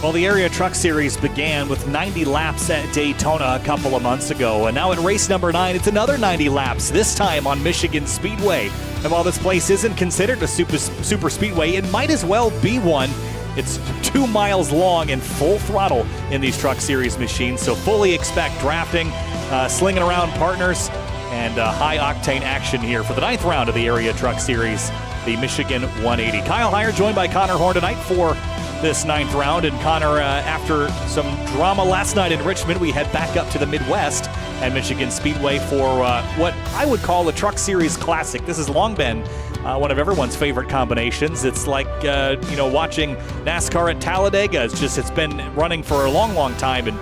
Well, the Area Truck Series began with 90 laps at Daytona a couple of months ago, and now at race number 9, it's another 90 laps, this time on Michigan Speedway. And while this place isn't considered a super speedway, it might as well be one. It's 2 miles long and full throttle in these Truck Series machines, so fully expect drafting, slinging around partners, and high-octane action here for the 9th round of the Area Truck Series, the Michigan 180. Kyle Heyer joined by Connor Horn tonight for this 9th round. And Connor, after some drama last night in Richmond, we head back up to the Midwest at Michigan Speedway for what I would call a Truck Series classic. This has long been one of everyone's favorite combinations. It's like, watching NASCAR at Talladega. It's been running for a long, long time, and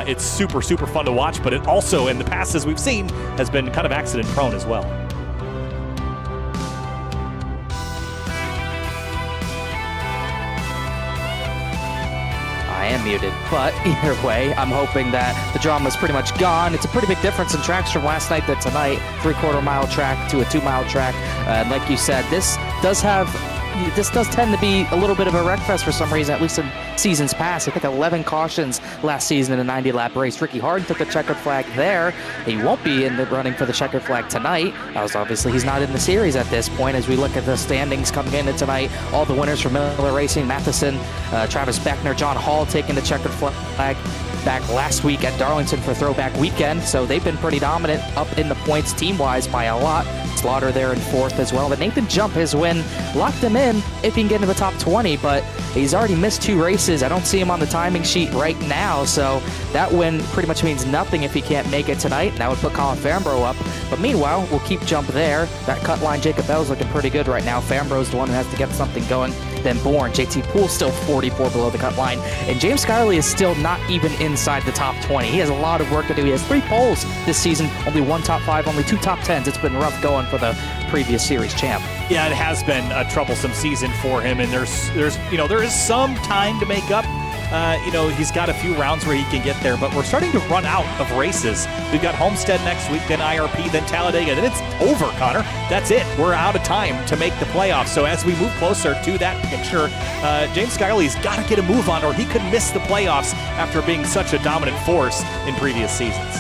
it's super, super fun to watch. But it also, in the past, as we've seen, has been kind of accident prone as well. I am muted, but either way, I'm hoping that the drama's pretty much gone. It's a pretty big difference in tracks from last night to tonight. 3/4 mile track to a 2 mile track. And like you said, this does tend to be a little bit of a wreck fest for some reason, at least in seasons past. I think 11 cautions last season in a 90-lap race. Ricky Harden took the checkered flag there. He won't be in the running for the checkered flag tonight. Obviously, he's not in the series at this point. As we look at the standings coming into tonight, all the winners from Miller Racing, Matheson, Travis Beckner, John Hall taking the checkered flag back last week at Darlington for Throwback Weekend, so they've been pretty dominant up in the points team-wise by a lot. Slaughter there in 4th as well, but Nathan Jump, his win, locked him in if he can get into the top 20, but he's already missed 2 races. I don't see him on the timing sheet right now, so that win pretty much means nothing if he can't make it tonight. That would put Colin Fambro up, but meanwhile, we'll keep Jump there. That cut line, Jacob Bell's looking pretty good right now. Fambro's the one who has to get something going. Then Bourne, JT Poole still 44 below the cut line, and James Skylerly is still not even inside the top 20. He has a lot of work to do. He has 3 poles this season, only 1 top 5, only 2 top 10s. It's been rough going for the previous series champ. Yeah, it has been a troublesome season for him, and there is some time to make up. He's got a few rounds where he can get there, but we're starting to run out of races. We've got Homestead next week, then IRP, then Talladega, then it's over, Connor. That's it. We're out of time to make the playoffs. So as we move closer to that picture, James Skylerly's got to get a move on, or he could miss the playoffs after being such a dominant force in previous seasons.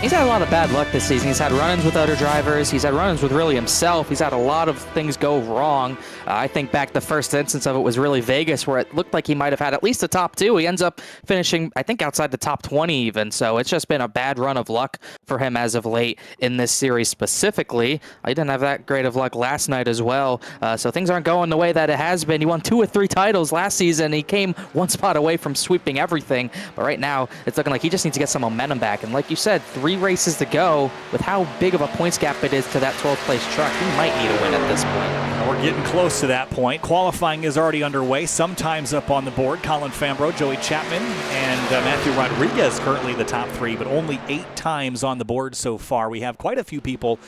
He's had a lot of bad luck this season. He's had run-ins with other drivers. He's had run-ins with really himself. He's had a lot of things go wrong. I think back the first instance of it was really Vegas, where it looked like he might have had at least a top 2. He ends up finishing, I think, outside the top 20 even. So it's just been a bad run of luck for him as of late in this series specifically. He didn't have that great of luck last night as well. So things aren't going the way that it has been. He won 2 or 3 titles last season. He came 1 spot away from sweeping everything. But right now, it's looking like he just needs to get some momentum back. And like you said, 3 races to go. With how big of a points gap it is to that 12th place truck, he might need a win at this point. We're getting close to that point. Qualifying is already underway. Sometimes up on the board, Colin Fambro, Joey Chapman, and Matthew Rodriguez currently the top 3, but only 8 times on the board so far. We have quite a few people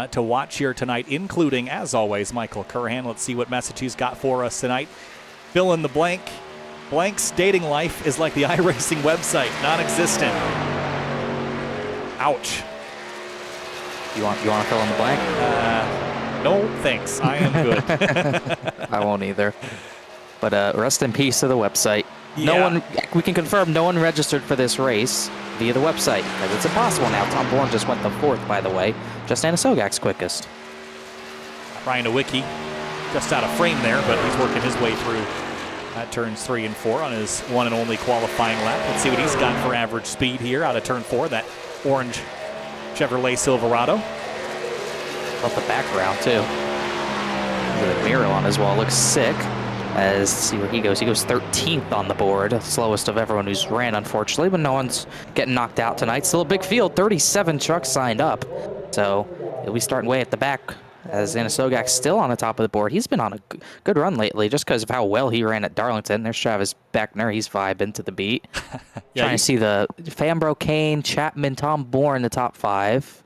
to watch here tonight, including, as always, Michael Curhan. Let's see what message he's got for us tonight. Fill in the blank. Blank's dating life is like the iRacing website, non-existent. Ouch. You want to fill in the blank? No, thanks. I am good. I won't either. But rest in peace to the website. Yeah. We can confirm no one registered for this race via the website, because it's impossible now. Tom Bourne just went the 4th, by the way. Just Anna Sogak's quickest. Ryan Nowicki just out of frame there, but he's working his way through turns 3 and 4 on his one and only qualifying lap. Let's see what he's got for average speed here out of turn 4, that orange Chevrolet Silverado. Love the background too. The mirror on his wall looks sick. Let's see where he goes. He goes 13th on the board, slowest of everyone who's ran, unfortunately, but no one's getting knocked out tonight. Still a big field, 37 trucks signed up. So he'll be starting way at the back, as Anna Sogak's still on the top of the board. He's been on a good run lately just because of how well he ran at Darlington. There's Travis Beckner. He's vibing to the beat. Trying to see the Fambro, Kane, Chapman, Tom Bourne in the top 5.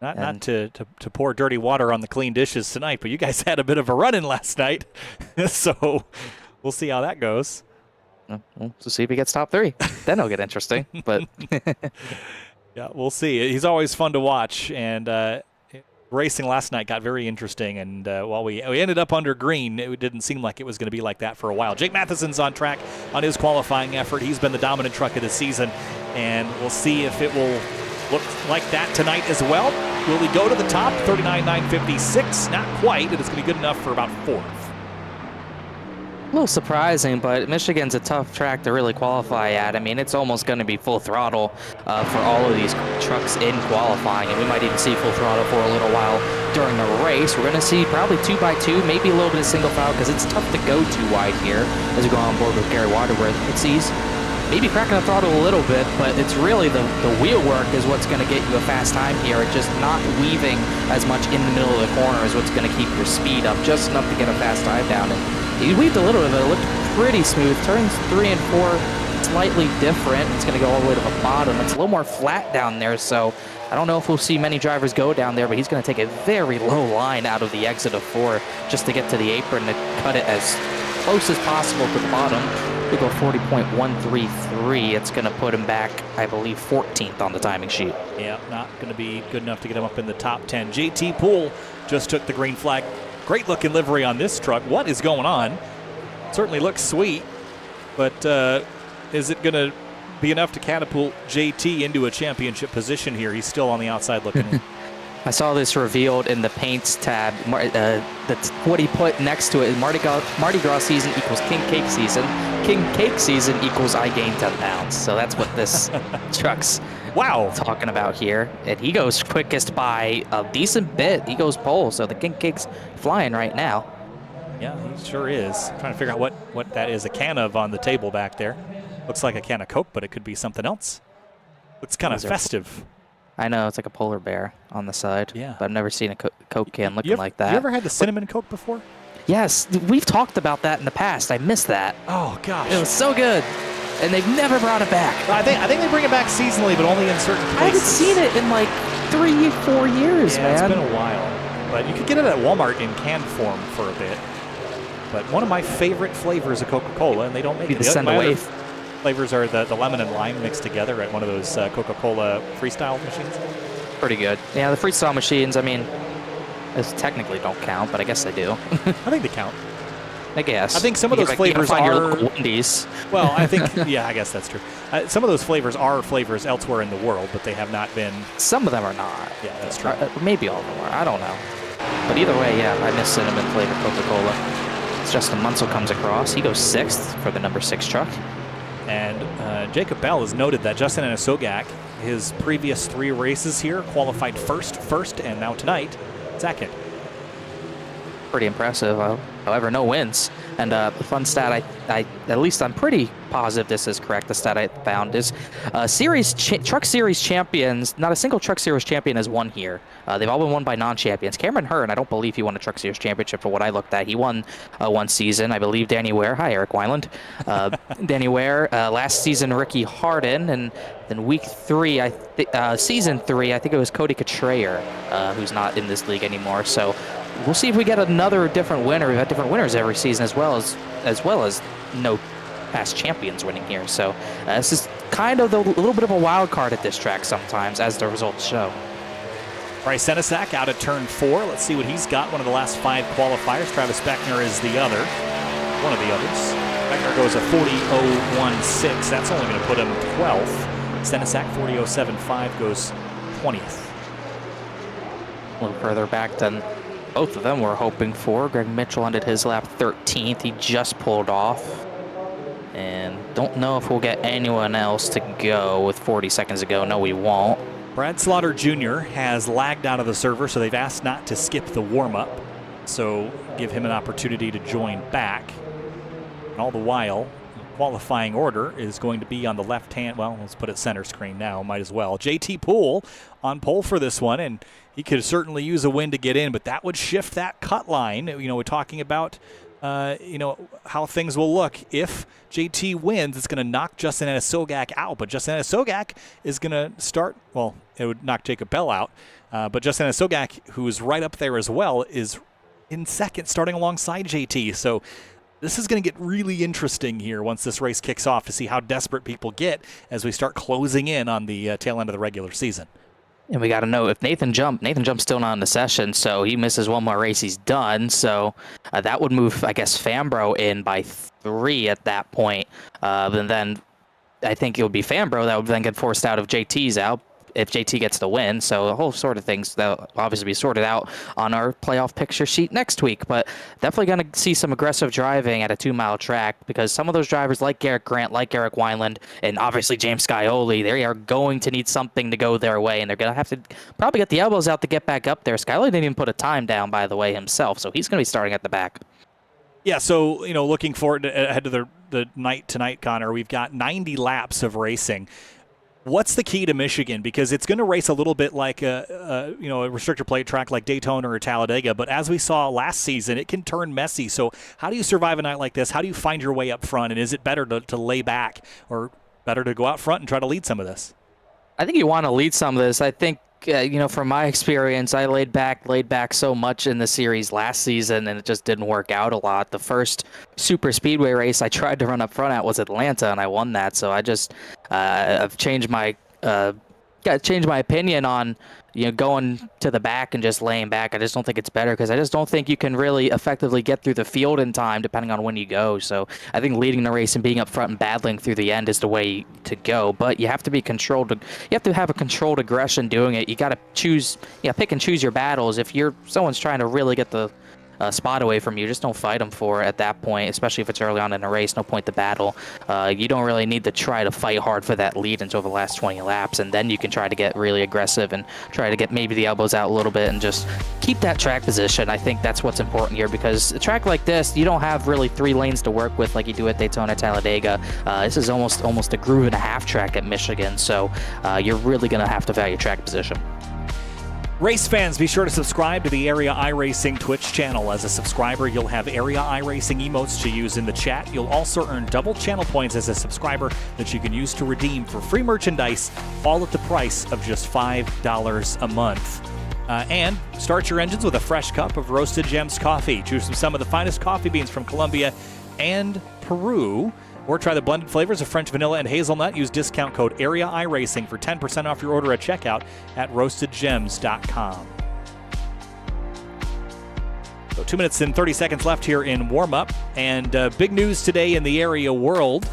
Not to pour dirty water on the clean dishes tonight, but you guys had a bit of a run-in last night. So we'll see how that goes. We'll see if he gets top 3. Then it'll get interesting. But yeah, we'll see. He's always fun to watch, and Racing last night got very interesting, and while we ended up under green, it didn't seem like it was going to be like that for a while. Jake Matheson's on track on his qualifying effort. He's been the dominant truck of the season, and we'll see if it will look like that tonight as well. Will he go to the top? 39.956, not quite. It is going to be good enough for about fourth. A little surprising, but Michigan's a tough track to really qualify at. I mean, it's almost going to be full throttle for all of these trucks in qualifying, and we might even see full throttle for a little while during the race. We're going to see probably 2x2, maybe a little bit of single file, because it's tough to go too wide here as we go on board with Gary Waterworth. It sees maybe cracking the throttle a little bit, but it's really the wheel work is what's going to get you a fast time here. It's just not weaving as much in the middle of the corner is what's going to keep your speed up, just enough to get a fast time down. And he weaved a little bit, but it looked pretty smooth. Turns 3 and 4, slightly different. It's going to go all the way to the bottom. It's a little more flat down there, so I don't know if we'll see many drivers go down there, but he's going to take a very low line out of the exit of 4 just to get to the apron to cut it as close as possible to the bottom. We go 40.133. It's going to put him back, I believe, 14th on the timing sheet. Yeah, not going to be good enough to get him up in the top 10. JT Poole just took the green flag. Great looking livery on this truck. What is going on? Certainly looks sweet, but is it going to be enough to catapult JT into a championship position here? He's still on the outside looking in. I saw this revealed in the paints tab. That's what he put next to it. Mardi Gras season equals King Cake season. King Cake season equals I gained 10 pounds. So that's what this truck's talking about here. And he goes quickest by a decent bit. He goes pole, so the King Cake's flying right now. Yeah, he sure is. I'm trying to figure out what that is a can of on the table back there. Looks like a can of Coke, but it could be something else. Looks kind of festive. I know, it's like a polar bear on the side. Yeah. But I've never seen a Coke can looking like that. You ever had the cinnamon Coke before? Yes, we've talked about that in the past. I missed that. Oh, gosh. It was so good. And they've never brought it back. I think they bring it back seasonally, but only in certain places. I haven't seen it in like 3-4 years, man. It's been a while. But you could get it at Walmart in canned form for a bit. But one of my favorite flavors of Coca-Cola, and they don't make it. The Send-A-Wave. Flavors are the lemon and lime mixed together at one of those Coca-Cola freestyle machines. Pretty good. Yeah, the freestyle machines, I mean, those technically don't count, but I guess they do. I think they count. I guess. I think some of those flavors find are... your local Wendy's. Well, I think, yeah, I guess that's true. Some of those flavors are flavors elsewhere in the world, but they have not been... Some of them are not. Yeah, that's true. Maybe all of them are. I don't know. But either way, yeah, I miss cinnamon flavored Coca-Cola. As Justin Munsell comes across. He goes 6th for the number 6 truck. And Jacob Bell has noted that Justin Anasogak, his previous 3 races here, qualified first, and now tonight, second. Pretty impressive. However, no wins. And the fun stat, at least I'm pretty positive this is correct. The stat I found is Truck Series champions. Not a single Truck Series champion has won here. They've all been won by non-champions. Cameron Hearn, I don't believe he won a Truck Series championship for what I looked at. He won one season. I believe Danny Ware. Hi, Eric Weiland. Danny Ware. Last season, Ricky Harden. And then week 3, season 3, I think it was Cody Catrayer, who's not in this league anymore. So we'll see if we get another different winner. We've had different winners every season, as well as no past champions winning here. So this is kind of a little bit of a wild card at this track sometimes, as the results show. Bryce Senesac out at turn 4. Let's see what he's got. One of the last 5 qualifiers. Travis Beckner is the other. One of the others. Beckner goes a 40.016. That's only going to put him 12th. Senesac 40.075 goes 20th. A little further back than both of them were hoping for. Greg Mitchell ended his lap 13th. He just pulled off. And don't know if we'll get anyone else to go with 40 seconds to go. No, we won't. Brad Slaughter Jr. has lagged out of the server, so they've asked not to skip the warm-up. So give him an opportunity to join back. And all the while, qualifying order is going to be on the left-hand, well, let's put it center screen now, might as well. JT Poole on pole for this one, and he could certainly use a win to get in, but that would shift that cut line. You know, we're talking about, how things will look. If JT wins, it's going to knock Justin Anasogak out, but Justin Anasogak is going to start, well, it would knock Jacob Bell out, but Justin Anasogak, who is right up there as well, is in second, starting alongside JT. So this is going to get really interesting here once this race kicks off to see how desperate people get as we start closing in on the tail end of the regular season. And we got to know if Nathan Jump's still not in the session, so he misses one more race, he's done. So that would move, I guess, Fambro in by 3 at that point. And then I think it would be Fambro that would then get forced out if JT's out, if JT gets the win. So a whole sort of things that will obviously be sorted out on our playoff picture sheet next week. But definitely going to see some aggressive driving at a 2-mile track, because some of those drivers like Garrett Grant, like Eric Wineland, and obviously James Scioli, they are going to need something to go their way, and they're going to have to probably get the elbows out to get back up there. Scioli didn't even put a time down, by the way, himself, so he's going to be starting at the back. Yeah, so, looking forward ahead to the night tonight, Connor, we've got 90 laps of racing. What's the key to Michigan? Because it's going to race a little bit like a restrictor plate track like Daytona or Talladega, but as we saw last season, it can turn messy. So how do you survive a night like this? How do you find your way up front? And is it better to lay back, or better to go out front and try to lead some of this? I think you want to lead some of this. I think, from my experience, I laid back so much in the series last season, and it just didn't work out a lot. The first super speedway race I tried to run up front at was Atlanta, and I won that. So I just I've changed my opinion on going to the back and just laying back. I just don't think it's better, because I just don't think you can really effectively get through the field in time depending on when you go. So I think leading the race and being up front and battling through the end is the way to go. But you have to be controlled. You have to have a controlled aggression doing it. You got to choose, pick and choose your battles. If someone's trying to really get the spot away from you, just don't fight them for it at that point, especially if it's early on in a race. No point to battle. You don't really need to try to fight hard for that lead until the last 20 laps, and then you can try to get really aggressive and try to get maybe the elbows out a little bit and just keep that track position. I think that's what's important here, because a track like this, you don't have really 3 lanes to work with like you do at Daytona, Talladega. This is almost a groove and a half track at Michigan, so you're really going to have to value track position. Race fans, be sure to subscribe to the Area iRacing Twitch channel. As a subscriber, you'll have Area iRacing emotes to use in the chat. You'll also earn double channel points as a subscriber that you can use to redeem for free merchandise, all at the price of just $5 a month. And start your engines with a fresh cup of Roasted Gems coffee. Choose from some of the finest coffee beans from Colombia and Peru. Or try the blended flavors of French vanilla and hazelnut. Use discount code Area iRacing for 10% off your order at checkout at roastedgems.com. So 2 minutes and 30 seconds left here in warm-up. And big news today in the Area world.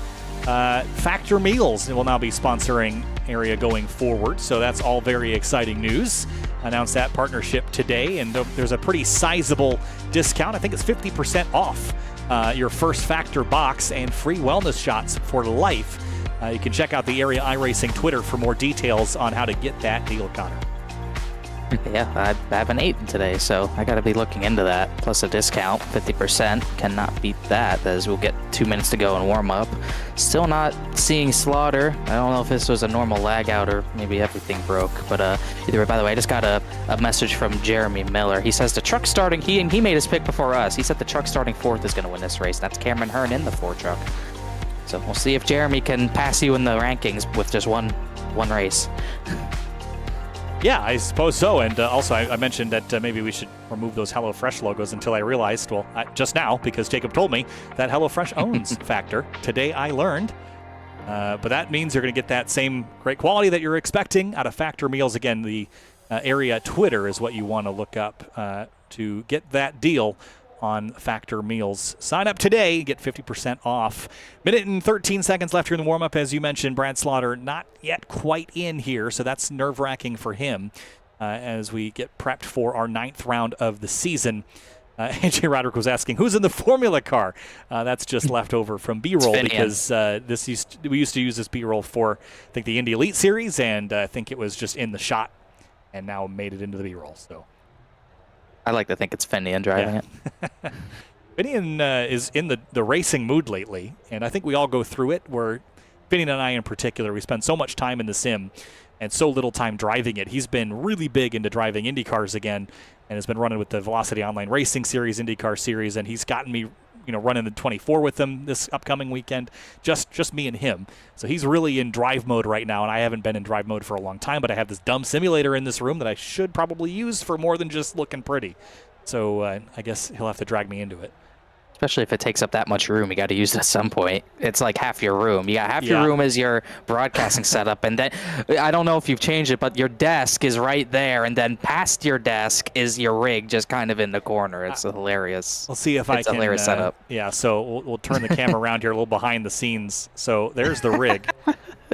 Factor Meals will now be sponsoring Area going forward. So that's all very exciting news. Announced that partnership today. And there's a pretty sizable discount. I think it's 50% off your first Factor box and free wellness shots for life. You can check out the Area iRacing Twitter for more details on how to get that deal, Connor. Yeah, I haven't eaten today, so I got to be looking into that. Plus a discount, 50%. Cannot beat that, as we'll get 2 minutes to go and warm up. Still not seeing Slaughter. I don't know if this was a normal lag out or maybe everything broke. But either way, by the way, I just got a message from Jeremy Miller. He says the truck starting, he made his pick before us. He said the truck starting 4th is going to win this race. That's Cameron Hearn in the 4 truck. So we'll see if Jeremy can pass you in the rankings with just one race. Yeah, I suppose so. And also, I mentioned that maybe we should remove those HelloFresh logos until I realized, just now, because Jacob told me, that HelloFresh owns Factor. Today I learned. But that means you're going to get that same great quality that you're expecting out of Factor Meals. Again, the Area Twitter is what you want to look up to get that deal on Factor Meals. Sign up today, get 50% off. Minute and 13 seconds left here in the warm-up. As you mentioned, Brad Slaughter not yet quite in here, so that's nerve-wracking for him as we get prepped for our 9th round of the season. AJ Roderick was asking, who's in the Formula car? That's just left over from B-roll, because we used to use this B-roll for, I think, the Indy Elite Series, and I think it was just in the shot and now made it into the B-roll. So I like to think it's Finian driving it. Finian is in the racing mood lately, and I think we all go through it, where Finian and I in particular, we spend so much time in the sim and so little time driving it. He's been really big into driving Indy cars again, and has been running with the Velocity Online Racing Series, IndyCar Series, and he's gotten me running the 24 with them this upcoming weekend, just me and him. So he's really in drive mode right now, and I haven't been in drive mode for a long time, but I have this dumb simulator in this room that I should probably use for more than just looking pretty. So I guess he'll have to drag me into it. Especially if it takes up that much room, you got to use it at some point. It's like half your room. You got half your room is your broadcasting setup, and then I don't know if you've changed it, but your desk is right there, and then past your desk is your rig, just kind of in the corner. It's hilarious. We'll see if I can. It's a hilarious setup. Yeah, so we'll turn the camera around here a little behind the scenes. So there's the rig,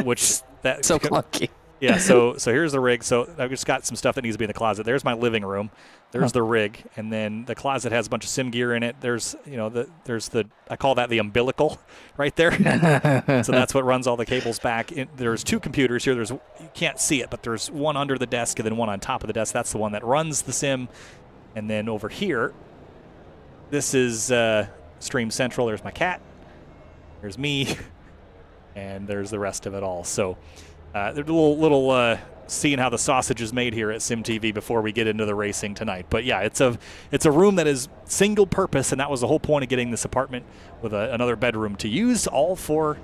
which that so clunky. Yeah, so here's the rig. So I've just got some stuff that needs to be in the closet. There's my living room. There's the rig, and then the closet has a bunch of sim gear in it. There's I call that the umbilical right there. So that's what runs all the cables back. There's two computers here. You can't see it, but there's one under the desk and then one on top of the desk. That's the one that runs the sim. And then over here, this is Stream Central. There's my cat. There's me, and there's the rest of it all. So there's a little seeing how the sausage is made here at SimTV before we get into the racing tonight. But yeah, it's a room that is single purpose, and that was the whole point of getting this apartment with another bedroom to use all for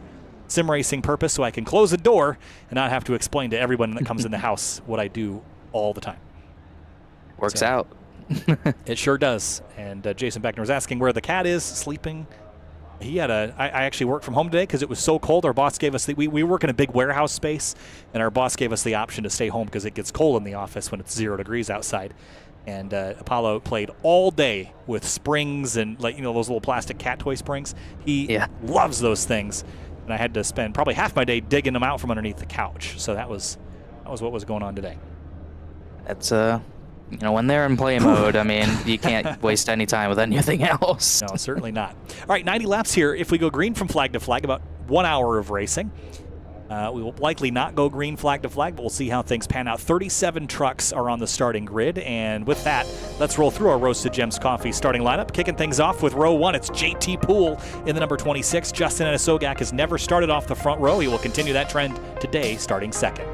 sim racing purpose, so I can close a door and not have to explain to everyone that comes in the house what I do all the time. Works out. It sure does. And Jason Beckner was asking where the cat is, sleeping. I actually worked from home today because it was so cold. Our boss gave us we work in a big warehouse space, and our boss gave us the option to stay home because it gets cold in the office when it's 0 degrees outside. And Apollo played all day with springs and those little plastic cat toy springs. He loves those things, and I had to spend probably half my day digging them out from underneath the couch. So that was what was going on today. That's when they're in play mode, I mean, you can't waste any time with anything else. No, certainly not. All right, 90 laps here. If we go green from flag to flag, about 1 hour of racing. We will likely not go green flag to flag, but we'll see how things pan out. 37 trucks are on the starting grid, and with that, let's roll through our Roasted Gems Coffee starting lineup. Kicking things off with row 1, it's JT Poole in the number 26. Justin Anisogak has never started off the front row. He will continue that trend today, starting second.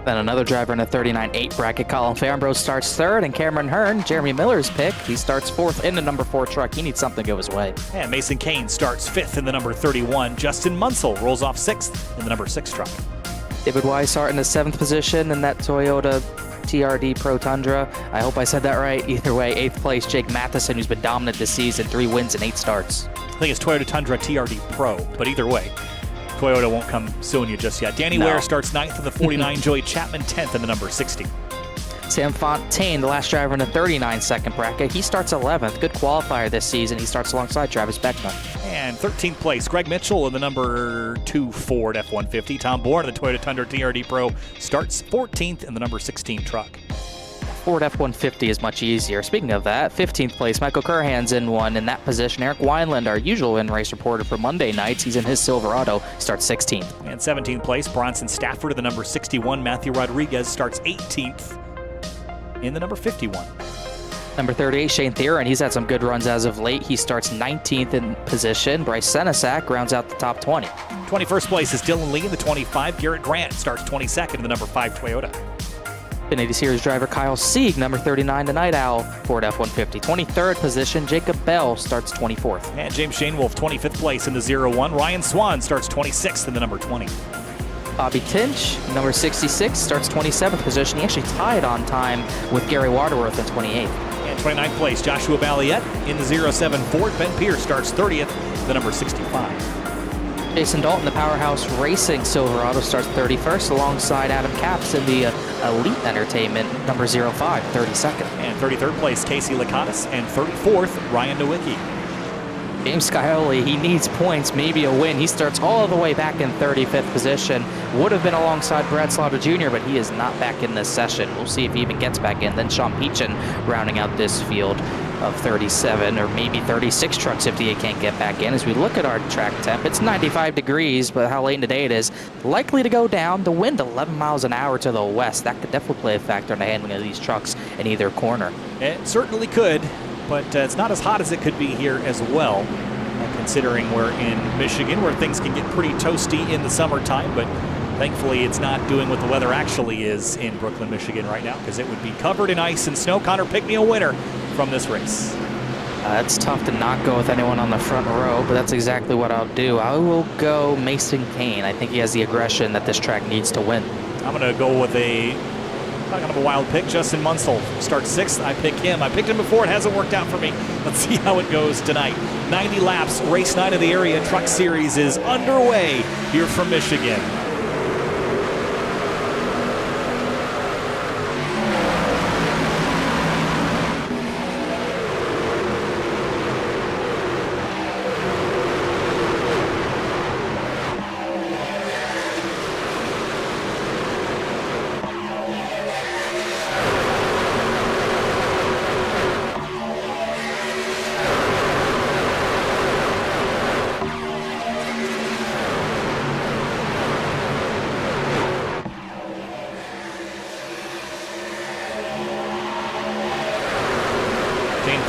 Then another driver in a 39.8 bracket. Colin Farnborough starts third, and Cameron Hearn, Jeremy Miller's pick, he starts fourth in the number 4 truck. He needs something to go his way. And Mason Kane starts fifth in the number 31. Justin Munsell rolls off sixth in the number 6 truck. David Weishart in the 7th position in that Toyota TRD Pro Tundra. I hope I said that right. Either way, 8th place, Jake Matheson, who's been dominant this season, 3 wins and 8 starts. I think it's Toyota Tundra TRD Pro, but either way, Toyota won't come suing you just yet. Danny Ware starts 9th in the 49. Joey Chapman 10th in the number 60. Sam Fontaine, the last driver in the 39-second bracket, he starts 11th. Good qualifier this season. He starts alongside Travis Beckman. And 13th place, Greg Mitchell in the number 2 Ford F-150. Tom Bourne in the Toyota Tundra TRD Pro starts 14th in the number 16 truck. Ford F-150 is much easier. Speaking of that, 15th place, Michael Curhan's in one in that position. Eric Wineland, our usual in-race reporter for Monday nights, he's in his Silverado, starts 16th. And 17th place, Bronson Stafford in the number 61. Matthew Rodriguez starts 18th in the number 51. Number 38, Shane Theron, he's had some good runs as of late. He starts 19th in position. Bryce Senesac rounds out the top 20. 21st place is Dylan Lee in the 25. Garrett Grant starts 22nd in the number 5 Toyota. Xfinity Series driver Kyle Sieg, number 39, the Night Owl, Ford F-150. 23rd position, Jacob Bell starts 24th. And James Shane Wolf, 25th place in the 01. Ryan Swan starts 26th in the number 20. Bobby Tinch, number 66, starts 27th position. He actually tied on time with Gary Waterworth in 28th. And 29th place, Joshua Balliet in the 07 Ford. Ben Pierce starts 30th, the number 65. Jason Dalton, the Powerhouse Racing Silverado, starts 31st alongside Adam Capps in the Elite Entertainment number 05, 32nd. And 33rd place, Casey Lakatos, and 34th, Ryan Nowicki. James Scioli, he needs points, maybe a win. He starts all the way back in 35th position. Would have been alongside Brad Slaughter Jr., but he is not back in this session. We'll see if he even gets back in. Then Sean Peachin rounding out this field of 37 or maybe 36 trucks if he can't get back in. As we look at our track temp, it's 95 degrees, but how late in the day it is. Likely to go down. The wind 11 miles an hour to the west. That could definitely play a factor in the handling of these trucks in either corner. It certainly could, but it's not as hot as it could be here as well, considering we're in Michigan where things can get pretty toasty in the summertime, but thankfully it's not doing what the weather actually is in Brooklyn, Michigan right now, because it would be covered in ice and snow. Connor, pick me a winner from this race. It's tough to not go with anyone on the front row, but that's exactly what I'll do. I will go Mason Kane. I think he has the aggression that this track needs to win. I'm going to go with a Kind of a wild pick. Justin Munsell starts 6th. I pick him. I picked him before. It hasn't worked out for me. Let's see how it goes tonight. 90 laps, race 9 of the Area Truck Series is underway here from Michigan.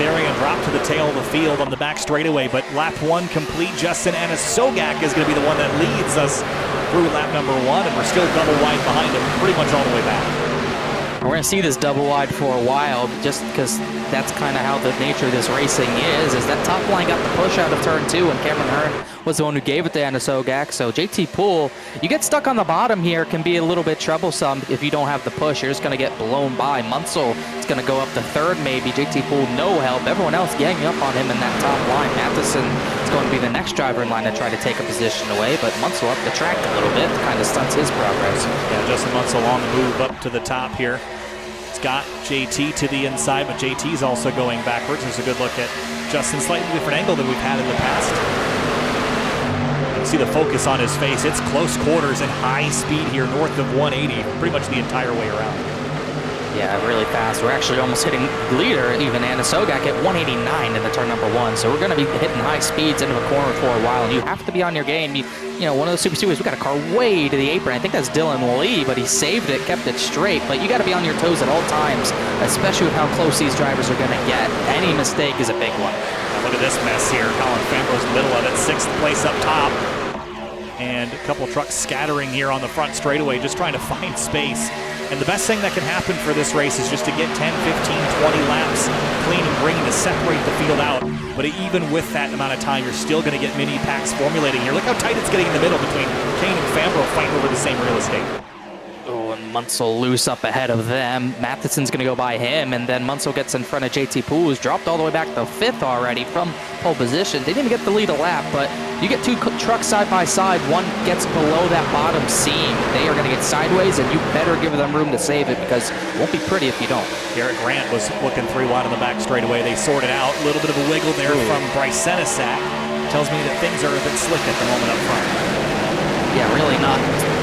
Therian dropped to the tail of the field on the back straightaway, but lap 1 complete. Justin Anasogak is going to be the one that leads us through lap number 1, and we're still double wide behind him pretty much all the way back. We're going to see this double wide for a while, just because that's kind of how the nature of this racing is that top line got the push out of turn 2, and Cameron Hearn was the one who gave it to Anasogak. So JT Poole, you get stuck on the bottom here, can be a little bit troublesome if you don't have the push. You're just going to get blown by. Munsell is going to go up to 3rd maybe. JT Poole, no help. Everyone else ganging up on him in that top line. Matheson is going to be the next driver in line to try to take a position away, but Munsell up the track a little bit, kind of stunts his progress. Yeah, Justin Munsell on the move up to the top here. Got JT to the inside, but JT's also going backwards. There's a good look at Justin, slightly different angle than we've had in the past. You see the focus on his face. It's close quarters and high speed here north of 180, pretty much the entire way around. Yeah, really fast. We're actually almost hitting leader, even Anasogak, at 189 in the turn number 1. So we're going to be hitting high speeds into a corner for a while, and you have to be on your game. You know, one of those Super Series, we got a car way to the apron. I think that's Dylan Lee, but he saved it, kept it straight. But you got to be on your toes at all times, especially with how close these drivers are going to get. Any mistake is a big one. Now look at this mess here. Colin Fambro's middle of it, 6th place up top. And a couple trucks scattering here on the front straightaway, just trying to find space. And the best thing that can happen for this race is just to get 10, 15, 20 laps clean and green to separate the field out. But even with that amount of time, you're still going to get mini packs formulating here. Look how tight it's getting in the middle between Kane and Fambro fighting over the same real estate. Oh, and Munsell loose up ahead of them. Matheson's going to go by him, and then Munsell gets in front of JT Poole, who's dropped all the way back to 5th already from pole position. They didn't even get the lead a lap, but you get 2 trucks side by side. One gets below that bottom seam. They are going to get sideways, and you better give them room to save it, because it won't be pretty if you don't. Garrett Grant was looking 3 wide on the back straightaway. They sorted out. A little bit of a wiggle there from Bryce Senesac. Tells me that things are a bit slick at the moment up front. Yeah, really not.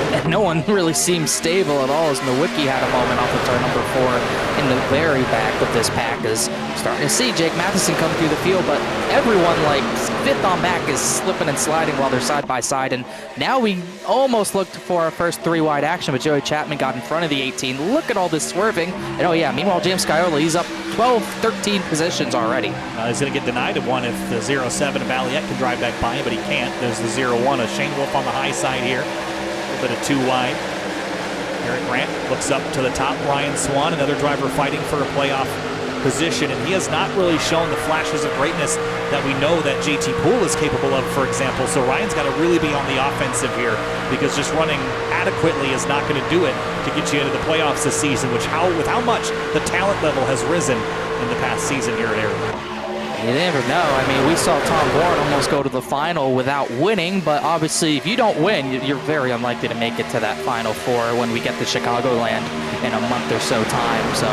And no one really seems stable at all, as Nowicki had a moment off of turn number 4 in the very back of this pack. Is starting to see Jake Matheson come through the field, but everyone, like, 5th on back is slipping and sliding while they're side by side. And now we almost looked for our first 3 wide action, but Joey Chapman got in front of the 18. Look at all this swerving. And oh yeah, meanwhile, James Scaiola, he's up 12, 13 positions already. He's going to get denied of one if the 07 of Valiette can drive back by him, but he can't. There's the 01 of Shane Wolf on the high side here. A little bit of 2 wide. Garrett Grant looks up to the top. Ryan Swan, another driver fighting for a playoff position, and he has not really shown the flashes of greatness that we know that JT Poole is capable of, for example. So Ryan's got to really be on the offensive here, because just running adequately is not going to do it to get you into the playoffs this season, with how much the talent level has risen in the past season here at Arizona. You never know. I mean, we saw Tom Bourne almost go to the final without winning, but obviously if you don't win, you're very unlikely to make it to that Final 4 when we get to Chicagoland in a month or so time. So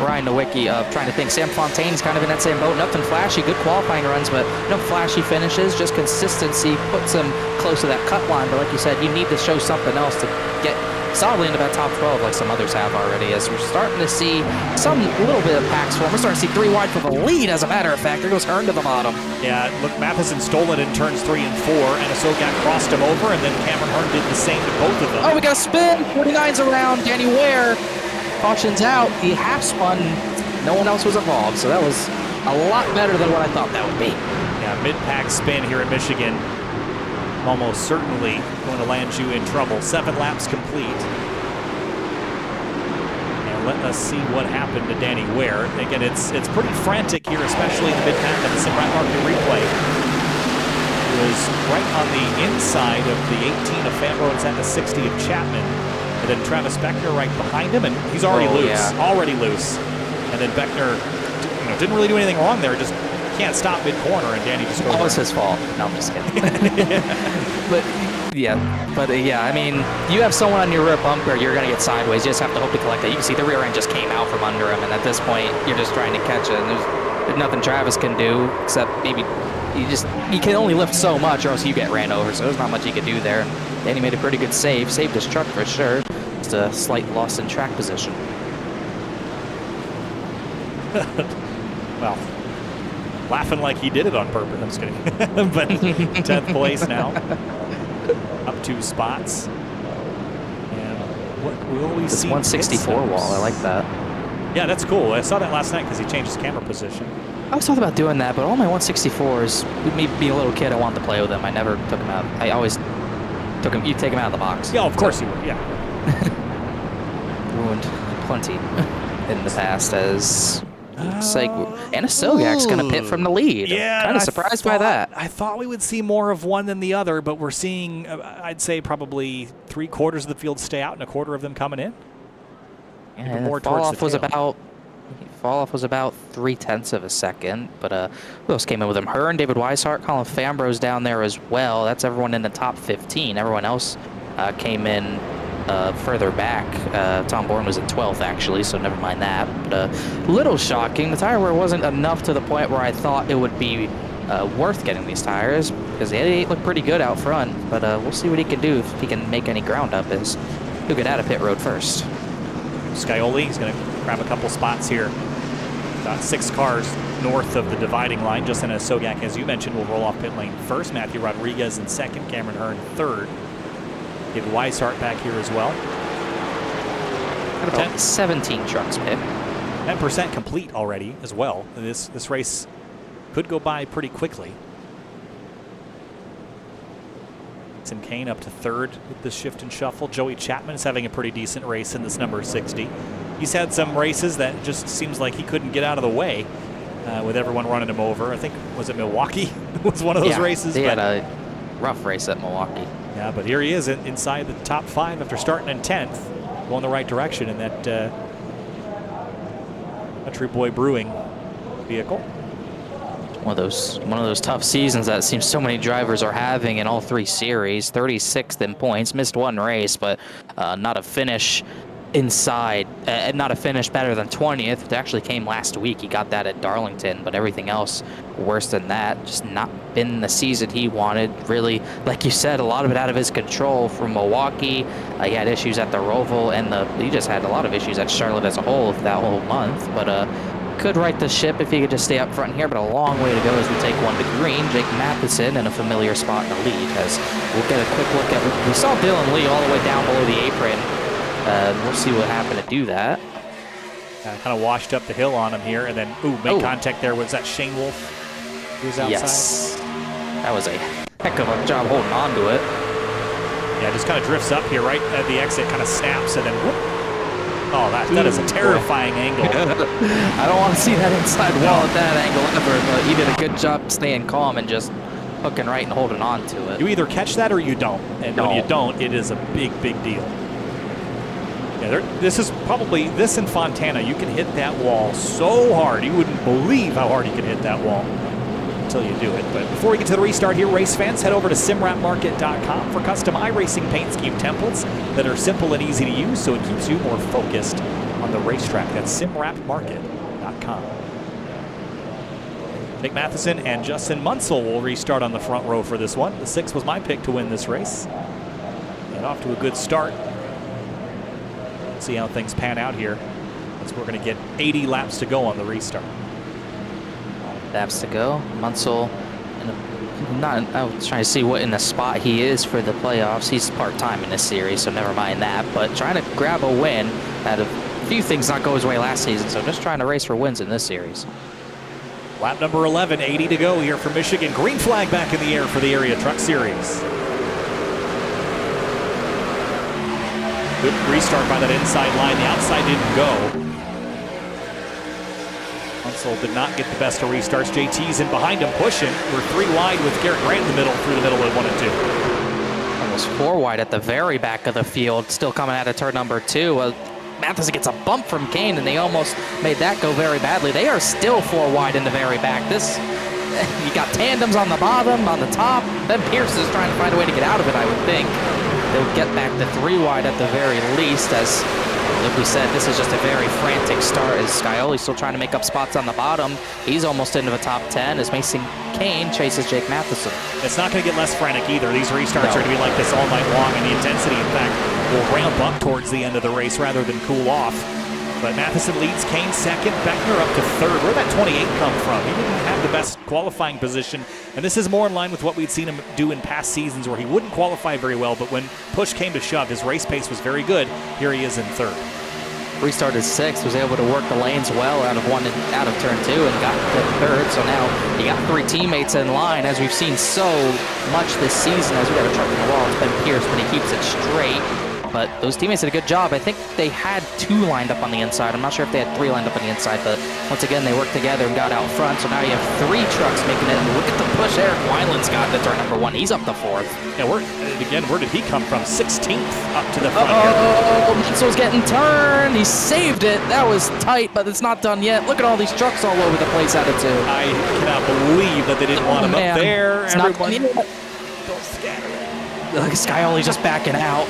Ryan Nowicki, trying to think. Sam Fontaine's kind of in that same boat. Nothing flashy, good qualifying runs, but no flashy finishes. Just consistency puts him close to that cut line. But like you said, you need to show something else to get solidly into that top 12 like some others have already, as we're starting to see some little bit of packs form. We're starting to see 3 wide for the lead, as a matter of fact. There goes Hearn to the bottom. Yeah, look, Matheson stole it in turns 3 and 4, and Asogak crossed him over, and then Cameron Hearn did the same to both of them. Oh, we got a spin. 49's around. Danny Ware cautions out. He half spun. No one else was involved, so that was a lot better than what I thought that would be. Yeah, mid-pack spin here in Michigan. Almost certainly going to land you in trouble. 7 laps complete. And let us see what happened to Danny Ware. Again, it's pretty frantic here, especially in the mid-pack on the Simrat Market replay. It was right on the inside of the 18 of Fambro. It's at the 60 of Chapman. And then Travis Beckner right behind him, and he's already loose. Yeah. Already loose. And then Beckner didn't really do anything wrong there, just can't stop mid-corner, and Danny just goes. It was his fault. No, I'm just kidding. But yeah, I mean, you have someone on your rear bumper, you're going to get sideways. You just have to hope to collect it. You can see the rear end just came out from under him, and at this point, you're just trying to catch it. And there's nothing Travis can do except maybe he can only lift so much, or else you get ran over. So there's not much he could do there. And Danny made a pretty good save, saved his truck for sure. Just a slight loss in track position. Well, laughing like he did it on purpose. I'm just kidding. But 10th place now. Up 2 spots. And what will we see? 164 wall. I like that. Yeah, that's cool. I saw that last night because he changed his camera position. I was thought about doing that, but all my 164s, me being a little kid, I wanted to play with them. I never took them out. I always took them. You take them out of the box. Yeah, of course you would. Yeah. Ruined plenty in the past as. Looks like Anna Sogak's going to pit from the lead. Yeah, kind of surprised by that. I thought we would see more of one than the other, but we're seeing, I'd say, probably 3/4 of the field stay out and 1/4 of them coming in. Yeah, more fall towards off the was tail. about 0.3 of a second, but who else came in with him? Her and David Weishart, Colin Fambro's down there as well. That's everyone in the top 15. Everyone else came in further back. Tom Bourne was in 12th actually, so never mind that. But a little shocking. The tire wear wasn't enough to the point where I thought it would be worth getting these tires, because the 88 looked pretty good out front. But we'll see what he can do if he can make any ground up. As he'll get out of pit road first. Scioli, he's going to grab a couple spots here. About 6 cars north of the dividing line. Justin Sogak, as you mentioned, will roll off pit lane first. Matthew Rodriguez in second. Cameron Hearn third. David Weishart back here as well. 17 trucks pit. 10% complete already as well. This race could go by pretty quickly. Tim Kane up to third with this shift and shuffle. Joey Chapman is having a pretty decent race in this number 60. He's had some races that just seems like he couldn't get out of the way with everyone running him over. I think, was it Milwaukee? was one of those races. He had a rough race at Milwaukee. Yeah, but here he is inside the top 5 after starting in 10th, going the right direction in that Country Boy Brewing vehicle. One of those tough seasons that seems so many drivers are having in all 3 series. 36th in points, missed 1 race, but not a finish inside, not a finish better than 20th. It actually came last week. He got that at Darlington, but everything else worse than that. Just not been the season he wanted. Really, like you said, a lot of it out of his control from Milwaukee. He had issues at the Roval, and he just had a lot of issues at Charlotte as a whole that whole month. But could right the ship if he could just stay up front here, but a long way to go as we take one to green. Jake Matheson in a familiar spot in the lead, as we'll get a quick look at. We saw Dylan Lee all the way down below the apron. We'll see what happened to do that. Kind of washed up the hill on him here, and then made contact there. Was that Shane Wolf who was outside? Yes, that was a heck of a job holding on to it. Yeah, just kind of drifts up here right at the exit, kind of snaps, and then whoop. Oh, that is a terrifying angle. I don't want to see that inside wall at that angle ever, but he did a good job staying calm and just hooking right and holding on to it. You either catch that or you don't. And when you don't, it is a big, big deal. Yeah, this is probably, this in Fontana, you can hit that wall so hard. You wouldn't believe how hard you can hit that wall until you do it. But before we get to the restart here, race fans, head over to simwrapmarket.com for custom iRacing paint scheme templates that are simple and easy to use, so it keeps you more focused on the racetrack. That's simwrapmarket.com. Jake Matheson and Justin Munsell will restart on the front row for this one. The 6 was my pick to win this race. And off to a good start. See how things pan out here, as we're going to get 80 laps to go on the restart. Laps to go. Munsell, I was trying to see what in the spot he is for the playoffs. He's part-time in this series, so never mind that. But trying to grab a win. Had a few things not go his way last season, so just trying to race for wins in this series. Lap number 11, 80 to go here for Michigan. Green flag back in the air for the Area Truck Series. Good restart by that inside line. The outside didn't go. Munsell did not get the best of restarts. JT's in behind him, pushing. We're 3 wide with Garrett Grant in the middle, through the middle at 1 and 2. was 4 wide at the very back of the field, still coming out of turn number 2. Matheson gets a bump from Kane, and they almost made that go very badly. They are still 4 wide in the very back. You got tandems on the bottom, on the top. Ben Pierce is trying to find a way to get out of it, I would think. They'll get back to 3 wide at the very least, as like we said, this is just a very frantic start as Scioli's still trying to make up spots on the bottom. He's almost into the top 10 as Mason Kane chases Jake Matheson. It's not going to get less frantic either. These restarts are going to be like this all night long, and the intensity, in fact, will ramp up towards the end of the race rather than cool off. But Matheson leads, Kane second, Beckner up to third. Where'd that 28 come from? He didn't have the best qualifying position, and this is more in line with what we'd seen him do in past seasons where he wouldn't qualify very well, but when push came to shove, his race pace was very good. Here he is in third. Restarted 6th, was able to work the lanes well out of turn 2 and got to third. So now he got 3 teammates in line, as we've seen so much this season. As we got a truck in the wall, it's Ben Pierce, but he keeps it straight. But those teammates did a good job. I think they had 2 lined up on the inside. I'm not sure if they had 3 lined up on the inside, but once again, they worked together and got out front. So now you have 3 trucks making it. And look at the push Eric Wineland's got to turn number 1. He's up to 4th. Yeah, where did he come from? 16th up to the front. Oh, Mitchell's getting turned. He saved it. That was tight, but it's not done yet. Look at all these trucks all over the place out of 2. I cannot believe that they didn't want him up there. It's Everyone, don't scatter it. Look, Scioli's just backing out.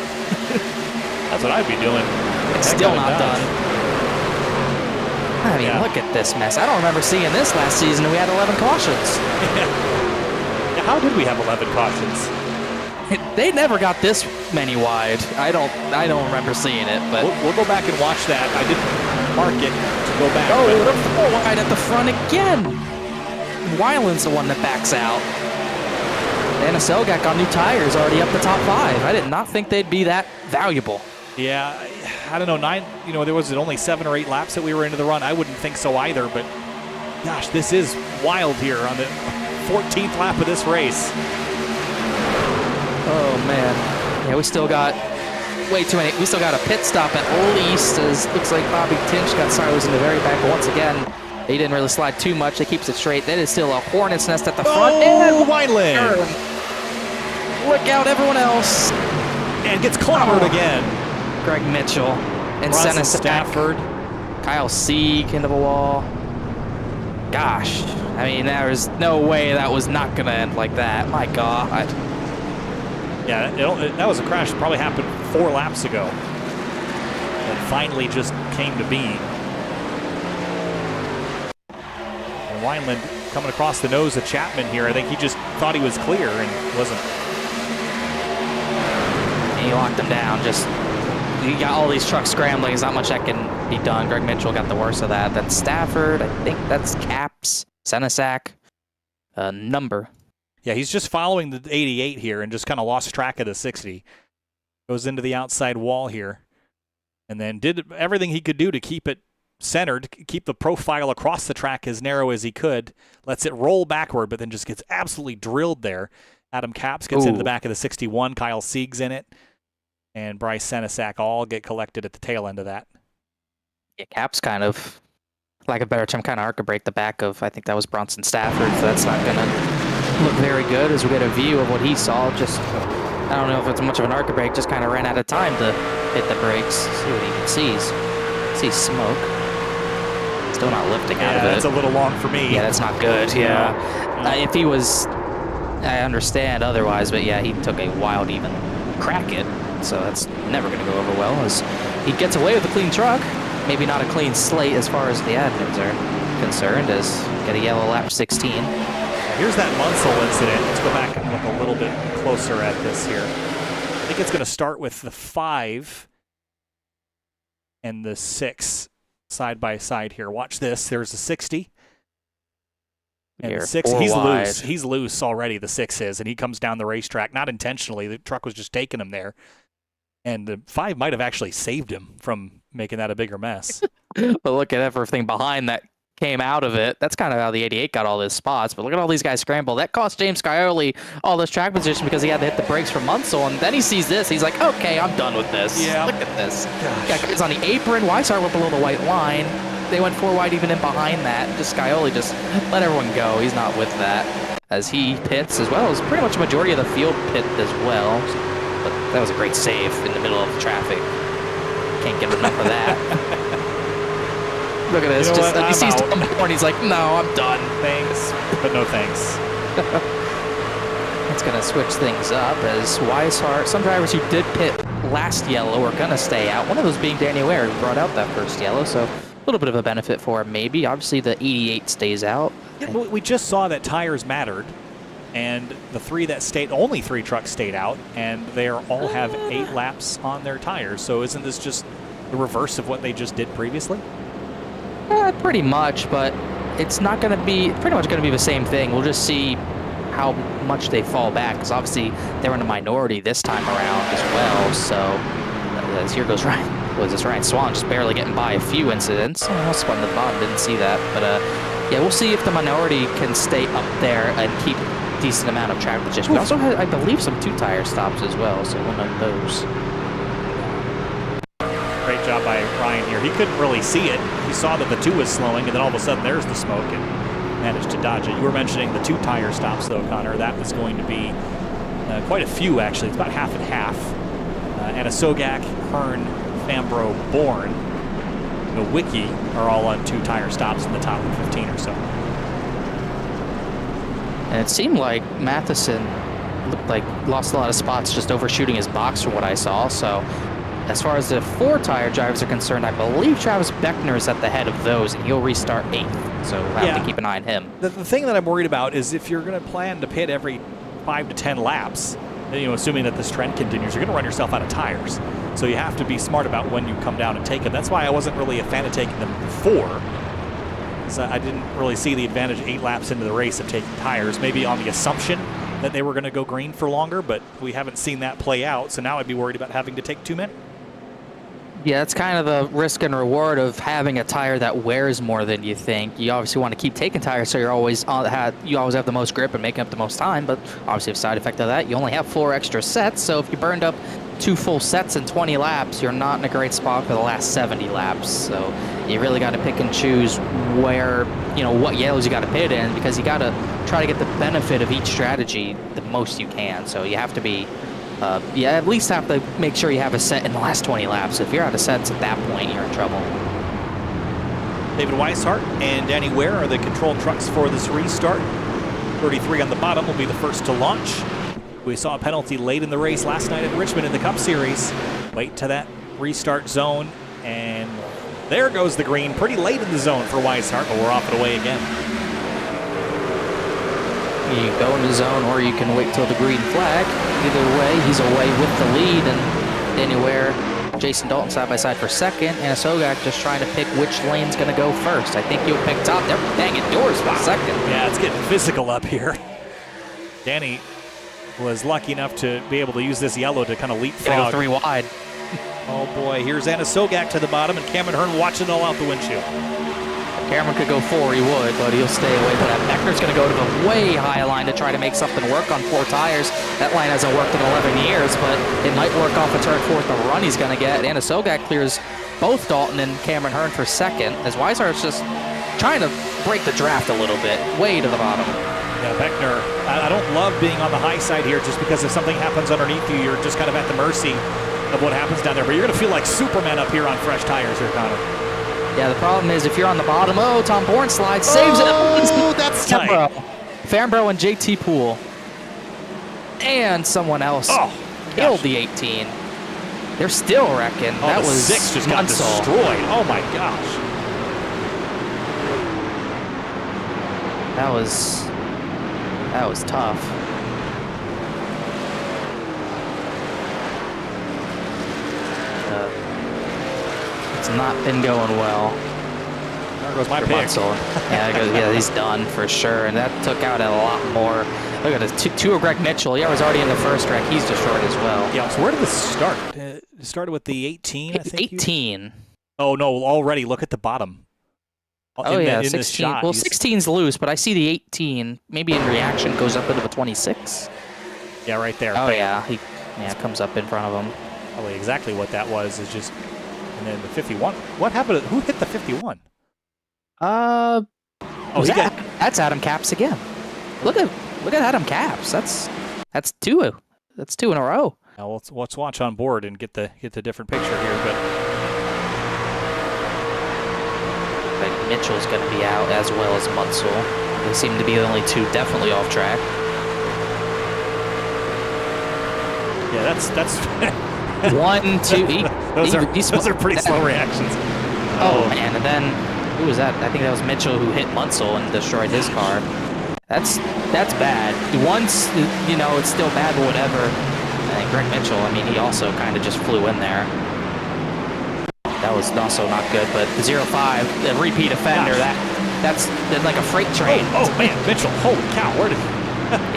That's what I'd be doing. It's still not done. I mean, look at this mess. I don't remember seeing this last season, and we had 11 cautions. Yeah. How did we have 11 cautions? They never got this many wide. I don't remember seeing it, but we'll go back and watch that. I didn't mark it to go back. Oh, they're 4 wide at the front again. Weiland's the one that backs out. And Selgak got new tires already up the top 5. I did not think they'd be that valuable. Yeah, I don't know. There was only 7 or 8 laps that we were into the run. I wouldn't think so either, but gosh, this is wild here on the 14th lap of this race. Oh, man. Yeah, we still got way too many. We still got a pit stop at least, as looks like Bobby Tinch got sideways in the very back. But once again, he didn't really slide too much. He keeps it straight. That is still a hornet's nest at the front. Oh, Wineland! Look out, everyone else. And gets clobbered again. Greg Mitchell and Senna Stafford. Kyle Sieg into the wall. Gosh, I mean, there was no way that was not going to end like that. My God. Yeah, that was a crash that probably happened 4 laps ago. And finally just came to being. And Wineland coming across the nose of Chapman here. I think he just thought he was clear and wasn't. And he locked him down. You got all these trucks scrambling. There's not much that can be done. Greg Mitchell got the worst of that. Then Stafford, I think that's Caps, Senesac, number. Yeah, he's just following the 88 here and just kind of lost track of the 60. Goes into the outside wall here. And then did everything he could do to keep it centered, keep the profile across the track as narrow as he could. Lets it roll backward, but then just gets absolutely drilled there. Adam Caps gets into the back of the 61. Kyle Sieg's in it. And Bryce Senesac all get collected at the tail end of that. Yeah, Caps kind of, lack of a better term, kind of arc break the back of, I think that was Bronson Stafford, so that's not going to look very good as we get a view of what he saw. Just, I don't know if it's much of an arc break, just kind of ran out of time to hit the brakes. See what he sees. See smoke. Still not lifting out of it. That's a little long for me. Yeah, that's not good, yeah. If he was, I understand otherwise, but yeah, he took a wild even crack it. So that's never going to go over well as he gets away with a clean truck. Maybe not a clean slate as far as the admins are concerned, as get a yellow lap 16. Here's that Munsell incident. Let's go back and look a little bit closer at this here. I think it's going to start with the 5 and the 6 side by side here. Watch this. There's the 60. And the 6, he's wide. Loose. He's loose already, the 6 is, and he comes down the racetrack. Not intentionally. The truck was just taking him there. And the 5 might have actually saved him from making that a bigger mess. But look at everything behind that came out of it. That's kind of how the 88 got all those spots. But look at all these guys scramble. That cost James Scioli all this track position because he had to hit the brakes for Munsell. And then he sees this. He's like, okay, I'm done with this. Yeah. Look at this. Got guys on the apron. Weissart went below the white line. They went 4 wide even in behind that. Just Scioli just let everyone go. He's not with that. As he pits as well as pretty much a majority of the field pit as well. but that was a great save in the middle of the traffic. Can't get enough of that. Look at this. He sees Tom Horn, he's like, no, I'm done. Thanks, but no thanks. It's going to switch things up as Weishart, some drivers who did pit last yellow are going to stay out. One of those being Danny Ware, who brought out that first yellow, so a little bit of a benefit for him maybe. Obviously, the 88 stays out. Yeah, we just saw that tires mattered, and the only three trucks stayed out, and they all have 8 laps on their tires. So isn't this just the reverse of what they just did previously? Pretty much, but it's not going to be, pretty much going to be the same thing. We'll just see how much they fall back, because obviously they're in a minority this time around as well. So as here goes Ryan. Was this Ryan Swan just barely getting by a few incidents? Almost spun the bottom, didn't see that. But yeah, we'll see if the minority can stay up there and keep a decent amount of track position. We also had, I believe, some 2-tire stops as well, so one of those. Great job by Ryan here. He couldn't really see it. He saw that the 2 was slowing, and then all of a sudden there's the smoke, and managed to dodge it. You were mentioning the 2-tire stops, though, Connor. That was going to be quite a few, actually. It's about half and half. Anasogak, Hearn, Fambro, Bourne, Nowicki are all on 2-tire stops in the top 15 or so. And it seemed like Matheson looked like lost a lot of spots just overshooting his box from what I saw. So as far as the 4-tire drivers are concerned, I believe Travis Beckner is at the head of those, and he'll restart 8th. So we'll have to keep an eye on him. The thing that I'm worried about is if you're going to plan to pit every 5 to 10 laps, assuming that this trend continues, you're going to run yourself out of tires. So you have to be smart about when you come down and take them. That's why I wasn't really a fan of taking them before. So I didn't really see the advantage 8 laps into the race of taking tires, maybe on the assumption that they were going to go green for longer, but we haven't seen that play out. So now I'd be worried about having to take too many. Yeah, it's kind of the risk and reward of having a tire that wears more than you think. You obviously want to keep taking tires so you always have the most grip and making up the most time, but obviously a side effect of that, you only have 4 extra sets, so if you burned up 2 full sets in 20 laps, you're not in a great spot for the last 70 laps. So you really got to pick and choose where, what yellows you got to pit in, because you got to try to get the benefit of each strategy the most you can. So you have to be you at least have to make sure you have a set in the last 20 laps. If you're out of sets at that point, you're in trouble. David Weishart and Danny Ware are the control trucks for this restart. 33 on the bottom will be the first to launch. We saw a penalty late in the race last night at Richmond in the Cup Series. Wait to that restart zone, and there goes the green. Pretty late in the zone for Weishart, but we're off and away again. You go in the zone, or you can wait till the green flag. Either way, he's away with the lead, and anywhere, Jason Dalton side by side for second, and Sogak just trying to pick which lane's going to go first. I think he'll pick top. They're banging doors for second. Yeah, it's getting physical up here. Danny was lucky enough to be able to use this yellow to kind of leapfrog. Go 3 wide. Oh boy, here's Anasogak to the bottom, and Cameron Hearn watching it all out the windshield. Cameron could go 4, he would, but he'll stay away from that. Beckner's going to go to the way high line to try to make something work on 4 tires. That line hasn't worked in 11 years, but it might work off a turn 4th, the run he's going to get. Anasogak clears both Dalton and Cameron Hearn for second, as Weishart's just trying to break the draft a little bit, way to the bottom. Yeah, Beckner, I don't love being on the high side here, just because if something happens underneath you, you're just kind of at the mercy of what happens down there. But you're going to feel like Superman up here on fresh tires here, Connor. Yeah, the problem is if you're on the bottom, Tom Bourne slides, saves it. Oh, that's tight. Fambro and JT Poole. And someone else killed the 18. They're still wrecking. That was 6 just got destroyed. Oh my gosh. That was tough. It's not been going well. There goes my pick. Yeah, he's done for sure. And that took out a lot more. Look at this. 2 of Greg Mitchell. He was already in the first wreck. He's destroyed as well. Yeah, so where did this start? It started with the 18, I think. 18. Oh, no, already. Look at the bottom. In 16. Well, 16's loose, but I see the 18. Maybe in reaction goes up into the 26. Yeah, right there. Oh, yeah. He comes up in front of him. Probably exactly what that was is just... And then the 51. What happened? Who hit the 51? That's Adam Capps again. Look at Adam Capps. That's 2. That's 2 in a row. Now let's watch on board and get the different picture here. But Mitchell's going to be out as well as Munsell. They seem to be the only two definitely off track. yeah, that's 1, 2. Those are pretty slow reactions. Oh man, and then who was that? I think that was Mitchell who hit Munsell and destroyed his car. That's bad. Once, you know, it's still bad, but whatever. And Greg Mitchell, I mean, he also kind of just flew in there. That was also not good, but the 0-5, the repeat offender, that's like a freight train. Oh man, Mitchell, holy cow, where did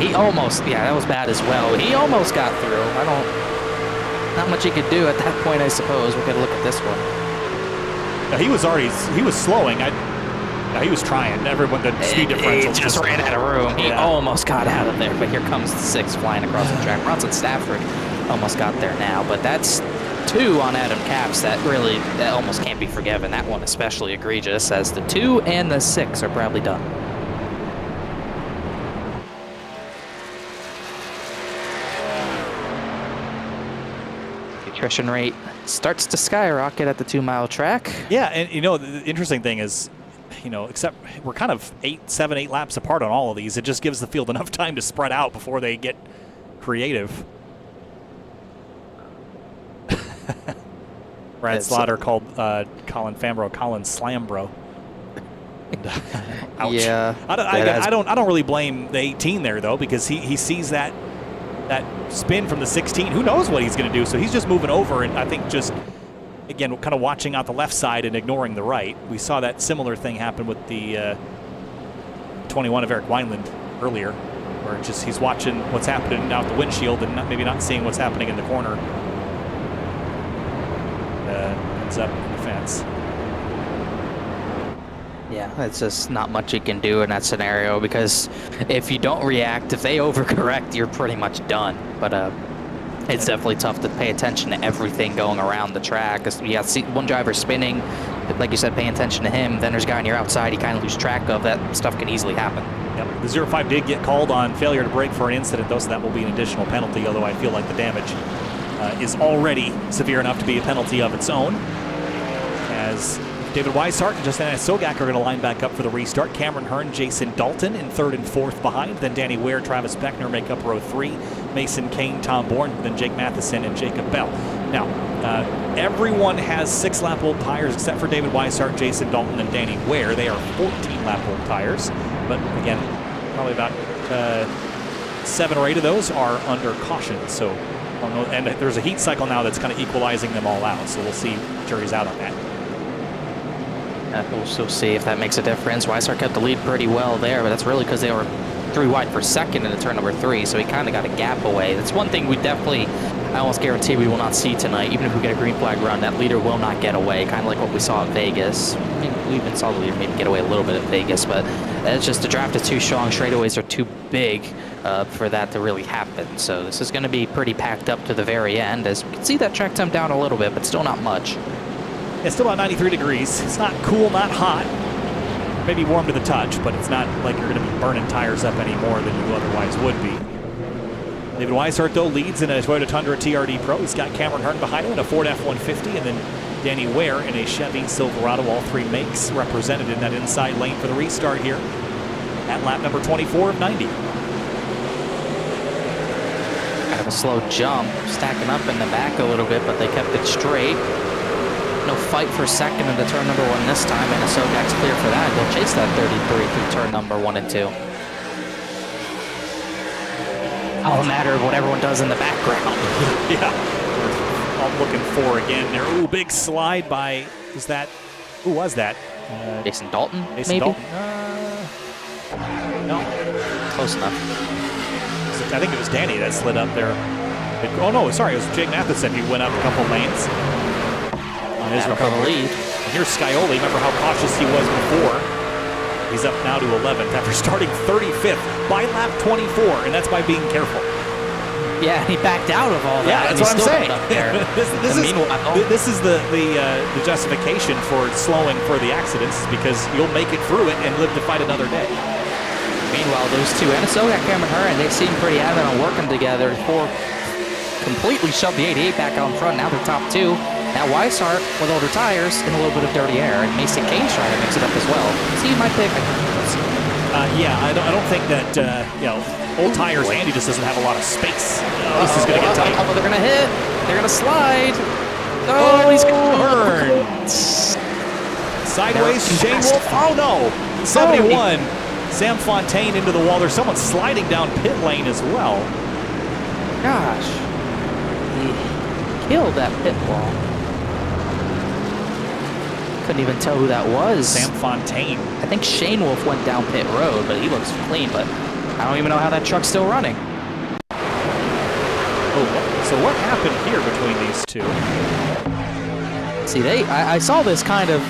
he almost, yeah, that was bad as well. He almost got through. Not much he could do at that point, I suppose. We're gonna look at this one. he was slowing. He was trying. The speed differential just ran out of room. He almost got out of there, but here comes the 6 flying across the track. Bronson Stafford almost got there now, but that's 2 on Adam Capps that almost can't be forgiven. That one especially egregious, as the 2 and the 6 are probably done. The attrition rate starts to skyrocket at the 2-mile track. Yeah, and you know, the interesting thing is, you know, except we're kind of 7, 8 laps apart on all of these. It just gives the field enough time to spread out before they get creative. Brad Slaughter called Colin Fambro Colin Slambro. Ouch. Yeah. I don't really blame the 18 there though, because he sees that spin from the 16. Who knows what he's going to do? So he's just moving over, and I think just again kind of watching out the left side and ignoring the right. We saw that similar thing happen with the 21 of Eric Wineland earlier, where just he's watching what's happening out the windshield and maybe not seeing what's happening in the corner. Ends up in the fence. Yeah, it's just not much you can do in that scenario, because if you don't react, if they overcorrect, you're pretty much done. But it's definitely tough to pay attention to everything going around the track. You got one driver spinning, like you said, paying attention to him. Then there's a guy on your outside you kind of lose track of. That stuff can easily happen. Yep. The 0-5 did get called on failure to brake for an incident, though, so that will be an additional penalty, although I feel like the damage is already severe enough to be a penalty of its own. As David Weishart and Justin Sogak are going to line back up for the restart. Cameron Hearn, Jason Dalton in 3rd and 4th behind. Then Danny Ware, Travis Beckner make up row 3. Mason Kane, Tom Bourne, then Jake Matheson and Jacob Bell. Now, everyone has 6-lap-old tires except for David Weishart, Jason Dalton, and Danny Ware. They are 14-lap-old tires. But again, probably about 7 or 8 of those are under caution. So, and there's a heat cycle now that's kind of equalizing them all out. So we'll see. Jury's out on that. We'll still see if that makes a difference. Weishart kept the lead pretty well there, but that's really because they were 3 wide for 2nd into turn number 3, so he kind of got a gap away. That's one thing we definitely, I almost guarantee we will not see tonight. Even if we get a green flag run, that leader will not get away, kind of like what we saw at Vegas. I mean, we even saw the leader maybe get away a little bit at Vegas, but it's just the draft is too strong. Straightaways are too big for that to really happen. So this is going to be pretty packed up to the very end, as we can see that track time down a little bit, but still not much. It's still about 93 degrees. It's not cool, not hot. Maybe warm to the touch, but it's not like you're going to be burning tires up any more than you otherwise would be. David Weishart, though, leads in a Toyota Tundra TRD Pro. He's got Cameron Hearn behind him in a Ford F-150, and then Danny Ware in a Chevy Silverado. All 3 makes represented in that inside lane for the restart here at lap number 24 of 90. Kind of a slow jump, stacking up in the back a little bit, but they kept it straight. No fight for 2nd into turn number 1 this time, and Sogak's clear for that. They'll chase that 33 through turn number 1 and 2. All matter of what everyone does in the background. Yeah, I'm looking for again there. Ooh, big slide by, who was that? Jason Dalton, Jason maybe? Dalton? No. Close enough. I think it was Danny that slid up there. Oh no, sorry, it was Jake Matheson. He went up a couple lanes. His recovery. And here's Scioli. Remember how cautious he was before. He's up now to 11th after starting 35th by lap 24, and that's by being careful. Yeah, he backed out of all that. Yeah, that's what I'm saying. This is the justification for slowing for the accidents, because you'll make it through it and live to fight another day. Meanwhile, those two, and so got Cameron Hearn, they seem pretty adamant on working together for completely shoved the 88 back out in front. Now they're top 2. Now Weishart with older tires in a little bit of dirty air, and Mason Kane's trying to mix it up as well. See my pick. Yeah, I don't think that old tires. Andy just doesn't have a lot of space. This is going to get tight. They're going to hit. They're going to slide. Oh, he's burned. Sideways, Shane Wolf. Oh no, 71. Sam Fontaine into the wall. There's someone sliding down pit lane as well. Gosh, he killed that pit wall. Couldn't even tell who that was. Sam Fontaine. I think Shane Wolf went down pit road, but he looks clean. But I don't even know how that truck's still running. Oh, so what happened here between these two? See, I saw this kind of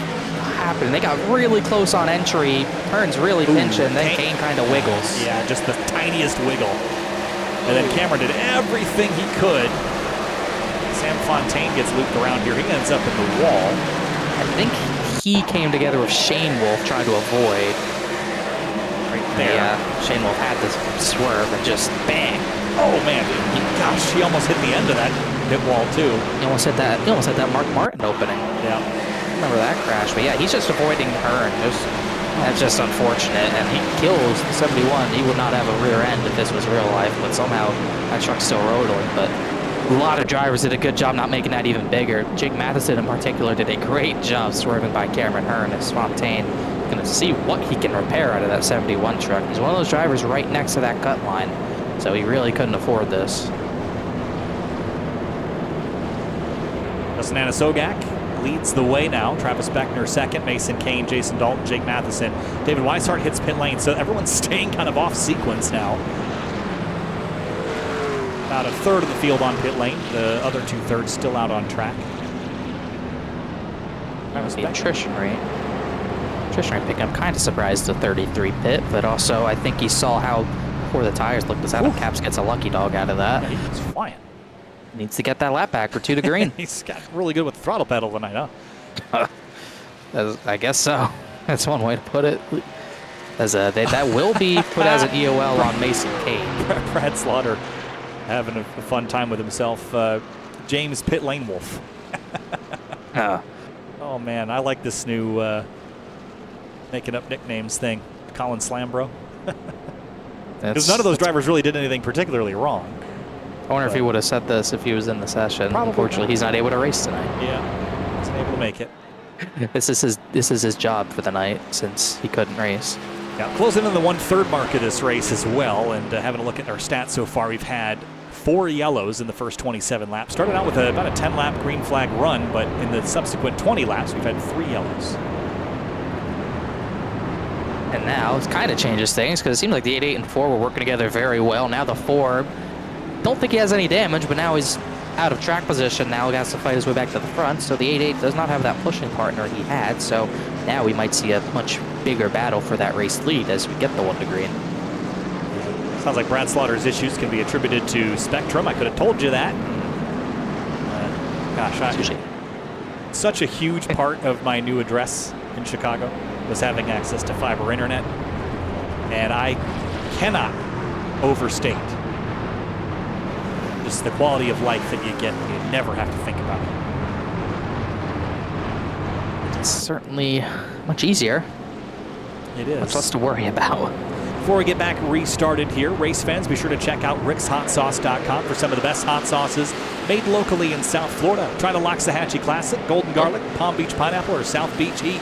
happen. They got really close on entry. Turns really pinching. Then Kane kind of wiggles. Yeah, just the tiniest wiggle. And then Cameron did everything he could. Sam Fontaine gets looped around here. He ends up in the wall. I think he came together with Shane Wolf trying to avoid. Right there. Yeah, Shane Wolf had this swerve and just bang. Oh man, gosh, he almost hit the end of that pit wall too. He almost hit that Mark Martin opening. Yeah. Remember that crash, but yeah, he's just avoiding her, and that's just unfortunate. And he kills the 71. He would not have a rear end if this was real life, but somehow that truck's still rotating. But a lot of drivers did a good job not making that even bigger. Jake Matheson in particular did a great job swerving by Cameron Hearn as Fontaine. Going to see what he can repair out of that 71 truck. He's one of those drivers right next to that cut line, so he really couldn't afford this. Justin Anasogak leads the way now. Travis Beckner second, Mason Kane, Jason Dalton, Jake Matheson. David Weishart hits pit lane, so everyone's staying kind of off sequence now. About a third of the field on pit lane. The other 2/3 still out on track. The attrition rate. Pick. I'm kind of surprised the 33 pit, but also I think he saw how poor the tires looked as Adam Capps gets a lucky dog out of that. Yeah, he's flying. Needs to get that lap back or 2 to green. He's got really good with the throttle pedal tonight, huh? I guess so. That's one way to put it. That will be put as an EOL on Mason Kane. Brad Slaughter having a fun time with himself. James Pit Lane Wolf. Oh man, I like this new making up nicknames thing. Colin Slambro. Because none of those drivers really did anything particularly wrong. I wonder if he would have said this if he was in the session. Probably Unfortunately, he's not able to race tonight. Yeah, he's not able to make it. This is his job for the night since he couldn't race. Yeah, closing in the 1/3 mark of this race as well, and having a look at our stats so far, we've had 4 yellows in the first 27 laps. Started out with about a 10-lap green flag run, but in the subsequent 20 laps, we've had 3 yellows. And now it kind of changes things because it seems like the 88 and 4 were working together very well. Now the 4, don't think he has any damage, but now he's out of track position. Now he has to fight his way back to the front. So the 88 does not have that pushing partner he had. So now we might see a much bigger battle for that race lead as we get the 1 to green. Sounds like Brad Slaughter's issues can be attributed to Spectrum. I could have told you that. Such a huge part of my new address in Chicago was having access to fiber internet, and I cannot overstate just the quality of life that you get when you never have to think about it. It's certainly much easier. It is. Much less to worry about. Before we get back restarted here, race fans, be sure to check out rickshotsauce.com for some of the best hot sauces made locally in South Florida. Try the Loxahatchee Classic, Golden Garlic, Palm Beach Pineapple, or South Beach Heat.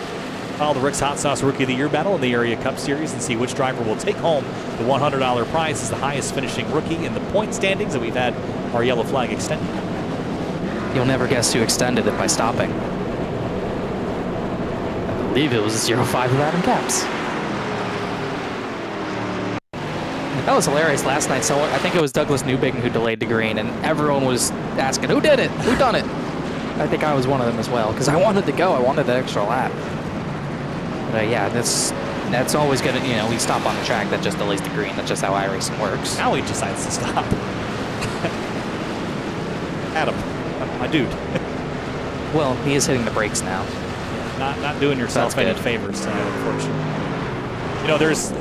Follow the Rick's Hot Sauce Rookie of the Year battle in the Area Cup Series and see which driver will take home the $100 prize as the highest finishing rookie in the point standings, and we've had our yellow flag extended. You'll never guess who extended it by stopping. I believe it was a 0-5 of Adam Capps. That was hilarious last night. So I think it was Douglas Newbigin who delayed the green, and everyone was asking, who did it? Who done it? I think I was one of them as well, because I wanted to go. I wanted the extra lap. But yeah, that's always going to, we stop on the track that just delays the green. That's just how iRacing works. Now he decides to stop. Adam, my dude. Well, he is hitting the brakes now. Yeah, not doing yourself any favors tonight, unfortunately. There's,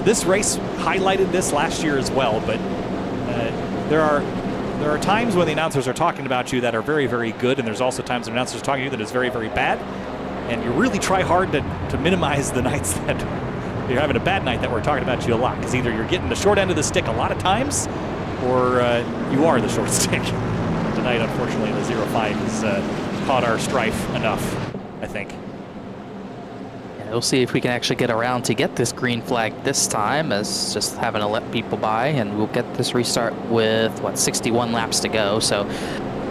this race highlighted this last year as well, but there are there are times when the announcers are talking about you that are very, very good, and there's also times when announcers are talking to you that is very, very bad. And you really try hard to minimize the nights that you're having a bad night that we're talking about you a lot, because either you're getting the short end of the stick a lot of times, or you are the short stick. Tonight, unfortunately, the 0-5 has caught our strife enough, I think. Yeah, we'll see if we can actually get around to get this green flag this time, as just having to let people by, and we'll get this restart with, what, 61 laps to go. So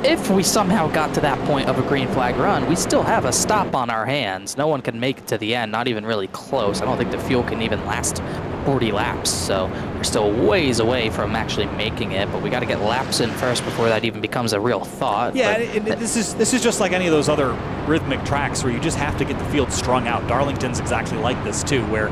if we somehow got to that point of a green flag run, we still have a stop on our hands. No one can make it to the end, not even really close. I don't think the fuel can even last 40 laps, so we're still ways away from actually making it, but we got to get laps in first before that even becomes a real thought. Yeah, and this is just like any of those other rhythmic tracks where you just have to get the field strung out. Darlington's exactly like this too, where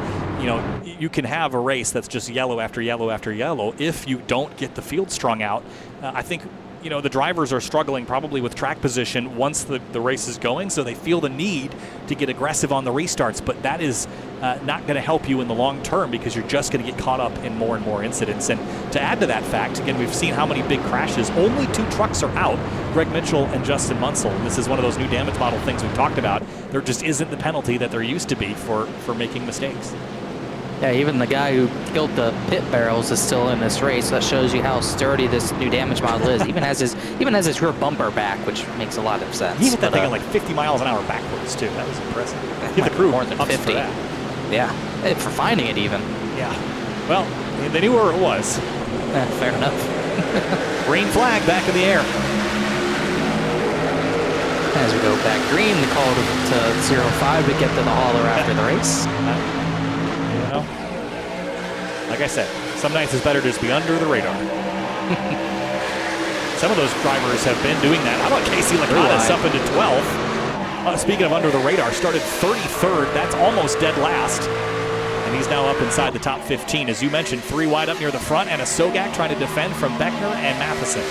you can have a race that's just yellow after yellow after yellow if you don't get the field strung out. I think the drivers are struggling probably with track position once the race is going, so they feel the need to get aggressive on the restarts, but that is not going to help you in the long term, because you're just going to get caught up in more and more incidents. And to add to that fact, again, we've seen how many big crashes. Only 2 trucks are out, Greg Mitchell and Justin Munsell. And this is one of those new damage model things we've talked about. There just isn't the penalty that there used to be for making mistakes. Yeah, even the guy who killed the pit barrels is still in this race. That shows you how sturdy this new damage model is. even has his rear bumper back, which makes a lot of sense. He hit that thing at like 50 miles an hour backwards too. That was impressive. Give the crew more than ups 50. for that. Yeah, for finding it even. Yeah. Well, they knew where it was. Fair enough. Green flag back in the air. As we go back green, the call to 0-5 to get to the hauler after the race. Like I said, some nights it's better to just be under the radar. Some of those drivers have been doing that. How about Casey Lakatos up into 12th? Speaking of under the radar, started 33rd. That's almost dead last. And he's now up inside the top 15. As you mentioned, 3 wide up near the front, and a Sogak trying to defend from Beckner and Matheson.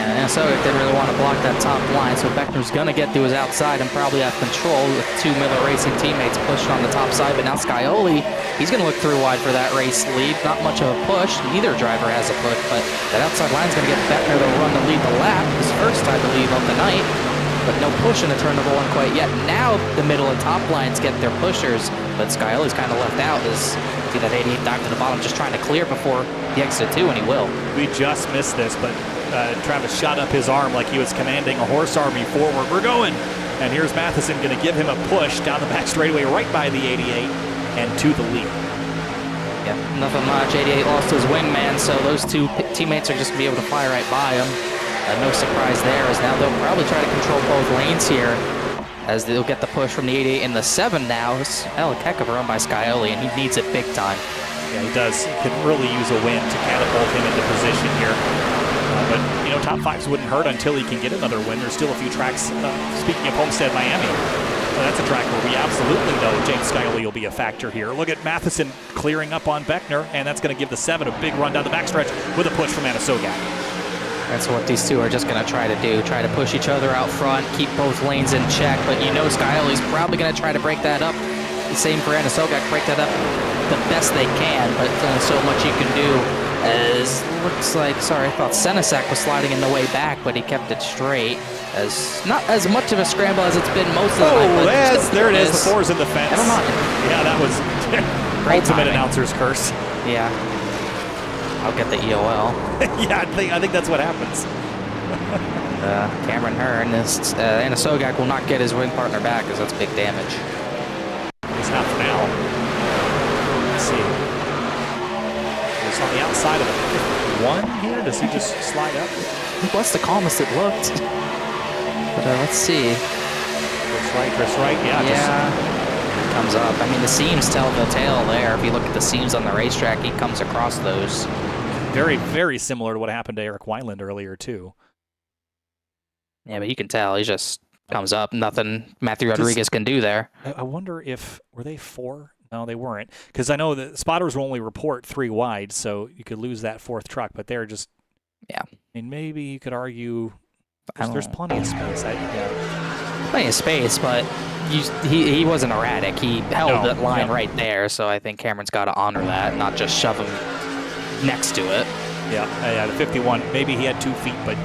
And Sogak didn't really want to block that top line, so Beckner's going to get to his outside and probably have control with 2 Miller Racing teammates pushed on the top side. But now Scioli, he's going to look through wide for that race lead. Not much of a push. Neither driver has a push, but that outside line's going to get Beckner to run to lead the lap. His first time to lead of the night, but no push in the turn number 1 quite yet. Now the middle and top lines get their pushers, but Scioli's kind of left out. See that 88 dive to the bottom, just trying to clear before the exit 2, and he will. We just missed this, but Travis shot up his arm like he was commanding a horse army forward. We're going. And here's Matheson going to give him a push down the back straightaway right by the 88 and to the lead. Yeah, nothing much. 88 lost his wingman, so those 2 teammates are just going to be able to fly right by him. No surprise there, as now they'll probably try to control both lanes here, as they'll get the push from the 88 and the 7 now. It's a heck of a run by Scioli, and he needs it big time. Yeah, he does. He can really use a win to catapult him into position here. But, top 5s wouldn't hurt until he can get another win. There's still a few tracks. Speaking of Homestead, Miami, that's a track where we absolutely know James Scioli will be a factor here. Look at Matheson clearing up on Beckner, and that's going to give the 7 a big run down the backstretch with a push from Sogak. That's what these 2 are just going to try to do. Try to push each other out front, keep both lanes in check, but Scioli's probably going to try to break that up. The same for Sogak, break that up the best they can, but it's only so much you can do. As looks like, I thought Senesac was sliding in the way back, but he kept it straight. As not as much of a scramble as it's been most of the night. There it is. The 4's in the fence. Never mind. Yeah, that was ultimate announcer's curse. Yeah. I'll get the EOL. Yeah, I think that's what happens. Cameron Hearn, Sogak will not get his wing partner back, because that's big damage. It's not for now. Let's see. It's on the outside of the 51 here. Does he just slide up? Well, that's the calmest it looked. But let's see. Chris right. Yeah. He comes up. I mean, the seams tell the tale there. If you look at the seams on the racetrack, he comes across those. Very, very similar to what happened to Eric Weiland earlier, too. Yeah, but you can tell. He just comes up. Nothing Matthew Rodriguez can do there. I wonder were they 4? No, they weren't. Because I know the spotters will only report 3 wide, so you could lose that 4th truck. But they're just... Yeah. I mean, maybe you could argue there's plenty of space. Plenty of space, but he wasn't erratic. He held that line right there, so I think Cameron's got to honor that, not just shove him next to it. Yeah, the 51. Maybe he had 2 feet, but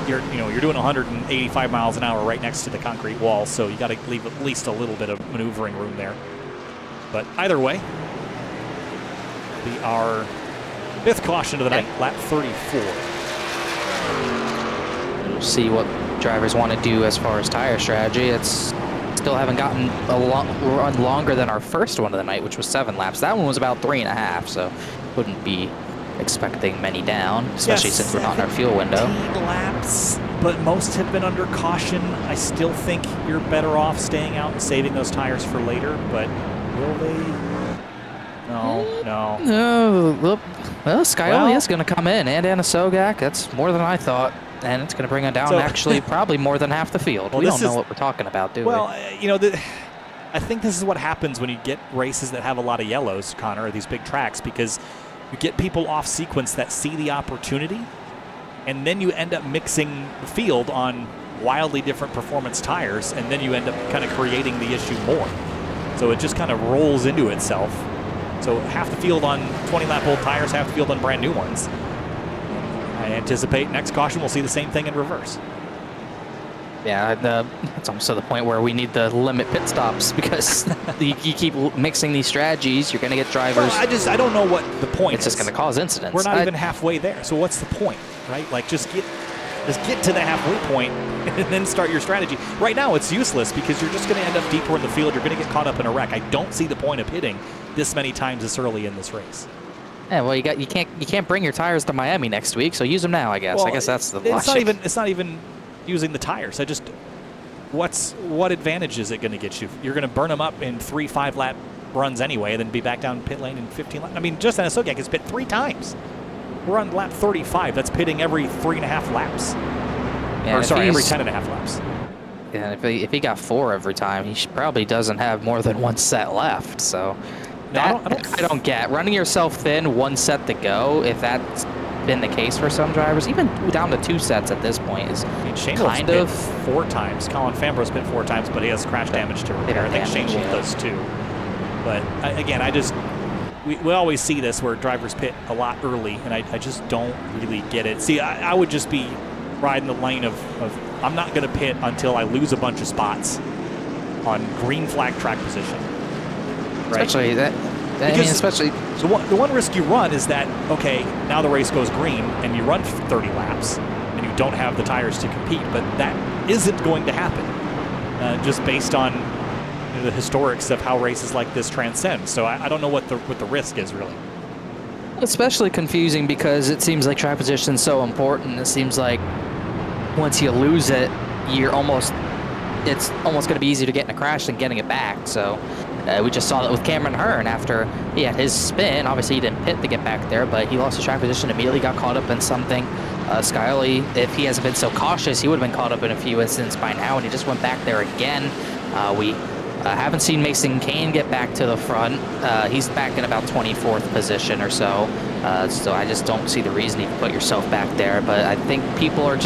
you're doing 185 miles an hour right next to the concrete wall, so you got to leave at least a little bit of maneuvering room there. But either way, our 5th caution of the night, lap 34. We'll see what drivers want to do as far as tire strategy. It's still haven't gotten a run longer than our first one of the night, which was 7 laps. That one was about 3.5, so wouldn't be expecting many down, especially since we're not in our fuel window. 17 laps, but most have been under caution. I still think you're better off staying out and saving those tires for later, but will they? No. Well, Scioli is going to come in, and Anna Sogak. That's more than I thought. And it's going to bring it down actually probably more than half the field. We don't know what we're talking about, do we? Well, I think this is what happens when you get races that have a lot of yellows, Connor, or these big tracks, because you get people off sequence that see the opportunity, and then you end up mixing the field on wildly different performance tires, and then you end up kind of creating the issue more. So it just kind of rolls into itself. So half the field on 20-lap-old tires, half the field on brand new ones. I anticipate next caution we'll see the same thing in reverse. Yeah, it's almost to the point where we need to limit pit stops because you keep mixing these strategies, you're going to get drivers. Well, I don't know what the point is. It's just going to cause incidents. We're not even halfway there, so what's the point, right? Like, just get to the halfway point and then start your strategy. Right now, it's useless because you're just going to end up deeper in the field. You're going to get caught up in a wreck. I don't see the point of hitting this many times this early in this race. Yeah, well, you can't bring your tires to Miami next week, so use them now, I guess. Well, I guess that's the logic. It's not even using the tires. What advantage is it going to get you? You're going to burn them up in 3-5 lap runs anyway, and then be back down pit lane in 15 laps. I mean, just Anna Sogak has pit 3 times. We're on lap 35. That's pitting every 3.5 laps. Yeah, every 10.5 laps. Yeah, if he got 4 every time, he probably doesn't have more than 1 set left. So I don't get running yourself thin, 1 set to go. If that's been the case for some drivers, even down to 2 sets at this point is kind of 4 times. Colin Fambro's been 4 times, but he has crash damage to repair. I think Shane Wolf does too. But again, we always see this where drivers pit a lot early, and I just don't really get it. See, I would just be riding the lane of I'm not going to pit until I lose a bunch of spots on green flag track position. Right? Especially that. The one risk you run is that, okay, now the race goes green and you run 30 laps and you don't have the tires to compete, but that isn't going to happen just based on the historics of how races like this transcend. So I don't know what the risk is really. Especially confusing because it seems like track position is so important. It seems like once you lose it, it's almost going to be easier to get in a crash than getting it back. So we just saw that with Cameron Hearn after he had his spin. Obviously, he didn't pit to get back there, but he lost his track position, immediately got caught up in something. Scioli, if he hasn't been so cautious, he would have been caught up in a few incidents by now, and he just went back there again. We haven't seen Mason Kane get back to the front. He's back in about 24th position or so. So I just don't see the reason you put yourself back there. But I think people are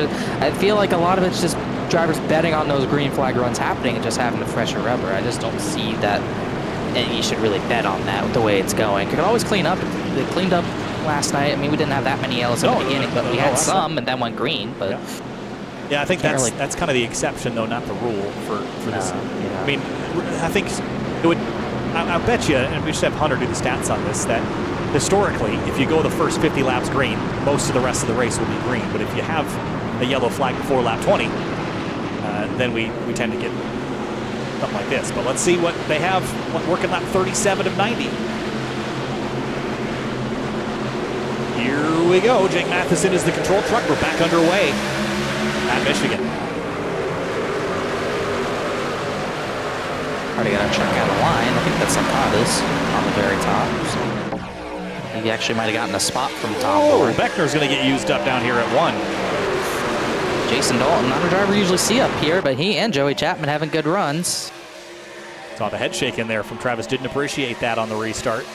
I feel like a lot of it's just drivers betting on those green flag runs happening and just having a fresher rubber. I just don't see that you should really bet on that with the way it's going. You can always clean up. They cleaned up last night. I mean, we didn't have that many yellows at the beginning, but we had some and then went green. But yeah, I think that's kind of the exception, though, not the rule for this. Yeah. I mean, I think it would. I bet you, and we should have Hunter do the stats on this, that historically, if you go the first 50 laps green, most of the rest of the race will be green. But if you have a yellow flag before lap 20, then we tend to get something like this. But let's see what they have working lap 37 of 90. Here we go. Jake Matheson is the control truck. We're back underway at Michigan. Already got to check out a line. I think that's Zapata's on the very top. So he actually might have gotten a spot from Tom. Oh, Beckner's going to get used up down here at 1. Jason Dalton, not a driver we usually see up here, but he and Joey Chapman having good runs. Saw the head shake in there from Travis. Didn't appreciate that on the restart.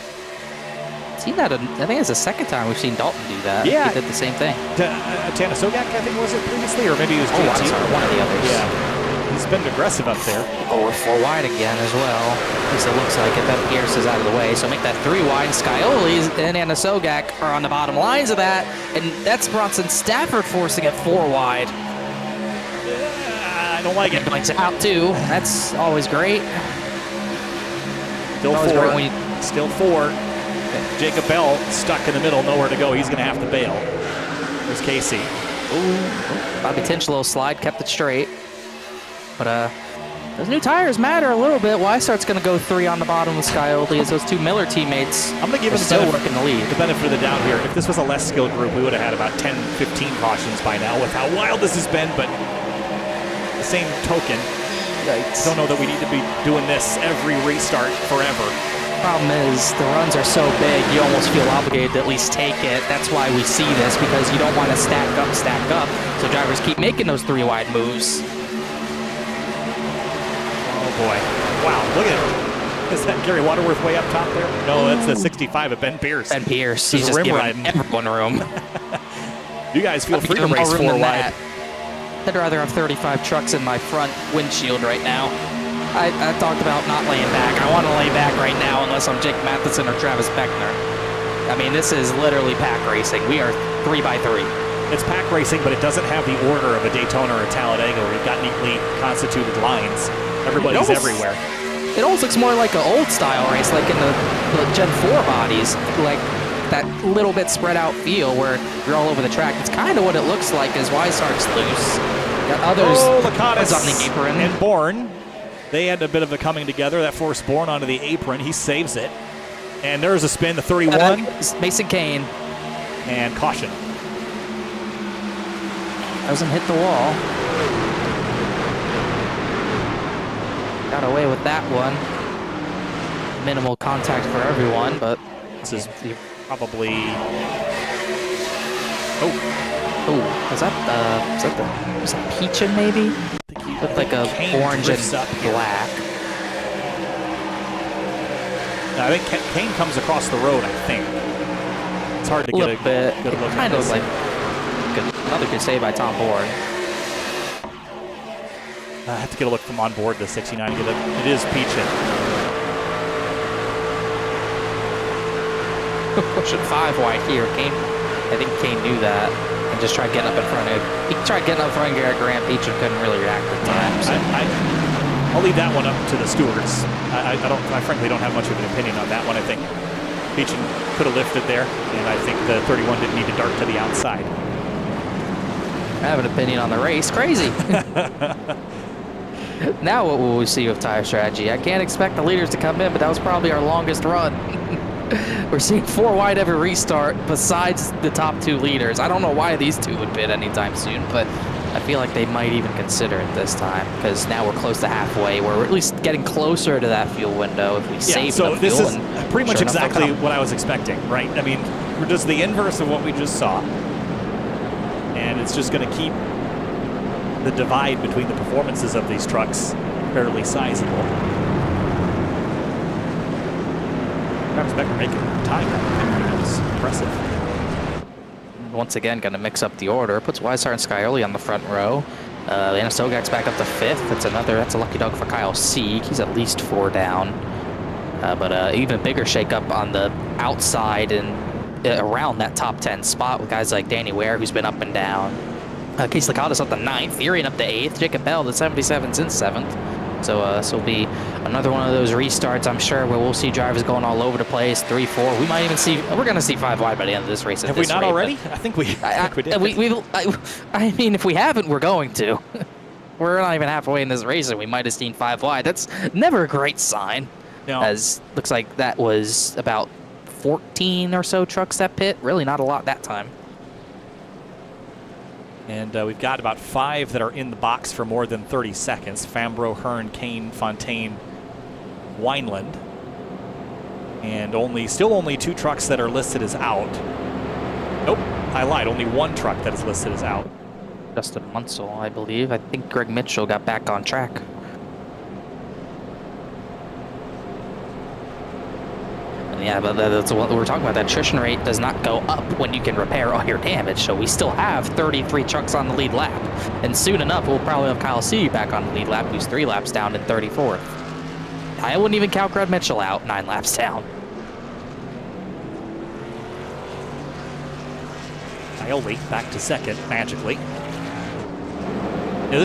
Seen that, I think it's the second time we've seen Dalton do that. Yeah. He did the same thing. Tana Sogak, I think, was it previously, or maybe it was JT. Sorry, one of the others. Yeah. He's been aggressive up there. Oh, we're 4 wide again as well. At least it looks like it. Ben Pierce is out of the way, so make that 3 wide. Scioli and Anasogak are on the bottom lines of that, and that's Bronson Stafford forcing it 4 wide. I don't like it. Points out too. That's always great. Still 4. Still 4. Jacob Bell stuck in the middle, nowhere to go. He's going to have to bail. There's Casey. Ooh, Bobby Tinch, a little slide, kept it straight. But those new tires matter a little bit. Weishart's going to go 3 on the bottom with Scioli as those 2 Miller teammates. I'm going to give him still working the lead. The benefit of the doubt here. If this was a less skilled group, we would have had about 10, 15 cautions by now with how wild this has been. But the same token, Yikes. don't know that we need to be doing this every restart forever. Problem is, the runs are so big, you almost feel obligated to at least take it. That's why we see this, because you don't want to stack up. So drivers keep making those 3 wide moves. Oh boy. Wow, look at it. Is that Gary Waterworth way up top there? No, that's the 65 of Ben Pierce. Ben Pierce, he's just giving everyone room. You guys feel free to race 4 wide. I'd rather have 35 trucks in my front windshield right now. I talked about not laying back. I want to lay back right now unless I'm Jake Matheson or Travis Beckner. I mean, this is literally pack racing. We are 3 by 3. It's pack racing, but it doesn't have the order of a Daytona or a Talladega where you've got neatly constituted lines. Everybody's everywhere. It almost looks more like an old style race, like in the Gen 4 bodies, like that little bit spread out feel where you're all over the track. It's kind of what it looks like as Weishart's loose. Got others Lakatos on the apron. and Bourne. They had a bit of a coming together. That forced Bourne onto the apron. He saves it. And there's a spin, the 31. Mason Kane. And caution. Doesn't hit the wall. Got away with that one. Minimal contact for everyone, but this is probably... Oh, is that Peachin maybe? Looked like a orange and black. No, I think Kane comes across the road, I think. It's hard to get a good look at this. Kind of like another good save by Tom Bourne. I have to get a look from on board the 69 to get it is Peachin. Pushing 5 wide here. I think Kane knew that. And just tried getting up in front of Garrett Grant. Peachin couldn't really react at the time. So. I'll leave that one up to the stewards. I frankly don't have much of an opinion on that one. I think Peachin could have lifted there, and I think the 31 didn't need to dart to the outside. I have an opinion on the race. Crazy. Now what will we see with tire strategy? I can't expect the leaders to come in, but that was probably our longest run. We're seeing 4 wide every restart besides the top 2 leaders. I don't know why these 2 would pit anytime soon, but I feel like they might even consider it this time because now we're close to halfway. We're at least getting closer to that fuel window if we save enough fuel. So this is pretty much exactly what I was expecting, right? I mean, we're just the inverse of what we just saw. And it's just going to keep the divide between the performances of these trucks fairly sizable. Travis Beckner making time. That's impressive. Once again, going to mix up the order. Puts Weishart and Scioli on the front row. Anasogak's back up to 5th. That's a lucky dog for Kyle Sieg. He's at least 4 down. But even bigger shakeup on the outside and around that top 10 spot with guys like Danny Ware, who's been up and down. Case Lakatos up to 9th. Urian up to 8th. Jacob Bell, the 77's in 7th. So this will be another one of those restarts, I'm sure, where we'll see drivers going all over the place. 3, 4. We might even see. We're going to see 5 wide by the end of this race. Have we not already? I think we did. I mean, if we haven't, we're going to. We're not even halfway in this race, and we might have seen 5 wide. That's never a great sign. No. As looks like that was about 14 or so trucks that pit. Really not a lot that time. And we've got about 5 that are in the box for more than 30 seconds. Fambro, Hearn, Kane, Fontaine, Wineland. And still only 2 trucks that are listed as out. Nope, I lied. Only 1 truck that is listed as out. Justin Munsell, I believe. I think Greg Mitchell got back on track. Yeah, but that's what we're talking about. That attrition rate does not go up when you can repair all your damage. So we still have 33 trucks on the lead lap. And soon enough, we'll probably have Kyle C back on the lead lap, who's 3 laps down in 34th. I wouldn't even count Greg Mitchell out, 9 laps down. Scioli back to second, magically. Now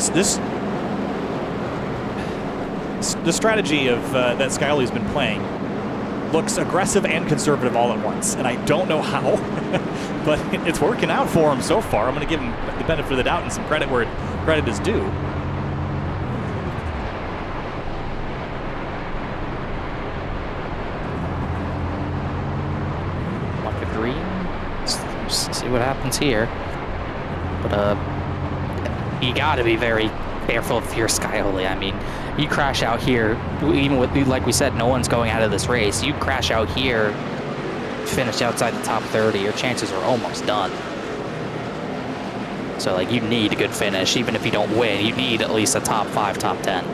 the strategy of that Scioli's been playing looks aggressive and conservative all at once, and I don't know how, but it's working out for him so far. I'm going to give him the benefit of the doubt and some credit where credit is due. Like a green. Let's see what happens here. But you got to be very careful if you're Scioli. I mean, you crash out here, even with, like we said, no one's going out of this race. You crash out here, finish outside the top 30, your chances are almost done. So, like, you need a good finish. Even if you don't win, you need at least a top 5, top 10.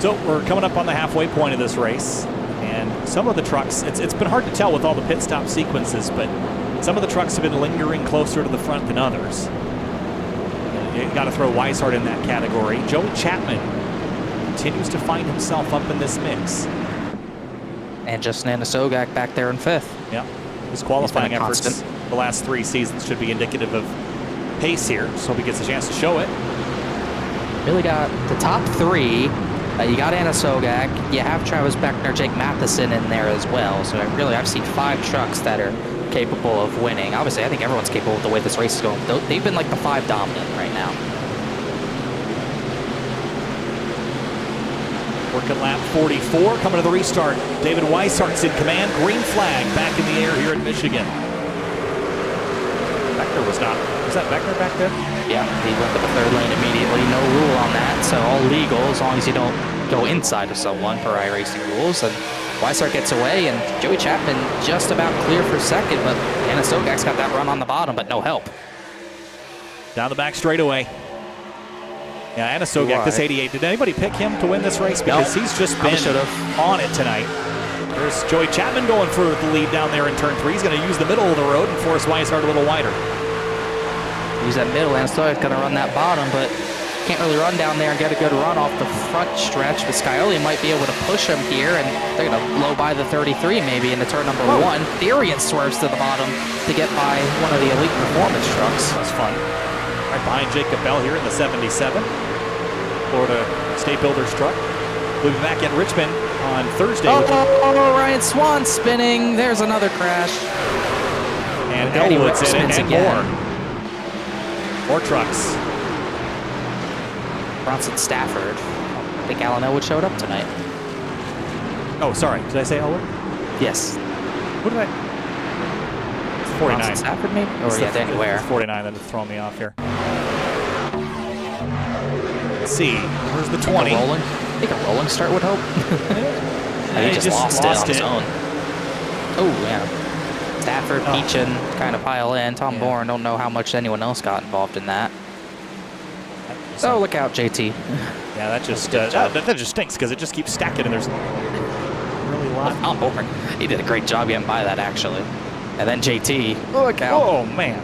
So we're coming up on the halfway point of this race, and some of the trucks, it's been hard to tell with all the pit stop sequences, but some of the trucks have been lingering closer to the front than others. You got to throw Weishart in that category. Joey Chapman continues to find himself up in this mix. And Justin Anasogak back there in 5th. Yeah, his qualifying efforts the last 3 seasons should be indicative of pace here, so he gets a chance to show it. Really got the top 3. You got Anasogak. You have Travis Beckner, Jake Matheson in there as well. So I've seen 5 trucks that are capable of winning. Obviously, I think everyone's capable of the way this race is going. They've been like the 5 dominant right now. Working lap 44, coming to the restart. David Weishart's in command. Green flag back in the air here in Michigan. Beckner was not. Was that Beckner back there? Yeah, he went to the 3rd lane immediately. No rule on that, so all legal as long as you don't go inside of someone per iRacing rules. And Weishart gets away, and Joey Chapman just about clear for 2nd, but Anasogak's got that run on the bottom, but no help. Down the back straightaway. Yeah, Anasogak, this 88. Did anybody pick him to win this race? Because he's just been on it tonight. There's Joey Chapman going for the lead down there in turn 3. He's going to use the middle of the road and force Weishart a little wider. Use that middle, Anasogak's going to run that bottom, but can't really run down there and get a good run off the front stretch. But Scioli might be able to push him here, and they're going to blow by the 33 maybe into turn number 1. Therian swerves to the bottom to get by one of the elite performance trucks. That's fun. Right behind Jacob Bell here in the 77. Florida State Builders truck. We'll be back at Richmond on Thursday. Ryan Swan spinning. There's another crash. And Elwood's in it, and again. More trucks. Bronson Stafford. I think Alan Elwood showed up tonight. Oh, sorry. Did I say Elwood? Yes. What did I? It's 49. Bronson Stafford, maybe? Or yeah, Danny Ware. It's 49 that is throwing me off here. Let's see. Where's the 20? I think a rolling start would help. He just lost it on his own. Oh, yeah. Stafford, Peachin kind of pile in. Tom Bourne, don't know how much anyone else got involved in that. Oh, look out, JT. Yeah, that just that just stinks because it just keeps stacking and there's really a lot. Tom Bourne, he did a great job getting by that actually. And then JT, look out. Oh man.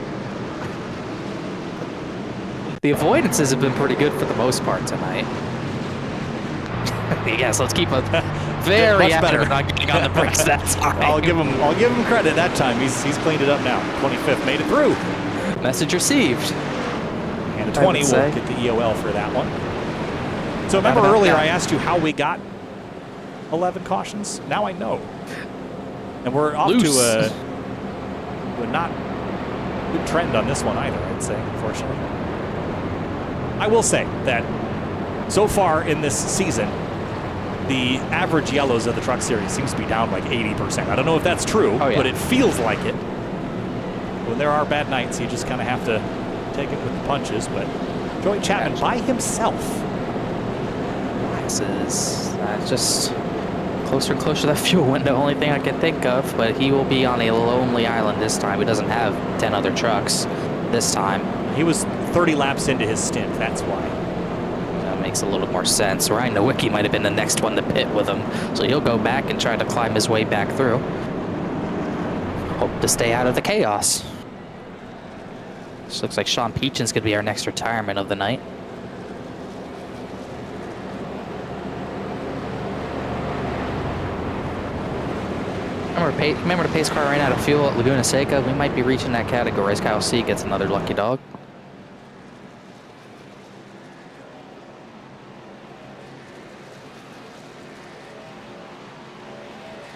The avoidances have been pretty good for the most part tonight. Yes, let's keep a very active not getting on the brakes that time. I'll give him credit that time. He's cleaned it up now. 25th made it through. Message received. And a 20 will get the EOL for that one. So remember earlier I asked you how we got 11 cautions? Now I know. And we're off to a not good trend on this one either, I'd say, unfortunately. I will say that so far in this season, the average yellows of the Truck Series seems to be down like 80%. I don't know if that's true, but it feels like it. When there are bad nights, you just kind of have to take it with the punches. But Joey Chapman by himself. This is just closer and closer to that fuel window. Only thing I can think of, but he will be on a lonely island this time. He doesn't have 10 other trucks this time. He was 30 laps into his stint. That's why. makes a little more sense. Ryan Nowicki might have been the next one to pit with him, so he'll go back and try to climb his way back through. Hope to stay out of the chaos. This looks like Sean Peachin's going to be our next retirement of the night. Remember the pace car ran out of fuel at Laguna Seca? We might be reaching that category as Kyle C gets another lucky dog.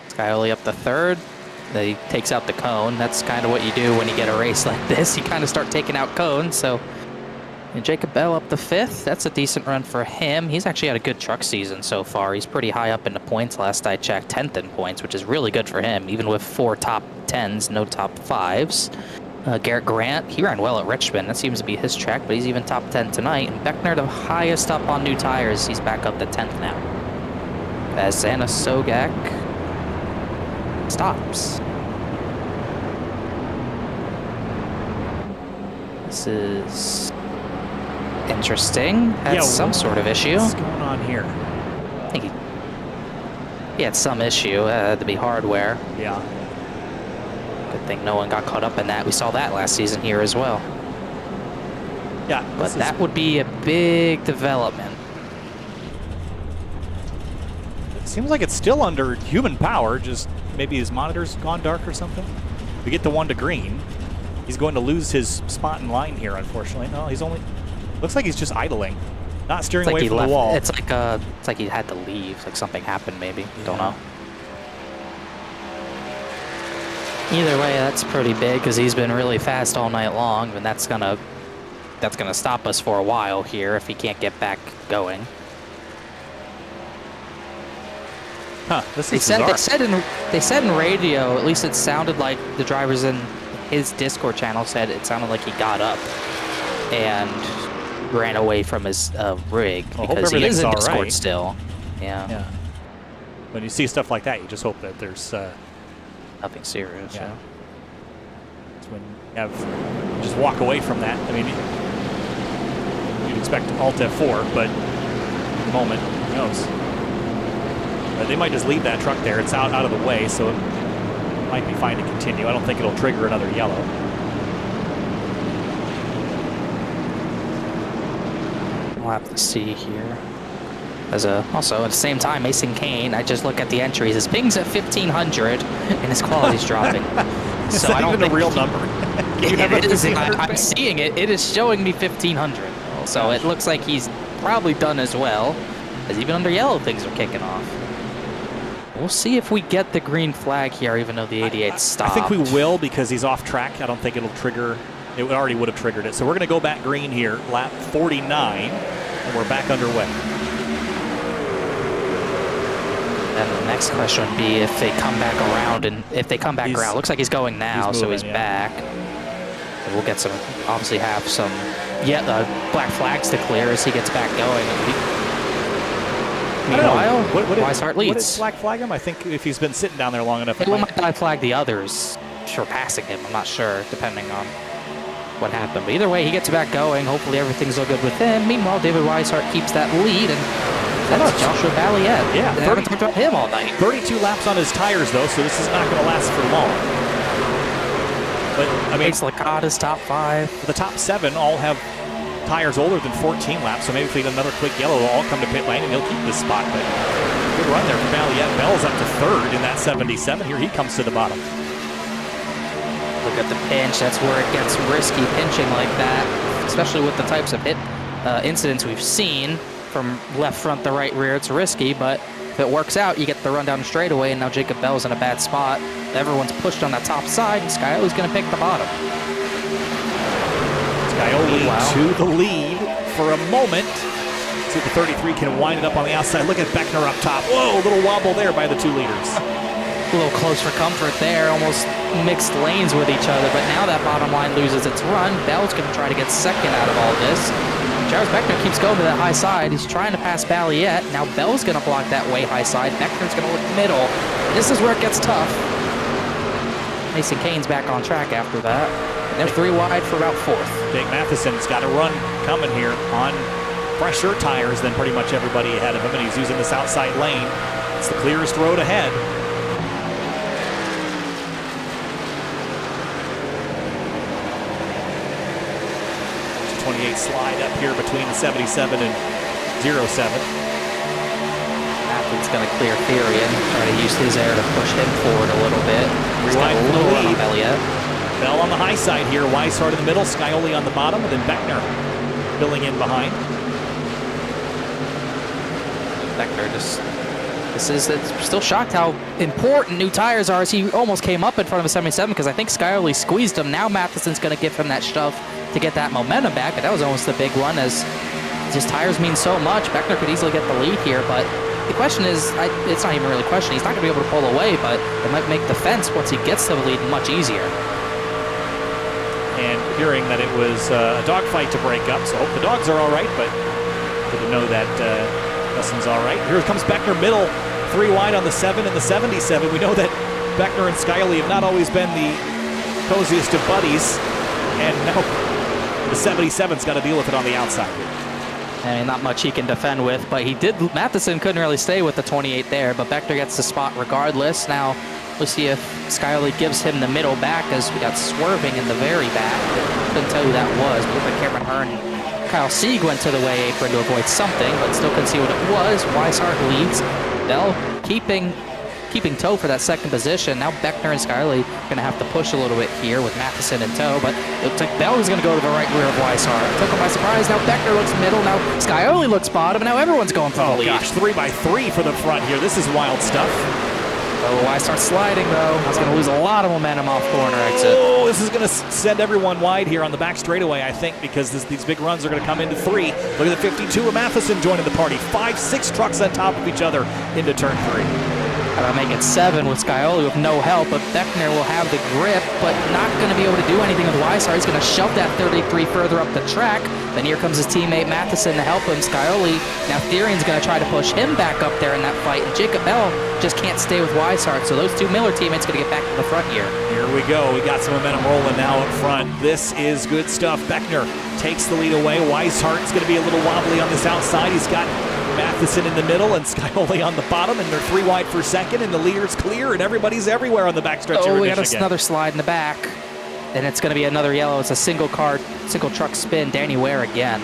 Scioli up the third. He takes out the cone. That's kind of what you do when you get a race like this. You kind of start taking out cones. So and Jacob Bell up the fifth. That's a decent run for him. He's actually had a good truck season so far. He's pretty high up in the points last I checked, 10th in points, which is really good for him, even with 4 top 10s, no top 5s. Garrett Grant, he ran well at Richmond. That seems to be his track, but he's even top 10 tonight. And Beckner, the highest up on new tires. He's back up to 10th now. As Anna Sogak stops. This is interesting. Had some sort of issue. What's going on here? I think he had some issue. Had to be hardware. Yeah. Good thing no one got caught up in that. We saw that last season here as well. Yeah. But that would be a big development. It seems like it's still under human power, just maybe his monitor's gone dark or something. We get the one to green. He's going to lose his spot in line here, unfortunately. No, he's only... Looks like he's just idling, not steering away from the wall. It's like he had to leave. Like something happened, maybe. Yeah. Don't know. Either way, that's pretty big because he's been really fast all night long, and that's gonna stop us for a while here if he can't get back going. Huh? This is bizarre. They said in radio. At least it sounded like the drivers in his Discord channel said it sounded like he got up and ran away from his rig because he is in Discord still. Yeah. Yeah. When you see stuff like that, you just hope that there's nothing serious. Yeah. It's when you just walk away from that. I mean, you'd expect Alt F4, but at the moment, who knows? They might just leave that truck there. It's out of the way, so it might be fine to continue. I don't think it'll trigger another yellow. We'll have to see here. Also, at the same time, Mason Kane, I just look at the entries. His ping's at 1,500, and his quality's dropping. So I don't think a real number. It is. I'm seeing it. It is showing me 1,500. So it looks like he's probably done as well, as even under yellow, things are kicking off. We'll see if we get the green flag here, even though the 88 stopped. I think we will because he's off track. I don't think it'll trigger. It already would have triggered it. So we're going to go back green here, lap 49, and we're back underway. And the next question would be if they come back around, and if they come back around, looks like he's going now, so he's back. And we'll get some, obviously have some, black flags to clear as he gets back going. Meanwhile, Weishart leads. What did black flag him? I think if he's been sitting down there long enough. It might black flag the others for passing him. I'm not sure, depending on what happened. But either way, he gets back going. Hopefully everything's all good with him. Meanwhile, David Weishart keeps that lead, and that's Joshua Balliet. Yeah, they haven't talked about him all night. 32 laps on his tires, though, so this is not going to last for long. But, I mean... Ace Licata's top 5. The top 7 all have tires older than 14 laps, so maybe if we get another quick yellow, they'll all come to pit lane and he'll keep this spot. But good run there for Balliet. Bell's up to 3rd in that 77. Here he comes to the bottom. Look at the pinch. That's where it gets risky, pinching like that, especially with the types of hit incidents we've seen from left front to right rear. It's risky, but if it works out, you get the run down the straightaway, and now Jacob Bell's in a bad spot. Everyone's pushed on that top side, and Scioli's going to pick the bottom. Scioli to the lead for a moment. See if the 33 can wind it up on the outside. Look at Beckner up top. Whoa, a little wobble there by the 2 leaders. A little close for comfort there, almost mixed lanes with each other, but now that bottom line loses its run. Bell's going to try to get second out of all this. Jarvis Beckner keeps going to that high side. He's trying to pass Balliet. Now Bell's going to block that way high side. Beckner's going to look middle. This is where it gets tough. Mason Kane's back on track after that. And they're 3 wide for about 4th. Jake Matheson's got a run coming here on fresher tires than pretty much everybody ahead of him, and he's using this outside lane. It's the clearest road ahead. 28 slide up here between the 77 and 07. Matthew's going to clear Therian, try to use his air to push him forward a little bit. He's got a little run on Elliott. Bell on the high side here, Weishart in the middle, Scioli on the bottom, and then Beckner filling in behind. Beckner just, it's still shocked how important new tires are, as he almost came up in front of a 77 because I think Scioli squeezed him. Now Matheson's going to give him that shove to get that momentum back, and that was almost the big one, as his tires mean so much. Beckner could easily get the lead here, but the question is, it's not even really a question. He's not going to be able to pull away, but it might make the fence, once he gets to the lead, much easier. And hearing that it was a dogfight to break up, so hope the dogs are all right, but good to know that Dustin's all right. Here comes Beckner middle, 3 wide on the 7 and the 77. We know that Beckner and Scioli have not always been the coziest of buddies, and now the 77's got to deal with it on the outside here. I mean, not much he can defend with, but he did. Matheson couldn't really stay with the 28 there, but Beckner gets the spot regardless. Now we'll see if Scioli gives him the middle back, as we got swerving in the very back. Couldn't tell who that was, but looked like Cameron Hearn and Kyle Sieg went to the way apron to avoid something, but still couldn't see what it was. Weishart leads. Bell keeping tow for that second position. Now Beckner and Scioli going to have to push a little bit here with Matheson in tow, but it looks like Bell is going to go to the right rear of Weishart. Took him by surprise. Now Beckner looks middle. Now Scioli looks bottom, and now everyone's going for the lead. Gosh, 3x3 for the front here. This is wild stuff. Oh, Weishart sliding, though. He's going to lose a lot of momentum off corner exit. Oh, this is going to send everyone wide here on the back straightaway, I think, because these big runs are going to come into 3. Look at the 52 of Matheson joining the party. 5-6 trucks on top of each other into turn 3. How about make it 7 with Scioli with no help, but Beckner will have the grip, but not going to be able to do anything with Weishart. He's going to shove that 33 further up the track. Then here comes his teammate Matheson to help him. Scioli, now Therian's going to try to push him back up there in that fight, and Jacob Bell just can't stay with Weishart, so those 2 Miller teammates going to get back to the front here. Here we go. We got some momentum rolling now up front. This is good stuff. Beckner takes the lead away. Weishart's going to be a little wobbly on this outside. He's got Matheson in the middle and Scioli on the bottom, and they're 3 wide for second, and the leader's clear, and everybody's everywhere on the backstretch. Oh, we got another slide in the back, and it's going to be another yellow. It's a single truck spin. Danny Ware again.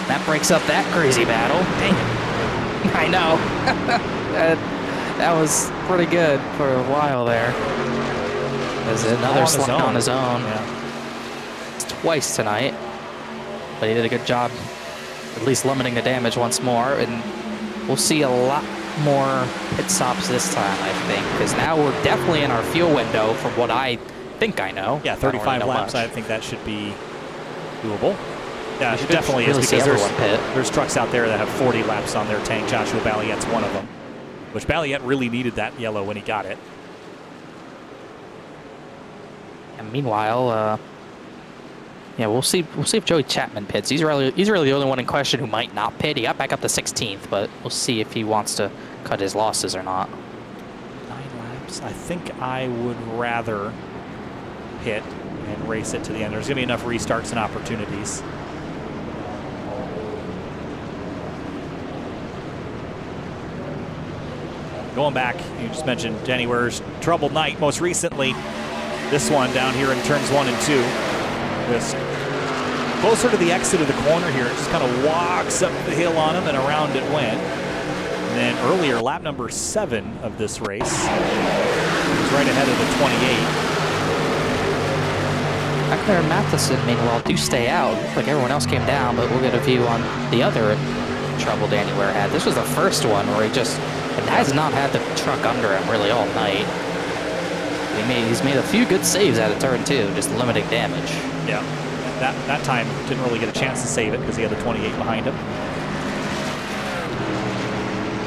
That breaks up that crazy battle. Dang it. I know. that was pretty good for a while there. There's another slide on his own. Yeah. It's twice tonight, but he did a good job at least limiting the damage once more, and we'll see a lot more pit stops this time, I think, because now we're definitely in our fuel window from what I think I know. Yeah, 35 laps, I think that should be doable. Yeah, it definitely really is, because there's trucks out there that have 40 laps on their tank. Joshua Balliet's one of them, which Balliet really needed that yellow when he got it. And meanwhile, yeah, we'll see if Joey Chapman pits. He's really the only one in question who might not pit. He got back up to 16th, but we'll see if he wants to cut his losses or not. 9 laps. I think I would rather pit and race it to the end. There's going to be enough restarts and opportunities. Going back, you just mentioned Danny Ware's troubled night. Most recently, this one down here in turns 1 and 2. Just closer to the exit of the corner here. It just kind of walks up the hill on him and around it went. And then earlier, lap number 7 of this race, was right ahead of the 28. Beckner and Matheson, meanwhile, do stay out. Like everyone else came down, but we'll get a view on the other trouble Danny Ware had. This was the first one where he just has not had the truck under him really all night. He's made a few good saves out of turn 2, just limiting damage. Yeah, that time didn't really get a chance to save it because he had the 28 behind him.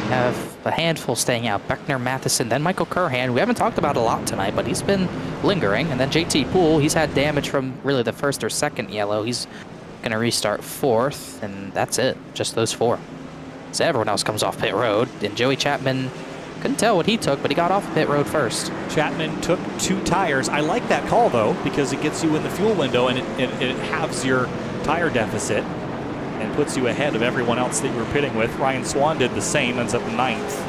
We have a handful staying out. Beckner, Matheson, then Michael Curhan. We haven't talked about a lot tonight, but he's been lingering. And then JT Poole, he's had damage from really the first or second yellow. He's going to restart 4th, and that's it. Just those 4. So everyone else comes off pit road. And Joey Chapman, couldn't tell what he took, but he got off pit road first. Chapman took 2 tires. I like that call, though, because it gets you in the fuel window and it halves your tire deficit. and puts you ahead of everyone else that you were pitting with. Ryan Swan did the same, ends up 9th.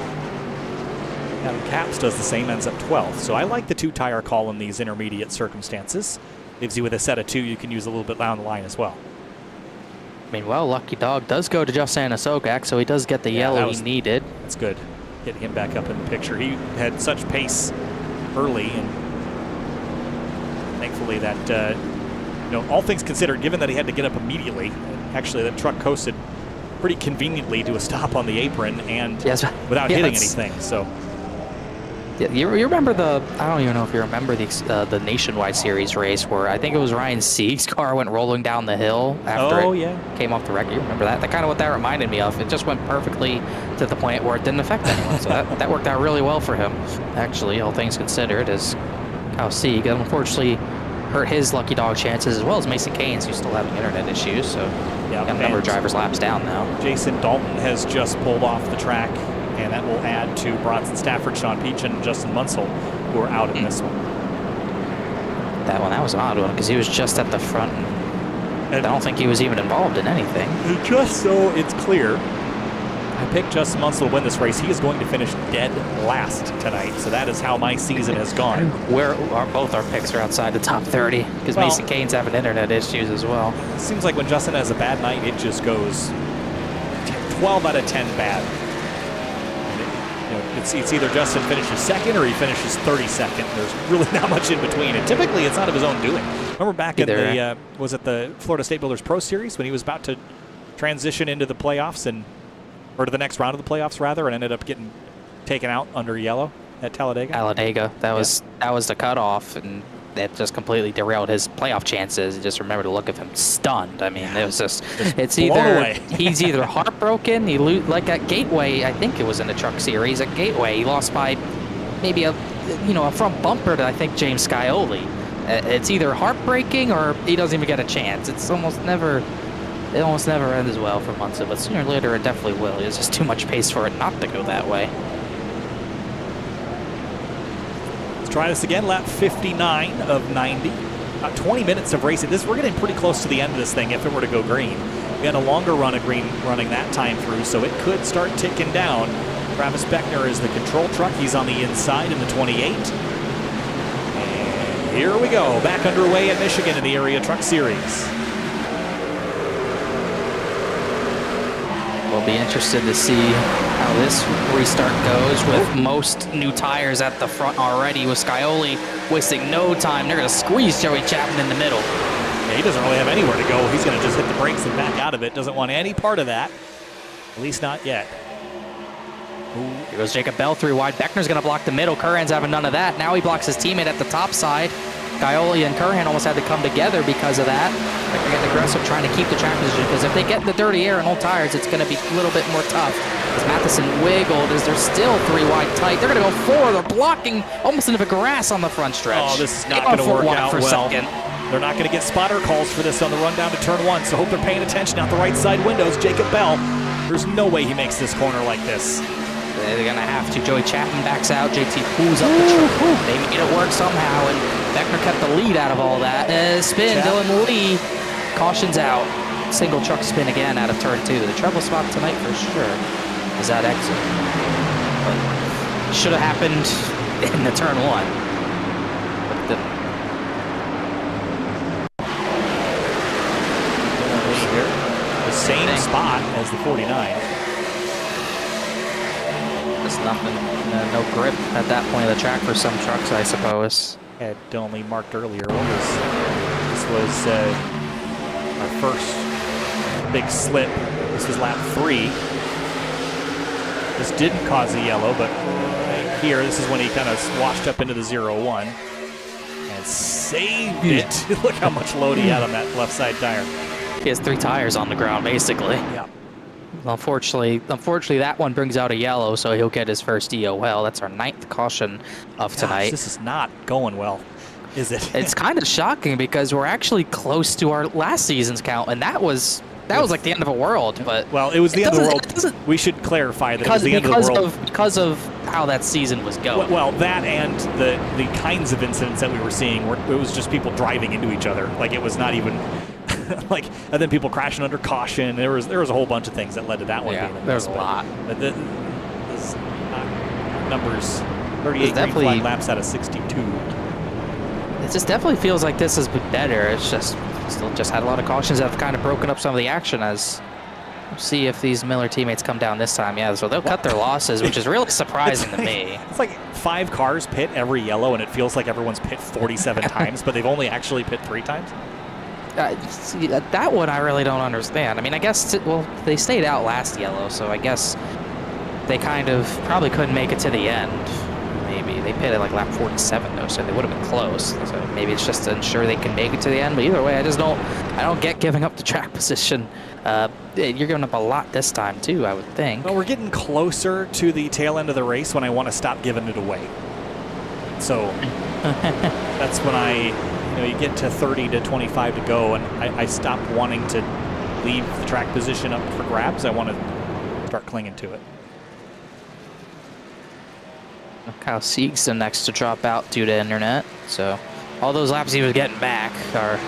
Adam Capps does the same, ends up 12th. So I like the 2-tire call in these intermediate circumstances. Gives you with a set of 2, you can use a little bit down the line as well. I mean, well, Lucky Dog does go to Justin Asogak, so he does get the yellow he needed. That's good. Getting him back up in the picture. He had such pace early, and thankfully that, all things considered, given that he had to get up immediately, actually that truck coasted pretty conveniently to a stop on the apron and without hitting anything. So. Yeah, you remember I don't even know if you remember the Nationwide Series race where I think it was Ryan Sieg's car went rolling down the hill after it came off the wreck. You remember that? That's kind of what that reminded me of. It just went perfectly to the point where it didn't affect anyone. So that worked out really well for him, actually, all things considered, as how Sieg unfortunately hurt his Lucky Dog chances, as well as Mason Keynes, who's still having internet issues. So got a number of drivers laps down now. Jason Dalton has just pulled off the track, and that will add to Bronson Stafford, Sean Peach, and Justin Munsell, who are out in this one. That was an odd one, because he was just at the front. And I don't think he was even involved in anything. Just so it's clear, I picked Justin Munsell to win this race. He is going to finish dead last tonight, so that is how my season has gone. Both our picks are outside the top 30, because Mason Keynes having internet issues as well. It seems like when Justin has a bad night, it just goes 12 out of 10 bad. It's either Justin finishes second or he finishes 32nd. There's really not much in between, and typically it's not of his own doing. Remember back in the was it the Florida State Builders Pro Series when he was about to transition into the playoffs or to the next round of the playoffs rather, and ended up getting taken out under yellow at Talladega. That was the cutoff, and that just completely derailed his playoff chances. Just remember to look at him stunned. I mean, it was it's either he's either heartbroken, like at Gateway, I think it was in the Truck Series at Gateway, he lost by maybe a front bumper to I think James Scioli. It's either heartbreaking or he doesn't even get a chance. It almost never ends well for Munson, but sooner or later it definitely will. There's just too much pace for it not to go that way. Try this again, lap 59 of 90. About 20 minutes of racing. We're getting pretty close to the end of this thing if it were to go green. We had a longer run of green running that time through, so it could start ticking down. Travis Beckner is the control truck. He's on the inside in the 28. And here we go, back underway at Michigan in the Area Truck Series. We'll be interested to see how this restart goes with most new tires at the front already, with Scioli wasting no time. They're going to squeeze Joey Chapman in the middle. Yeah, he doesn't really have anywhere to go. He's going to just hit the brakes and back out of it. Doesn't want any part of that, at least not yet. Here goes Jacob Bell 3 wide. Beckner's going to block the middle. Curran's having none of that. Now he blocks his teammate at the top side. Scioli and Curran almost had to come together because of that. They're getting aggressive trying to keep the track position, because if they get in the dirty air and old tires, it's going to be a little bit more tough. As Matheson wiggled, as they're still 3 wide tight. They're going to go 4. They're blocking almost into the grass on the front stretch. Oh, this is not going to work out well. They're not going to get spotter calls for this on the run down to turn 1, so hope they're paying attention out the right side windows. Jacob Bell, there's no way he makes this corner like this. They're going to have to. Joey Chapman backs out. JT pulls up the truck. They made it work somehow, and Beckner kept the lead out of all that. Spin, Dylan Lee cautions out. Single truck spin again out of turn 2. The trouble spot tonight for sure is that exit. But should have happened in the turn 1. But the same spot as the 49. Just nothing. No grip at that point of the track for some trucks, I suppose. Had only marked earlier. This was our first big slip. This was lap 3. This didn't cause a yellow, but right here, this is when he kind of washed up into the 0-1 and saved it. Look how much load he had on that left side tire. He has 3 tires on the ground, basically. Yeah. Unfortunately, that one brings out a yellow, so he'll get his first EOL. That's our 9th caution of tonight. This is not going well, is it? It's kind of shocking because we're actually close to our last season's count, and that was like the end of a world. But well, it was the end of the world. We should clarify that it was the end of the world because of how that season was going. Well, that and the kinds of incidents that we were seeing, it was just people driving into each other. Like, it was not even like, and then people crashing under caution. There was a whole bunch of things that led to that one. Yeah, being there's a lot. This numbers 38 green flag laps out of 62. It just definitely feels like this has been better. It's just still just had a lot of cautions that have kind of broken up some of the action. As we'll see if these Miller teammates come down this time. Yeah, so they'll cut their losses, which is really surprising to me. It's like 5 cars pit every yellow, and it feels like everyone's pit 47 times, but they've only actually pit 3 times. See, that one I really don't understand. I mean, I guess, well, they stayed out last yellow, so I guess they kind of probably couldn't make it to the end. Maybe they pitted like lap 47 though, so they would have been close. So maybe it's just to ensure they can make it to the end. But either way, I don't get giving up the track position. You're giving up a lot this time too, I would think. Well, we're getting closer to the tail end of the race when I want to stop giving it away. So that's when you get to 30 to 25 to go, and I stop wanting to leave the track position up for grabs. I want to start clinging to it. Kyle Sieg's the next to drop out due to internet. So all those laps he was getting back are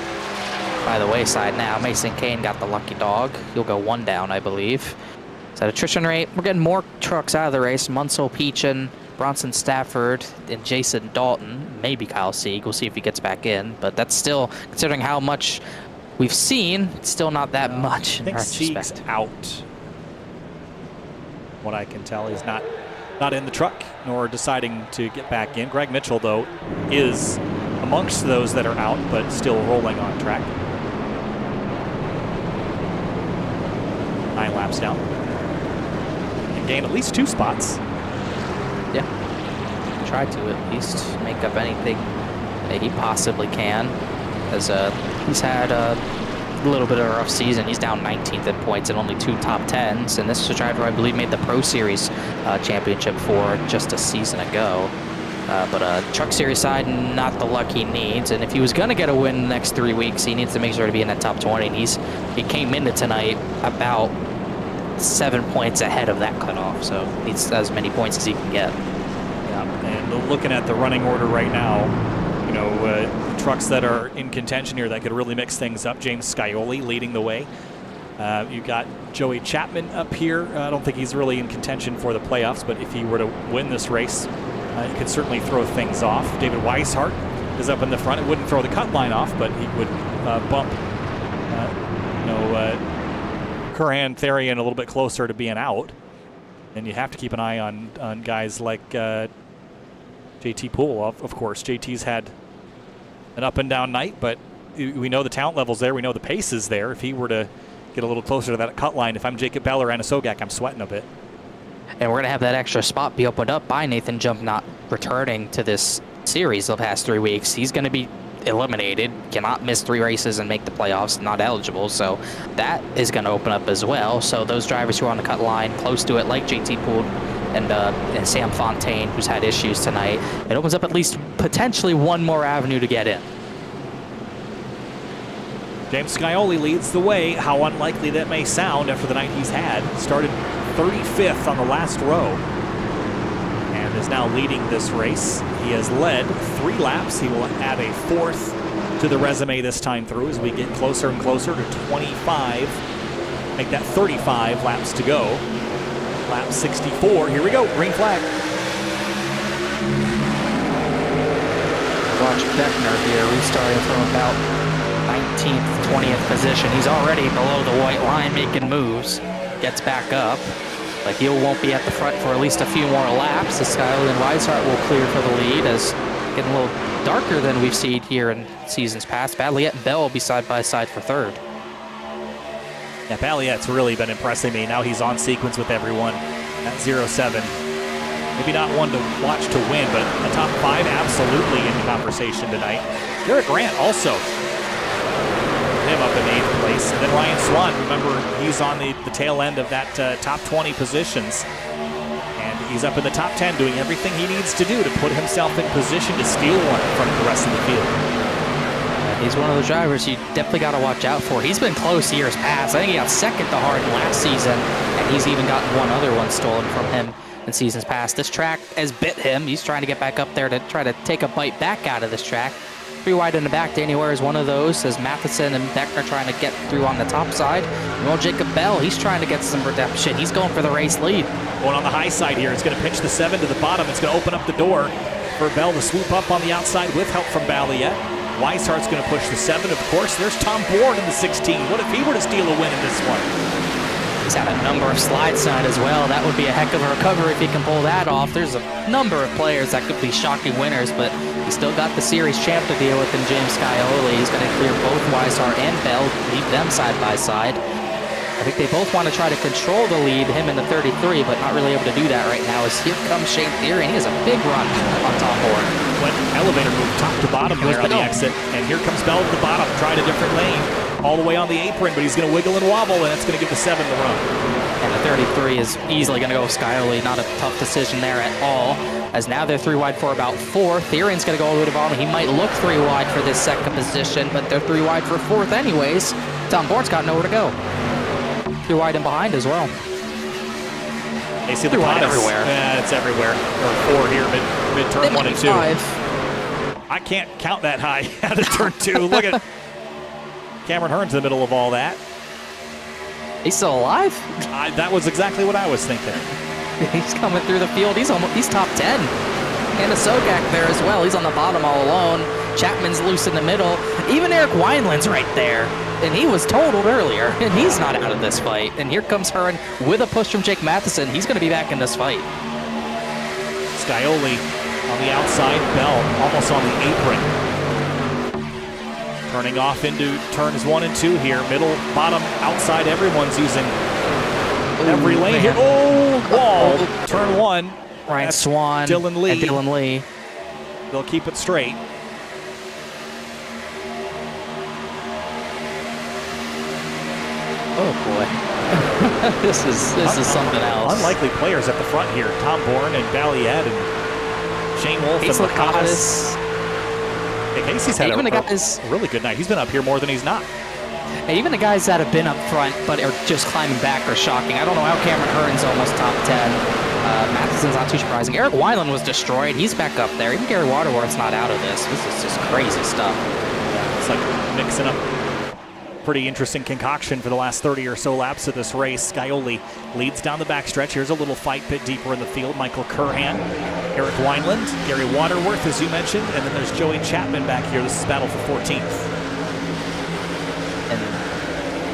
by the wayside now. Mason Kane got the lucky dog. He'll go 1 down, I believe. So that attrition rate, we're getting more trucks out of the race. Munsell, Peachin, Bronson Stafford, and Jason Dalton. Maybe Kyle Sieg. We'll see if he gets back in. But that's still, considering how much we've seen, it's still not that much. I think Sieg's out. What I can tell, he's not in the truck, nor deciding to get back in. Greg Mitchell, though, is amongst those that are out, but still rolling on track. 9 laps down. And gain at least 2 spots. Yeah. Try to at least make up anything that he possibly can. As he's had a little bit of a rough season. He's down 19th in points and only 2 top 10s. And this is a driver I believe made the Pro Series championship for just a season ago. But Truck Series side, not the luck he needs. And if he was going to get a win in the next 3 weeks, he needs to make sure to be in that top 20. And he came into tonight about 7 points ahead of that cutoff. So he needs as many points as he can get. Yeah, and looking at the running order right now, trucks that are in contention here that could really mix things up. James Scioli leading the way. You've got Joey Chapman up here. I don't think he's really in contention for the playoffs, but if he were to win this race, it could certainly throw things off. David Weishart is up in the front. It wouldn't throw the cut line off, but he would bump Curran Therian a little bit closer to being out. And you have to keep an eye on guys like JT Poole, of course. JT's had an up and down night, but we know the talent level's there. We know the pace is there. If he were to get a little closer to that cut line, if I'm Jacob Bell or Anna Sogak, I'm sweating a bit. And we're going to have that extra spot be opened up by Nathan Jump not returning to this series the past 3 weeks. He's going to be eliminated, cannot miss 3 races and make the playoffs, not eligible. So that is going to open up as well. So those drivers who are on the cut line, close to it, like JT Poole and Sam Fontaine, who's had issues tonight, it opens up at least potentially 1 more avenue to get in. James Scioli leads the way. How unlikely that may sound after the night he's had. Started 35th on the last row and is now leading this race. He has led 3 laps. He will add a 4th to the resume this time through as we get closer and closer to 25. Make that 35 laps to go. Lap 64. Here we go. Green flag. Watch Beckner here restarting from about 19th, 20th position. He's already below the white line making moves. Gets back up. But he won't be at the front for at least a few more laps. The Scioli and Weishart will clear for the lead as getting a little darker than we've seen here in seasons past. Balliet and Bell will be side by side for 3rd. Yeah, Balliet's really been impressing me. Now he's on sequence with everyone at 0-7. Maybe not one to watch to win, but a top 5 absolutely in the conversation tonight. Derek Grant also. Him up in 8th place. And then Ryan Swan, remember, he's on the tail end of that top 20 positions. And he's up in the top 10 doing everything he needs to do to put himself in position to steal one in front of the rest of the field. He's one of those drivers you definitely got to watch out for. He's been close years past. I think he got 2nd to Hardin last season, and he's even gotten 1 other one stolen from him in seasons past. This track has bit him. He's trying to get back up there to try to take a bite back out of this track. 3 wide in the back. Danny Ware is one of those, as Matheson and Beckner trying to get through on the top side. Well, Jacob Bell, he's trying to get some redemption. He's going for the race lead. Going on the high side here. It's going to pitch the 7 to the bottom. It's going to open up the door for Bell to swoop up on the outside with help from Balliet. Weishart's going to push the 7, of course. There's Tom Bourne in the 16. What if he were to steal a win in this one? He's had a number of slide side as well. That would be a heck of a recovery if he can pull that off. There's a number of players that could be shocking winners, but he's still got the series champ to deal with in James Scioli. He's going to clear both Weishart and Bell, leave them side by side. I think they both want to try to control the lead, him in the 33, but not really able to do that right now, as here comes Shane Theory, and he has a big run on Tom Bourne. Went elevator move top to bottom there on the exit, and here comes Bell to the bottom, tried a different lane, all the way on the apron, but he's going to wiggle and wobble, and it's going to give the 7 the run. And the 33 is easily going to go with Scioli, not a tough decision there at all, as now they're 3 wide for about 4. Theorian's going to go all the way to the bottom. He might look 3 wide for this second position, but they're 3 wide for 4th anyways. Tom Bourne's got nowhere to go. 3 wide and behind as well. They see the wide everywhere. Yeah, it's everywhere. Or 4 here, mid-turn 1 and 2. 5. I can't count that high out of turn 2. Look at Cameron Hearn's in the middle of all that. He's still alive? That was exactly what I was thinking. He's coming through the field. He's top 10. And a Sogak there as well. He's on the bottom all alone. Chapman's loose in the middle. Even Eric Wineland's right there. And he was totaled earlier, and he's not out of this fight. And here comes Hearn with a push from Jake Matheson. He's going to be back in this fight. Scioli on the outside. Bell almost on the apron. Turning off into turns 1 and 2 here. Middle, bottom, outside. Everyone's using every lane here. Oh, wall. Turn 1. Ryan Swan Dylan Lee. and Dylan Lee. They'll keep it straight. Oh boy, this is something else. Unlikely players at the front here. Tom Bourne and Balliet and Shane Wolf and Lakatos. Hey, Casey's had a really good night. He's been up here more than he's not. Even the guys that have been up front but are just climbing back are shocking. I don't know how Cameron Hearn's almost top 10. Matheson's not too surprising. Eric Weiland was destroyed. He's back up there. Even Gary Waterworth's not out of this. This is just crazy stuff. Yeah, it's like mixing up pretty interesting concoction for the last 30 or so laps of this race. Scioli leads down the backstretch. Here's a little fight bit deeper in the field. Michael Curhan, Eric Wineland, Gary Waterworth, as you mentioned, and then there's Joey Chapman back here. This is battle for 14th. And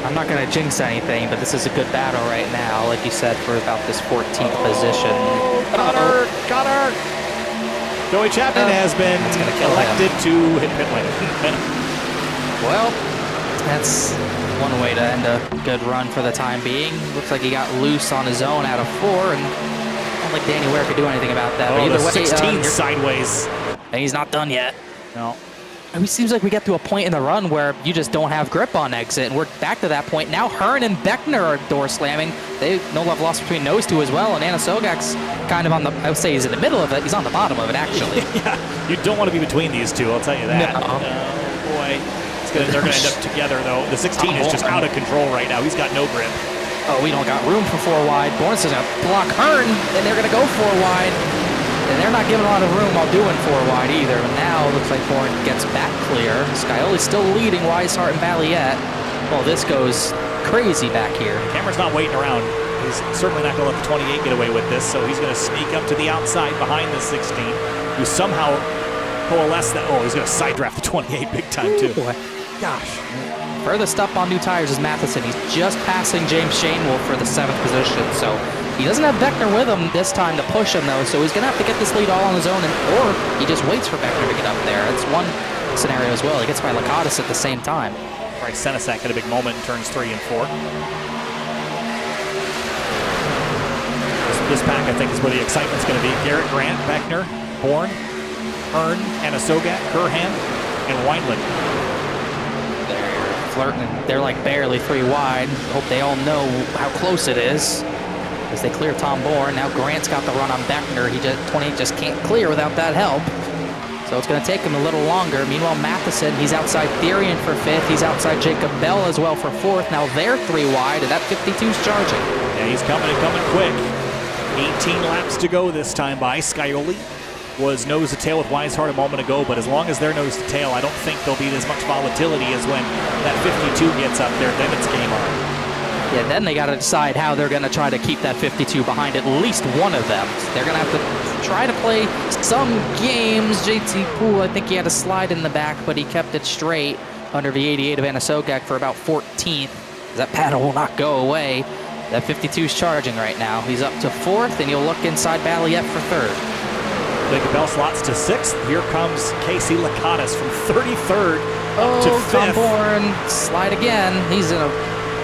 I'm not going to jinx anything, but this is a good battle right now, like you said, for about this 14th position. Got her! Joey Chapman has been elected to hit pit lane. Well, that's one way to end a good run for the time being. Looks like he got loose on his own out of 4, and I don't think Danny Ware could do anything about that. Oh, but either the way, 16 sideways. And he's not done yet. No. It seems like we get to a point in the run where you just don't have grip on exit, and we're back to that point. Now Hearn and Beckner are door slamming. No love lost between those two as well, and Anna Sogak's kind of on the, I would say he's in the middle of it. He's on the bottom of it, actually. Yeah, you don't want to be between these two, I'll tell you that. No. Boy. They're going to end up together, though. The 16 is just out of control right now. He's got no grip. Oh, we don't got room for 4 wide. Bourne's going to block Hearn, and they're going to go 4 wide. And they're not giving a lot of room while doing 4 wide either. And now it looks like Bourne gets back clear. Scioli's still leading Weishart and Balliet. Well, this goes crazy back here. Cameron's not waiting around. He's certainly not going to let the 28 get away with this, so he's going to sneak up to the outside behind the 16, who somehow coalesced that. Oh, he's going to side draft the 28 big time, too. Boy. Gosh. Furthest up on new tires is Matheson. He's just passing James Shanewolf for the 7th position, so he doesn't have Beckner with him this time to push him, though, so he's going to have to get this lead all on his own, or he just waits for Beckner to get up there. That's one scenario as well. He gets by Lakatos at the same time. Bryce Senesac had a big moment in turns 3 and 4. This pack, I think, is where the excitement's going to be. Garrett Grant, Beckner, Bourne, Hearn, Anna Sogak, Curhan, and Wineland. Flirting. They're like barely 3 wide. Hope they all know how close it is as they clear Tom Bourne. Now Grant's got the run on Beckner. 28 just can't clear without that help. So it's going to take him a little longer. Meanwhile, Matheson, he's outside Therian for 5th. He's outside Jacob Bell as well for 4th. Now they're 3 wide, and that 52's charging. Yeah, he's coming and coming quick. 18 laps to go this time by Scioli. was nose to tail with Weishart a moment ago, but as long as they're nose to tail, I don't think there'll be as much volatility as when that 52 gets up there, then it's game on. Yeah, then they got to decide how they're going to try to keep that 52 behind at least one of them. They're going to have to try to play some games. JT Poole, I think he had a slide in the back, but he kept it straight under the 88 of Anasogak for about 14th. That paddle will not go away. That 52 is charging right now. He's up to 4th, and he'll look inside Balliet for 3rd. Jacob Bell slots to 6th. Here comes Casey Lakatos from 33rd up to 5th. Gumborn, slide again. He's in a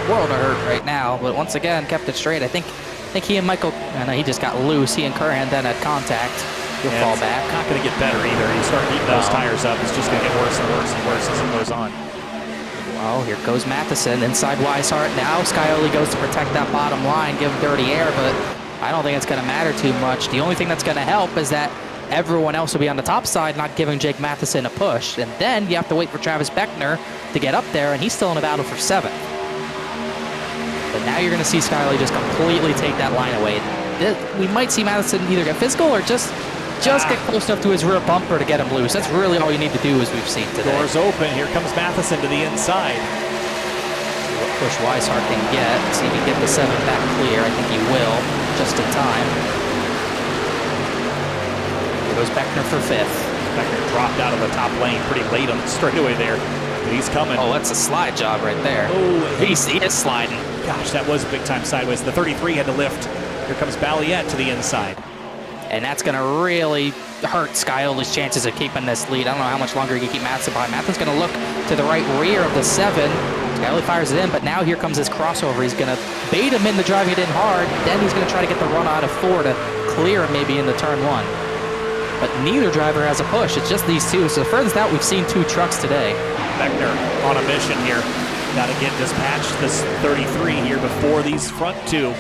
world of hurt right now, but once again kept it straight. I think he and Michael, he just got loose. He and Curran then had contact. He'll fall back. Not going to get better either. You start heating those tires up, it's just going to get worse and worse and worse as it goes on. Well, here goes Matheson inside Weishart. Now Scioli goes to protect that bottom line, give him dirty air, but I don't think it's going to matter too much. The only thing that's going to help is that everyone else will be on the top side, not giving Jake Matheson a push. And then you have to wait for Travis Beckner to get up there, and he's still in a battle for 7th. But now you're going to see Scioli just completely take that line away. We might see Matheson either get physical or just get close enough to his rear bumper to get him loose. That's really all you need to do, as we've seen today. Doors open. Here comes Matheson to the inside. See what push Weishart can get. See if he can get the 7 back clear. I think he will, just in time. Here goes Beckner for 5th. Beckner dropped out of the top lane pretty late on the straightaway there. But he's coming. Oh, that's a slide job right there. Oh, he is sliding. Gosh, that was big time sideways. The 33 had to lift. Here comes Balliet to the inside. And that's going to really hurt Scioli's chances of keeping this lead. I don't know how much longer he can keep Matheson behind. Matheson's going to look to the right rear of the 7. Scioli fires it in, but now here comes his crossover. He's going to bait him into driving it in hard. Then he's going to try to get the run out of 4 to clear him maybe into turn 1. But neither driver has a push. It's just these two. So the furthest out, we've seen 2 trucks today. Beckner on a mission here. Got to get dispatched this 33 here before these front 2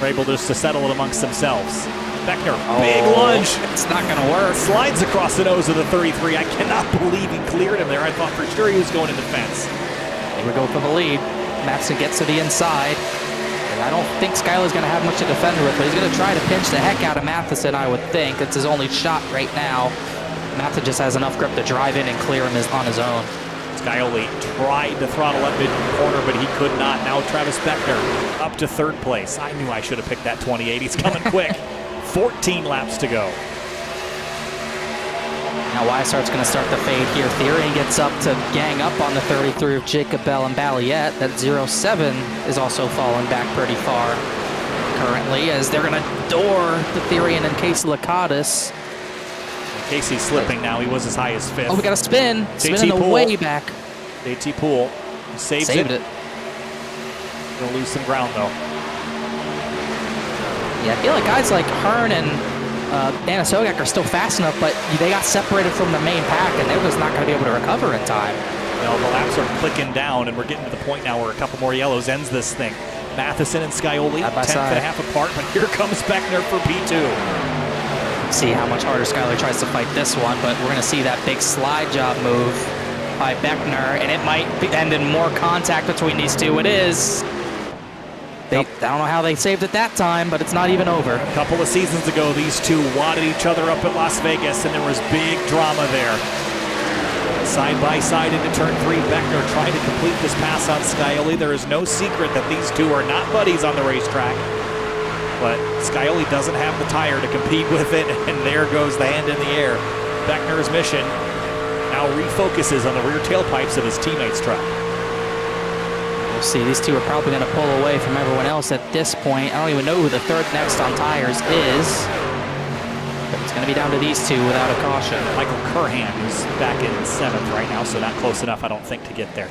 are able just to settle it amongst themselves. Beckner, big lunge. It's not going to work. Slides across the nose of the 33. I cannot believe he cleared him there. I thought for sure he was going into fence. Here we go for the lead. Matheson gets to the inside. And I don't think Scioli's going to have much to defend with, but he's going to try to pinch the heck out of Matheson, I would think. It's his only shot right now. Matheson just has enough grip to drive in and clear him on his own. Scioli tried to throttle up mid-corner, but he could not. Now Travis Beckner up to 3rd place. I knew I should have picked that 28. He's coming quick. 14 laps to go. Now Weishart's going to start the fade here. Therian gets up to gang up on the 33 of Jacob Bell and Balliet. That 07 is also falling back pretty far currently, as they're going to door the Therian and Casey Lakatos. Casey's slipping now. He was as high as 5th. Oh, we got a spin. Spinning the way back. JT Poole saved it. He'll lose some ground, though. Yeah, I feel like guys like Hearn and Anasogak are still fast enough, but they got separated from the main pack, and they're just not going to be able to recover in time. Well, the laps are clicking down, and we're getting to the point now where a couple more yellows ends this thing. Matheson and Scioli, 10.5 apart, but here comes Beckner for P2. See how much harder Scioli tries to fight this one, but we're going to see that big slide job move by Beckner, and it might end in more contact between these two. It is. I don't know how they saved it that time, but it's not even over. A couple of seasons ago, these two wadded each other up at Las Vegas, and there was big drama there. Side by side into turn 3, Beckner trying to complete this pass on Scioli. There is no secret that these two are not buddies on the racetrack, but Scioli doesn't have the tire to compete with it, and there goes the hand in the air. Beckner's mission now refocuses on the rear tailpipes of his teammate's truck. We'll see, these two are probably going to pull away from everyone else at this point. I don't even know who the 3rd next on tires is. But it's going to be down to these two without a caution. Michael Curhan, who's back in 7th right now, so not close enough, I don't think, to get there.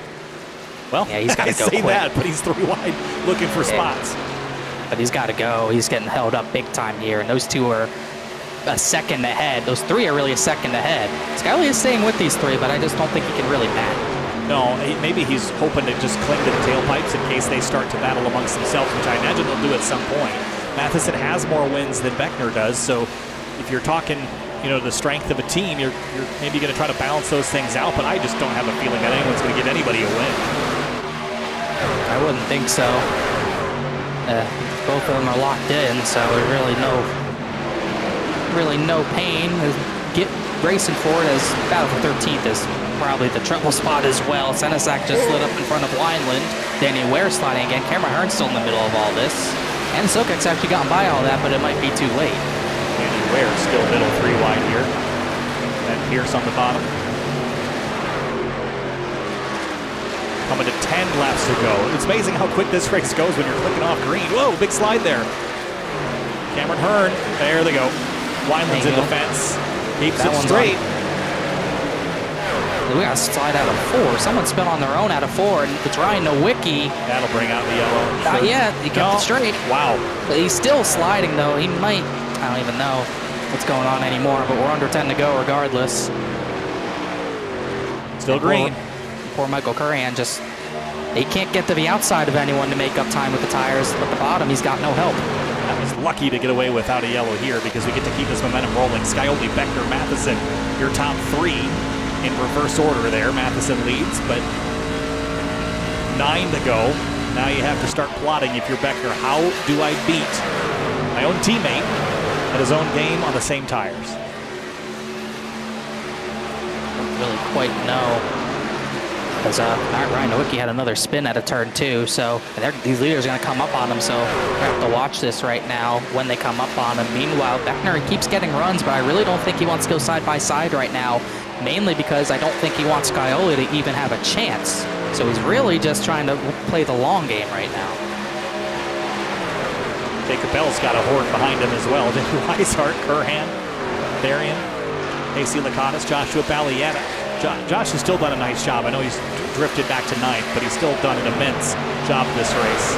Well, yeah, he's got to go say quick. that, but he's 3 wide looking for spots. But he's got to go. He's getting held up big time here, and those two are a second ahead. Those 3 are really a second ahead. Scioli is staying with these 3, but I just don't think he can really match. No, maybe he's hoping to just cling to the tailpipes in case they start to battle amongst themselves, which I imagine they'll do at some point. Matheson has more wins than Beckner does, so if you're talking, the strength of a team, you're maybe going to try to balance those things out, but I just don't have a feeling that anyone's going to give anybody a win. I wouldn't think so. Both of them are locked in, so there's really really no pain. Get racing forward as Battle for 13th is probably the trouble spot as well. Senesac just slid up in front of Wineland. Danny Ware sliding again. Cameron Hearn's still in the middle of all this. And Sokek's actually gotten by all that, but it might be too late. Danny Ware still middle 3 wide here. And Pierce on the bottom. Coming to 10 laps to go. It's amazing how quick this race goes when you're clicking off green. Whoa, big slide there. Cameron Hearn, there they go. Wineland's in the fence. Keeps it straight. We got to slide out of 4. Someone spun on their own out of 4, and it's Ryan Nowicki. That'll bring out the yellow. Not yet. He kept it straight. Wow. But he's still sliding, though. He might, I don't even know what's going on anymore, but we're under 10 to go regardless. Still green. Poor Michael Curran just, he can't get to the outside of anyone to make up time with the tires. At the bottom, he's got no help. He's lucky to get away without a yellow here because we get to keep this momentum rolling. Scioli, Beckner, Matheson, your top 3 in reverse order there. Matheson leads, but 9 to go. Now you have to start plotting if you're Beckner. How do I beat my own teammate at his own game on the same tires? Don't really quite know. Because Ryan Nowicki had another spin at a turn 2, so these leaders are going to come up on him, so we have to watch this right now when they come up on him. Meanwhile, Beckner keeps getting runs, but I really don't think he wants to go side by side right now, mainly because I don't think he wants Scioli to even have a chance. So he's really just trying to play the long game right now. Jacob Bell's got a horde behind him as well. Weishart, Curhan, Darian, AC Lakatos, Joshua Balietta. Josh has still done a nice job. I know he's drifted back to 9th, but he's still done an immense job this race.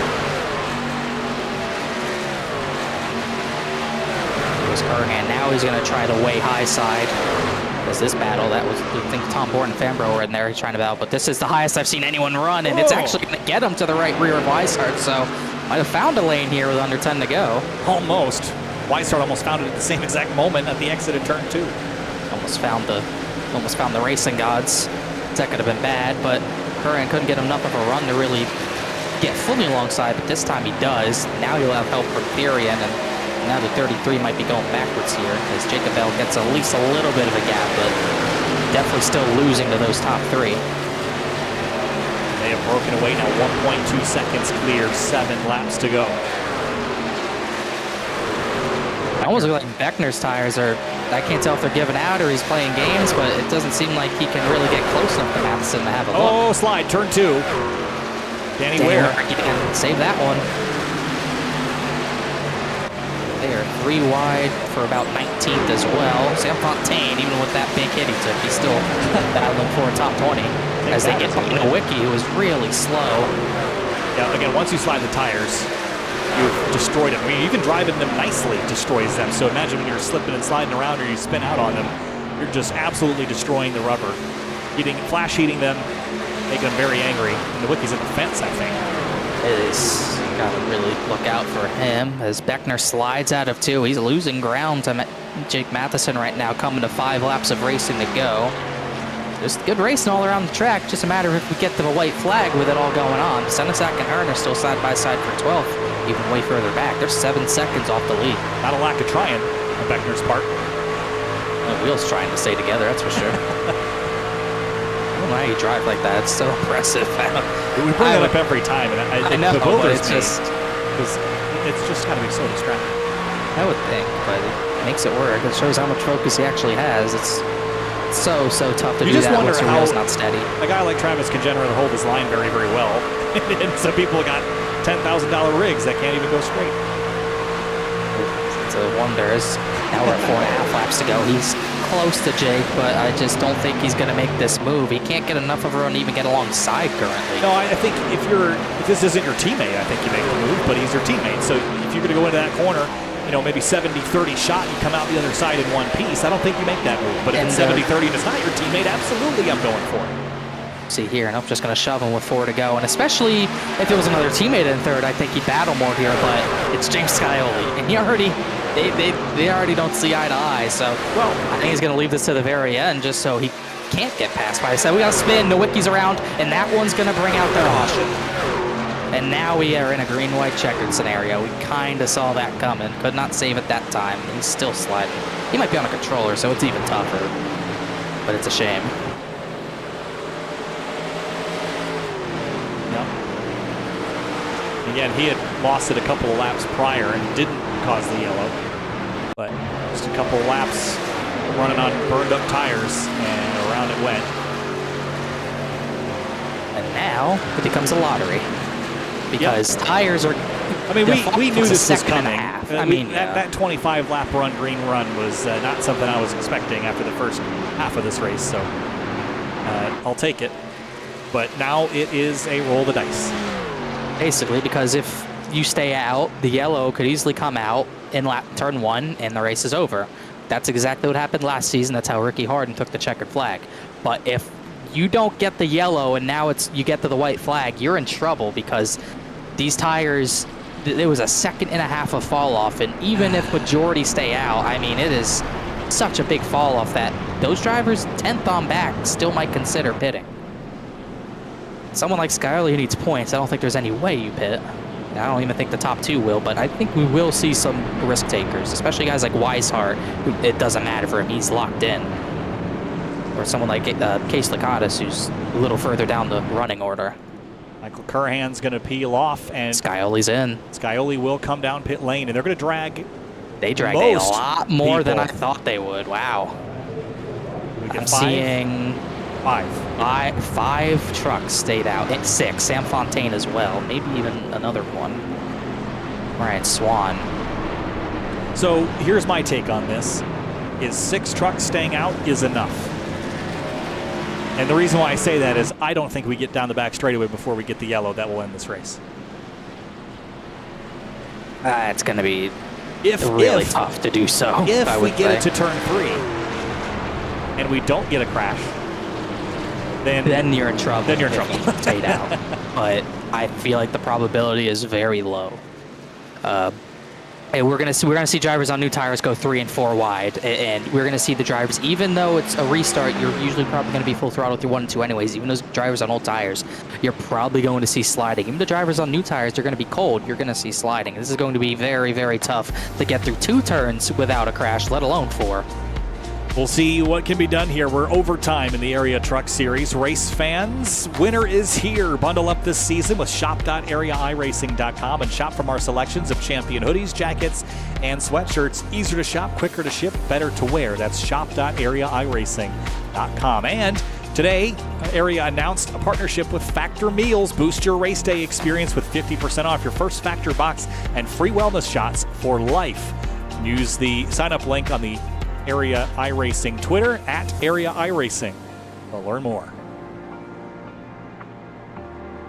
Here's Curhan. Now he's going to try the way high side. Because this battle, that was, I think Tom Bort and Fambro were in there trying to battle, but this is the highest I've seen anyone run, and it's actually going to get him to the right rear of Weishart, so might have found a lane here with under 10 to go. Almost. Weishart almost found it at the same exact moment at the exit of turn 2. Almost found the racing gods. That could have been bad, but Curran couldn't get enough of a run to really get fully alongside, but this time he does. Now he'll have help from Therian, and now the 33 might be going backwards here as Jacob Bell gets at least a little bit of a gap, but definitely still losing to those top 3. They have broken away now, 1.2 seconds clear, 7 laps to go. It almost looks like Beckner's tires are, I can't tell if they're giving out or he's playing games, but it doesn't seem like he can really get close enough to Matheson to have a look. Oh, slide, turn 2. Danny Ware. Save that one. They are 3 wide for about 19th as well. Sam Fontaine, even with that big hit he took, he's still battling for a top 20 as they get Nowicki, who is really slow. Yeah, again, once you slide the tires, you've destroyed them. I mean, even driving them nicely destroys them. So imagine when you're slipping and sliding around or you spin out on them, you're just absolutely destroying the rubber. Flash heating them, making them very angry. And Nowicki's in the fence, I think. It is. Got to really look out for him as Beckner slides out of 2. He's losing ground to Jake Matheson right now, coming to 5 laps of racing to go. Just good racing all around the track. Just a matter of if we get to the white flag with it all going on. Senesac and Hearn are still side by side for 12th, even way further back. They're 7 seconds off the lead. Not a lack of trying on Beckner's part. The wheels trying to stay together, that's for sure. I don't know how you drive like that. It's so impressive. We bring that up every time, and I know, but it's just got to be so distracting. I would think, but it makes it work. It shows how much focus he actually has. It's so tough to do that once your wheel's not steady. A guy like Travis can generally hold his line very, very well, and some people got $10,000 rigs that can't even go straight. It's a wonder. Now we're at 4.5 laps to go. He's close to Jake, but I just don't think he's going to make this move. He can't get enough of a run to even get alongside currently. No, I think if this isn't your teammate, I think you make the move, but he's your teammate. So if you're going to go into that corner, maybe 70-30 shot, you come out the other side in one piece, I don't think you make that move. But if it's 70-30 and it's not your teammate, absolutely I'm going for it. See here, and I'm just going to shove him with 4 to go. And especially if it was another teammate in 3rd, I think he'd battle more here, but it's James Scioli. And they already don't see eye to eye. So, well, I think he's going to leave this to the very end just so he can't get past. But I said we got to spin, Nowicki's around, and that one's going to bring out their caution. And now we are in a green-white checkered scenario. We kind of saw that coming. Could not save it that time. He's still sliding. He might be on a controller, so it's even tougher. But it's a shame. Yep. Again, he had lost it a couple of laps prior and didn't cause the yellow. But just a couple of laps running on burned up tires, and around it went. And now it becomes a lottery. Because tires are... I mean, we knew this was coming. I mean, that 25-lap green run was not something I was expecting after the first half of this race, so I'll take it. But now it is a roll the dice. Basically, because if you stay out, the yellow could easily come out in turn 1, and the race is over. That's exactly what happened last season. That's how Ricky Harden took the checkered flag. But if you don't get the yellow and now you get to the white flag, you're in trouble, because these tires, there was a 1.5 seconds of fall off, and even if majority stay out, I mean, it is such a big fall off that those drivers 10th on back still might consider pitting. Someone like Skyler who needs points, I don't think there's any way you pit. I don't even think the top 2 will, but I think we will see some risk takers, especially guys like Weishart, who it doesn't matter for him, he's locked in. Or someone like Case Lakatos, who's a little further down the running order. Michael Curhan's going to peel off, and Scioli's in. Scioli will come down pit lane, and they're going to drag. They dragged a lot more than I thought they would. Wow. I'm seeing 5 trucks stayed out. 6. Sam Fontaine as well. Maybe even another one. Ryan Swan. So here's my take on this: is 6 trucks staying out is enough. And the reason why I say that is I don't think we get down the back straightaway before we get the yellow that will end this race. It's going to be really tough to do so. If we get it to turn 3 and we don't get a crash, then you're in trouble. Then you're in trouble. Stayed out. But I feel like the probability is very low. And we're gonna see drivers on new tires go 3 and 4 wide, and we're gonna see the drivers, even though it's a restart, you're usually probably gonna be full throttle through 1 and 2 anyways. Even those drivers on old tires, you're probably going to see sliding. Even the drivers on new tires, they're gonna be cold. You're gonna see sliding. This is going to be very, very tough to get through 2 turns without a crash, let alone 4. We'll see what can be done here. We're overtime in the Area Truck Series. Race fans, winter is here. Bundle up this season with shop.areairacing.com and shop from our selections of champion hoodies, jackets, and sweatshirts. Easier to shop, quicker to ship, better to wear. That's shop.areairacing.com. And today, Area announced a partnership with Factor Meals. Boost your race day experience with 50% off your first Factor box and free wellness shots for life. Use the sign-up link on the Area iRacing Twitter at Area iRacing to learn more.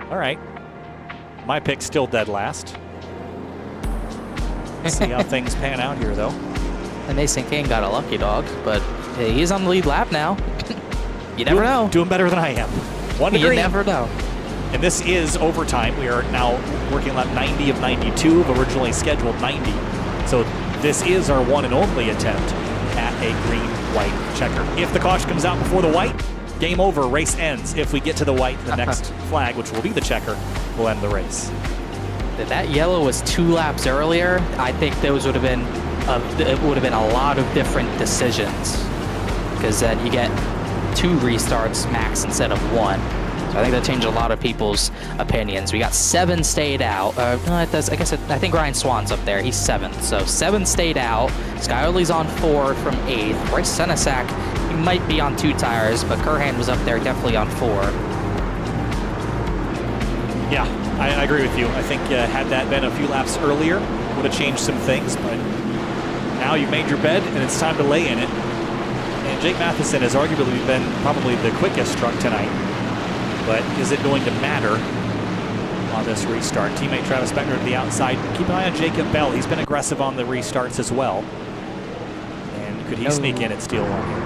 All right. My pick's still dead last. Let's see how things pan out here, though. And Mason King got a lucky dog, but he's on the lead lap now. You never know. Doing better than I am. 1 to green. You never know. And this is overtime. We are now working lap 90 of 92 of originally scheduled 90. So this is our one and only attempt at a green-white checker. If the caution comes out before the white, game over, race ends. If we get to the white, the next flag, which will be the checker, will end the race. If that yellow was 2 laps earlier, I think those would have been it would have been a lot of different decisions, because then you get 2 restarts max instead of 1. So I think that changed a lot of people's opinions. We got 7 stayed out. I think Ryan Swan's up there. He's 7th. So 7 stayed out. Skyler's on 4 from 8th. Bryce Senesac, he might be on 2 tires, but Curhan was up there definitely on 4. Yeah, I agree with you. I think had that been a few laps earlier, would have changed some things. But now you've made your bed, and it's time to lay in it. And Jake Matheson has arguably been probably the quickest truck tonight. But is it going to matter on this restart? Teammate Travis Beckner to the outside. Keep an eye on Jacob Bell. He's been aggressive on the restarts as well. And could he sneak in and steal one here?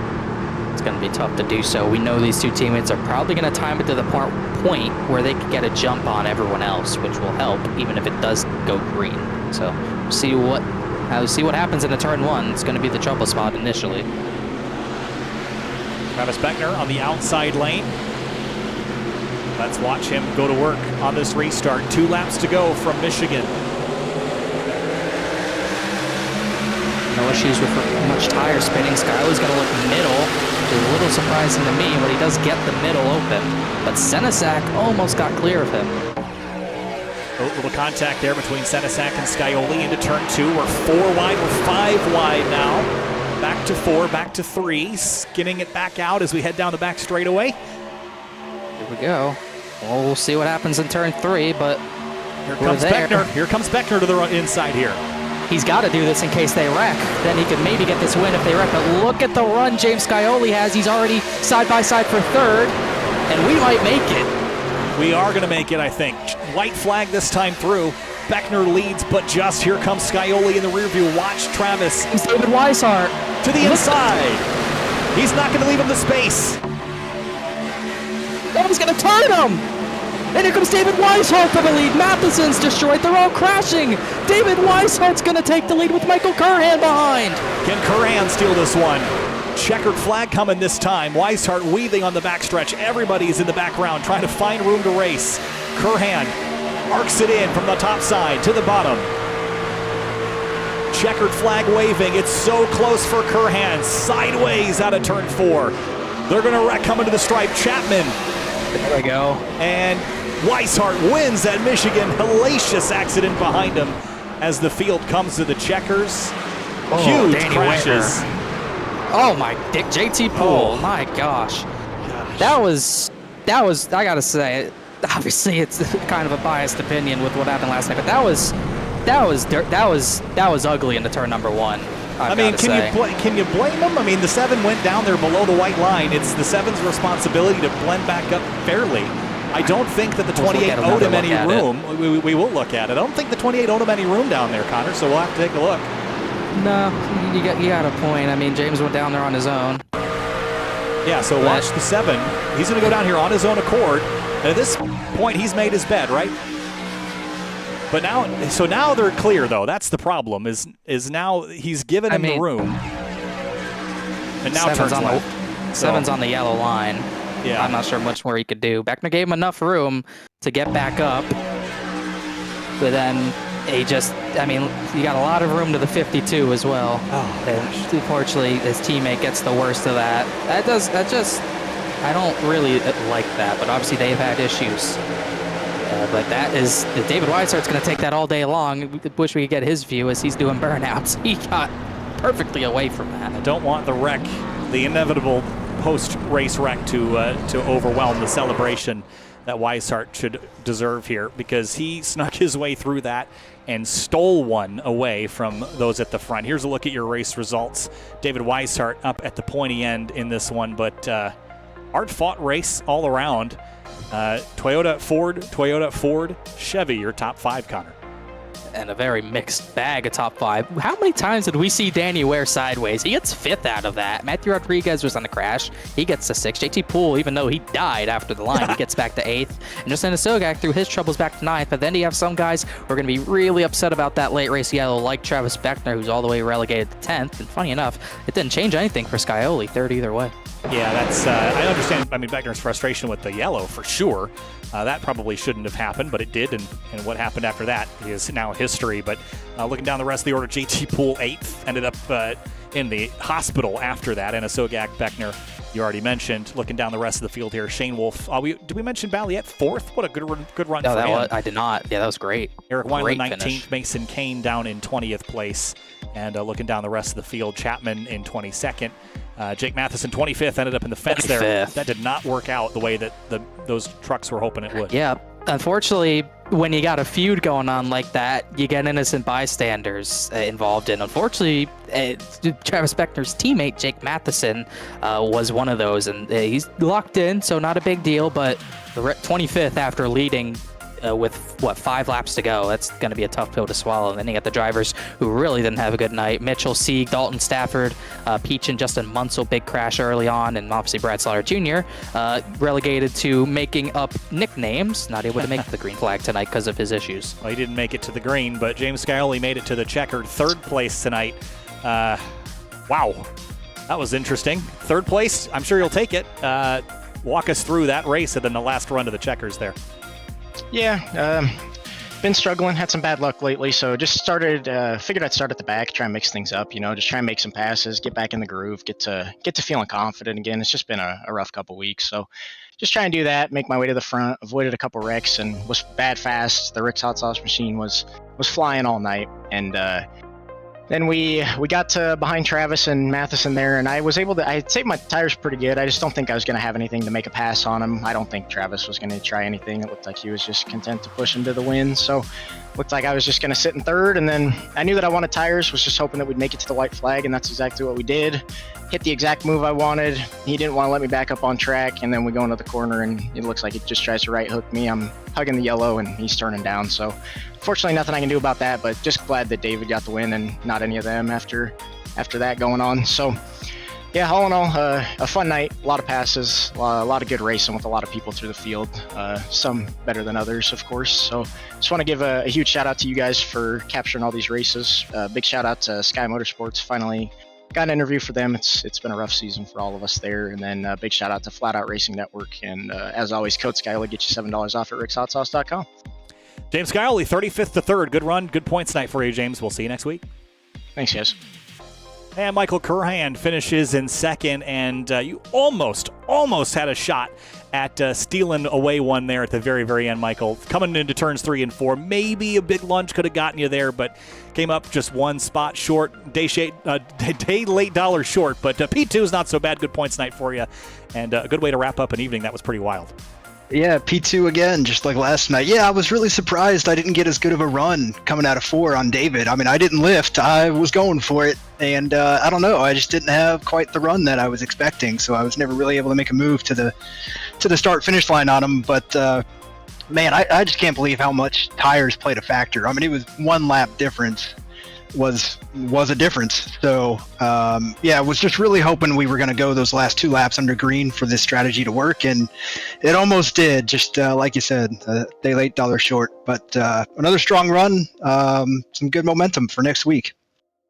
It's going to be tough to do so. We know these 2 teammates are probably going to time it to the point where they can get a jump on everyone else, which will help even if it does go green. So we'll see what happens in the turn 1. It's going to be the trouble spot initially. Travis Beckner on the outside lane. Let's watch him go to work on this restart. 2 laps to go from Michigan. No issues with much tire spinning. Skyler's going to look middle. It's a little surprising to me, but he does get the middle open. But Senesac almost got clear of him. A little contact there between Senesac and Scioli into turn 2. We're 4 wide, we're 5 wide now. Back to 4, back to 3. Skinning it back out as we head down the back straightaway. Here we go. Well, we'll see what happens in turn 3, but here comes Beckner. Here comes Beckner to the inside here. He's got to do this in case they wreck. Then he could maybe get this win if they wreck. But look at the run James Scioli has. He's already side by side for 3rd, and we might make it. We are going to make it, I think. White flag this time through. Beckner leads, but just here comes Scioli in the rear view. Watch Travis. It's David Weishart. To the inside. He's not going to leave him the space. Oh, he's going to turn him. And here comes David Weishart for the lead. Matheson's destroyed. They're all crashing. David Weishart's going to take the lead with Michael Curhan behind. Can Curhan steal this one? Checkered flag coming this time. Weishart weaving on the backstretch. Everybody's in the background trying to find room to race. Curhan arcs it in from the top side to the bottom. Checkered flag waving. It's so close for Curhan. Sideways out of turn 4. They're going to wreck coming to the stripe. Chapman. There we go. And Weishart wins at Michigan. Hellacious accident behind him as the field comes to the checkers. Huge Danny crashes. Winter. Oh my, JT Poole, my gosh. That was, I gotta say, obviously it's kind of a biased opinion with what happened last night, but that was ugly into turn number 1. I mean, can you blame them? I mean, the 7 went down there below the white line. It's the 7's responsibility to blend back up fairly. I don't think that the 28 owed him any room. We will look at it. I don't think the 28 owed him any room down there, Connor, so we'll have to take a look. No, you got a point. I mean, James went down there on his own. Yeah, so watch the 7. He's going to go down here on his own accord. And at this point, he's made his bed, right? But now they're clear, though. That's the problem, is now he's given him the room. And now turns left. 7's on the yellow line. Yeah. I'm not sure much more he could do. Beckner gave him enough room to get back up. But then he just, I mean, you got a lot of room to the 52 as well. Oh, and unfortunately, his teammate gets the worst of that. I don't really like that, but obviously they've had issues. But that is, David Weishart's going to take that all day long. Wish we could get his view as he's doing burnouts. He got perfectly away from that. I don't want the wreck, the inevitable post-race wreck to overwhelm the celebration that Weishart should deserve here, because he snuck his way through that and stole one away from those at the front. Here's a look at your race results. David Weishart up at the pointy end in this one, but hard-fought race all around. Toyota, Ford, Chevy, your top 5, Connor. And a very mixed bag of top 5. How many times did we see Danny Ware sideways? He gets 5th out of that. Matthew Rodriguez was on the crash. He gets to 6th. JT Poole, even though he died after the line, he gets back to 8th. And Justin Sogak threw his troubles back to 9th. But then you have some guys who are going to be really upset about that late race yellow, like Travis Beckner, who's all the way relegated to 10th. And funny enough, it didn't change anything for Scioli, 3rd either way. Yeah, that's, I understand, I mean, Beckner's frustration with the yellow for sure. That probably shouldn't have happened, but it did, and what happened after that is now history. But looking down the rest of the order, JT Poole 8th, ended up in the hospital after that. And Sogak, Beckner, you already mentioned. Looking down the rest of the field here, Shane Wolf. Did we mention Balliet 4th? What a good run for him. I did not. Yeah, that was great. Eric Weinland 19th, finish. Mason Kane down in 20th place. And looking down the rest of the field, Chapman in 22nd. Jake Matheson, 25th, ended up in the fence there. That did not work out the way that those trucks were hoping it would. Yeah, unfortunately, when you got a feud going on like that, you get innocent bystanders involved in. Unfortunately, Travis Beckner's teammate, Jake Matheson, was one of those, and he's locked in, so not a big deal, but 25th after leading with 5 laps to go. That's going to be a tough pill to swallow. And then you got the drivers who really didn't have a good night. Mitchell, Sieg, Dalton Stafford, Peach and Justin Munsell, big crash early on, and obviously Brad Slaughter Jr. Relegated to making up nicknames, not able to make the green flag tonight because of his issues. Well, he didn't make it to the green, but James Scioli made it to the checkered 3rd place tonight. Wow, that was interesting. 3rd place, I'm sure you'll take it. Walk us through that race and then the last run to the checkers there. Yeah, been struggling, had some bad luck lately, so just started, figured I'd start at the back, try and mix things up, just try and make some passes, get back in the groove, get to feeling confident again. It's just been a rough couple weeks, so just try and do that, make my way to the front, avoided a couple wrecks, and was bad fast. The Rick's Hot Sauce machine was flying all night, and then we got to behind Travis and Matheson there, and I'd say my tires pretty good. I just don't think I was going to have anything to make a pass on him. I don't think Travis was going to try anything. It looked like he was just content to push him to the win. So looked like I was just going to sit in third, and then I knew that I wanted tires, was just hoping that we'd make it to the white flag, and that's exactly what we did. Hit the exact move I wanted. He didn't want to let me back up on track, and then we go into the corner, and it looks like it just tries to right hook me. I'm hugging the yellow, and he's turning down. So fortunately, nothing I can do about that, but just glad that David got the win and not any of them after that going on. So yeah, all in all, a fun night, a lot of passes, a lot of good racing with a lot of people through the field, some better than others, of course. So just want to give a huge shout out to you guys for capturing all these races. Big shout out to Sky Motorsports, finally got an interview for them. It's been a rough season for all of us there. And then big shout out to Flat Out Racing Network. And as always, code Skyler, get you $7 off at rickshotsauce.com. James Scioli, 35th to 3rd. Good run, good points tonight for you, James. We'll see you next week. Thanks, guys. And Michael Curhan finishes in second, and you almost had a shot at stealing away one there at the very, very end, Michael. Coming into turns 3 and 4, maybe a big lunge could have gotten you there, but came up just one spot short, day late dollar short. But P2 is not so bad. Good points tonight for you, and a good way to wrap up an evening. That was pretty wild. Yeah, P2 again, just like last night. Yeah, I was really surprised I didn't get as good of a run coming out of 4 on David. I mean, I didn't lift. I was going for it, and I don't know. I just didn't have quite the run that I was expecting, so I was never really able to make a move to the start-finish line on him. But, man, I just can't believe how much tires played a factor. I mean, it was 1 lap difference was a difference. So, yeah, I was just really hoping we were going to go those last 2 laps under green for this strategy to work, and it almost did, just like you said, day late, dollar short. But another strong run, some good momentum for next week.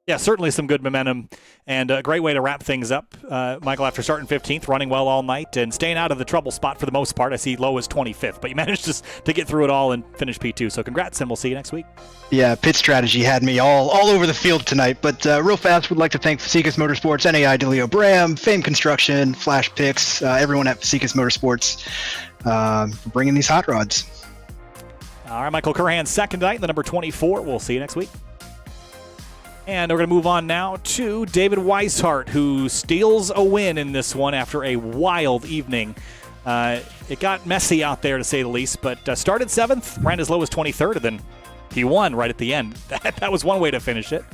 Yeah, certainly some good momentum, and a great way to wrap things up. Michael, after starting 15th, running well all night, and staying out of the trouble spot for the most part. I see low as 25th, but you managed to get through it all and finish P2. So congrats, and we'll see you next week. Yeah, pit strategy had me all over the field tonight. But real fast, would like to thank Facicas Motorsports, NAI DeLeo Bram, Fame Construction, Flash Picks, everyone at Facicas Motorsports for bringing these hot rods. All right, Michael Curhan, second tonight, the number 24. We'll see you next week. And we're going to move on now to David Weishart, who steals a win in this one after a wild evening. It got messy out there, to say the least, but started 7th, ran as low as 23rd, and then he won right at the end. That was one way to finish it.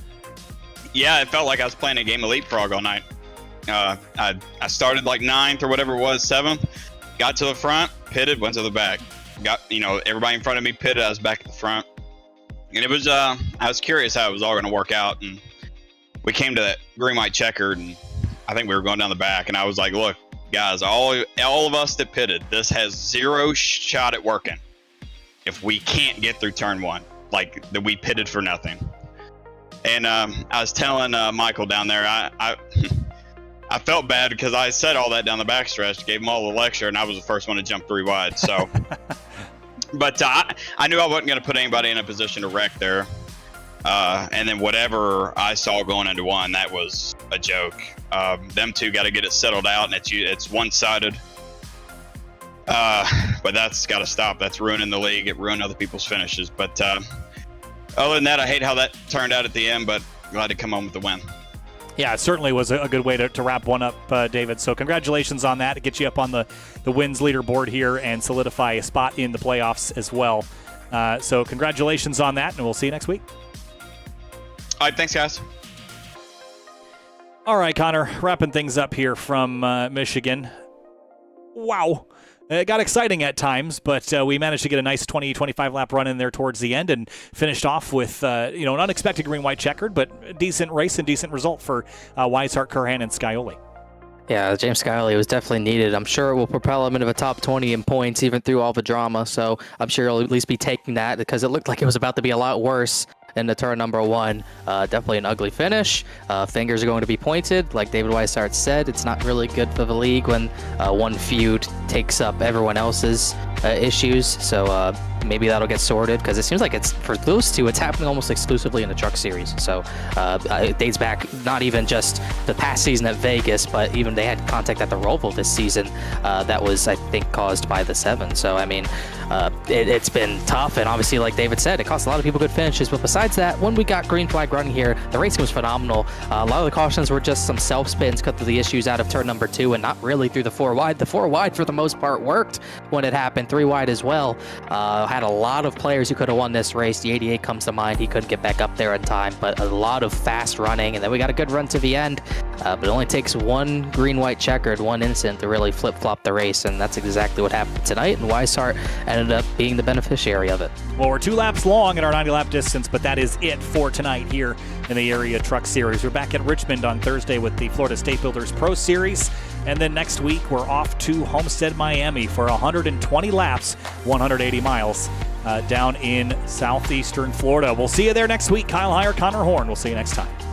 Yeah, it felt like I was playing a game of Leapfrog all night. I started like 9th or whatever it was, 7th, got to the front, pitted, went to the back. Got, everybody in front of me pitted, I was back at the front. And it was, I was curious how it was all going to work out. And we came to that green, white, checkered, and I think we were going down the back. And I was like, look, guys, all of us that pitted, this has 0 shot at working if we can't get through turn 1. Like, that we pitted for nothing. And I was telling Michael down there, I felt bad because I said all that down the backstretch, gave him all the lecture, and I was the first one to jump 3 wide. So... But I knew I wasn't going to put anybody in a position to wreck there. And then whatever I saw going into 1, that was a joke. Them 2 got to get it settled out, and it's one-sided. But that's got to stop. That's ruining the league. It ruined other people's finishes. But other than that, I hate how that turned out at the end, but glad to come home with the win. Yeah, it certainly was a good way to wrap one up, David. So congratulations on that. It gets you up on the wins leaderboard here and solidify a spot in the playoffs as well. So congratulations on that, and we'll see you next week. All right, thanks, guys. All right, Connor, wrapping things up here from Michigan. Wow. It got exciting at times, but we managed to get a nice 20-25 lap run in there towards the end and finished off with an unexpected green-white checkered, but a decent race and decent result for Weishart, Curhan, and Scioli. Yeah, James Scioli was definitely needed. I'm sure it will propel him into the top 20 in points, even through all the drama. So I'm sure he'll at least be taking that because it looked like it was about to be a lot worse in the turn number 1. Definitely an ugly finish. Fingers are going to be pointed. Like David Weishart said, it's not really good for the league when one feud takes up everyone else's issues. So maybe that'll get sorted, because it seems like it's for those two, it's happening almost exclusively in the truck series. So it dates back not even just the past season at Vegas, but even they had contact at the Roval this season that was, I think, caused by the 7. So I mean, it's been tough, and obviously, like David said, it cost a lot of people good finishes. But besides that, when we got green flag running here, the racing was phenomenal. A lot of the cautions were just some self spins cut through the issues out of turn number 2, and not really through the 4 wide. The 4 wide for the most part worked when it happened. 3 wide as well. Had a lot of players who could have won this race. The 88 comes to mind. He couldn't get back up there in time, but a lot of fast running, and then we got a good run to the end. But it only takes one green-white checkered, one incident to really flip-flop the race, and that's exactly what happened tonight, and Weishart ended up being the beneficiary of it. Well, we're 2 laps long in our 90-lap distance, but that is it for tonight here in the Area Truck Series. We're back at Richmond on Thursday with the Florida State Builders Pro Series, and then next week we're off to Homestead, Miami for 120 laps, 180 miles down in southeastern Florida. We'll see you there next week. Kyle Heyer, Connor Horn. We'll see you next time.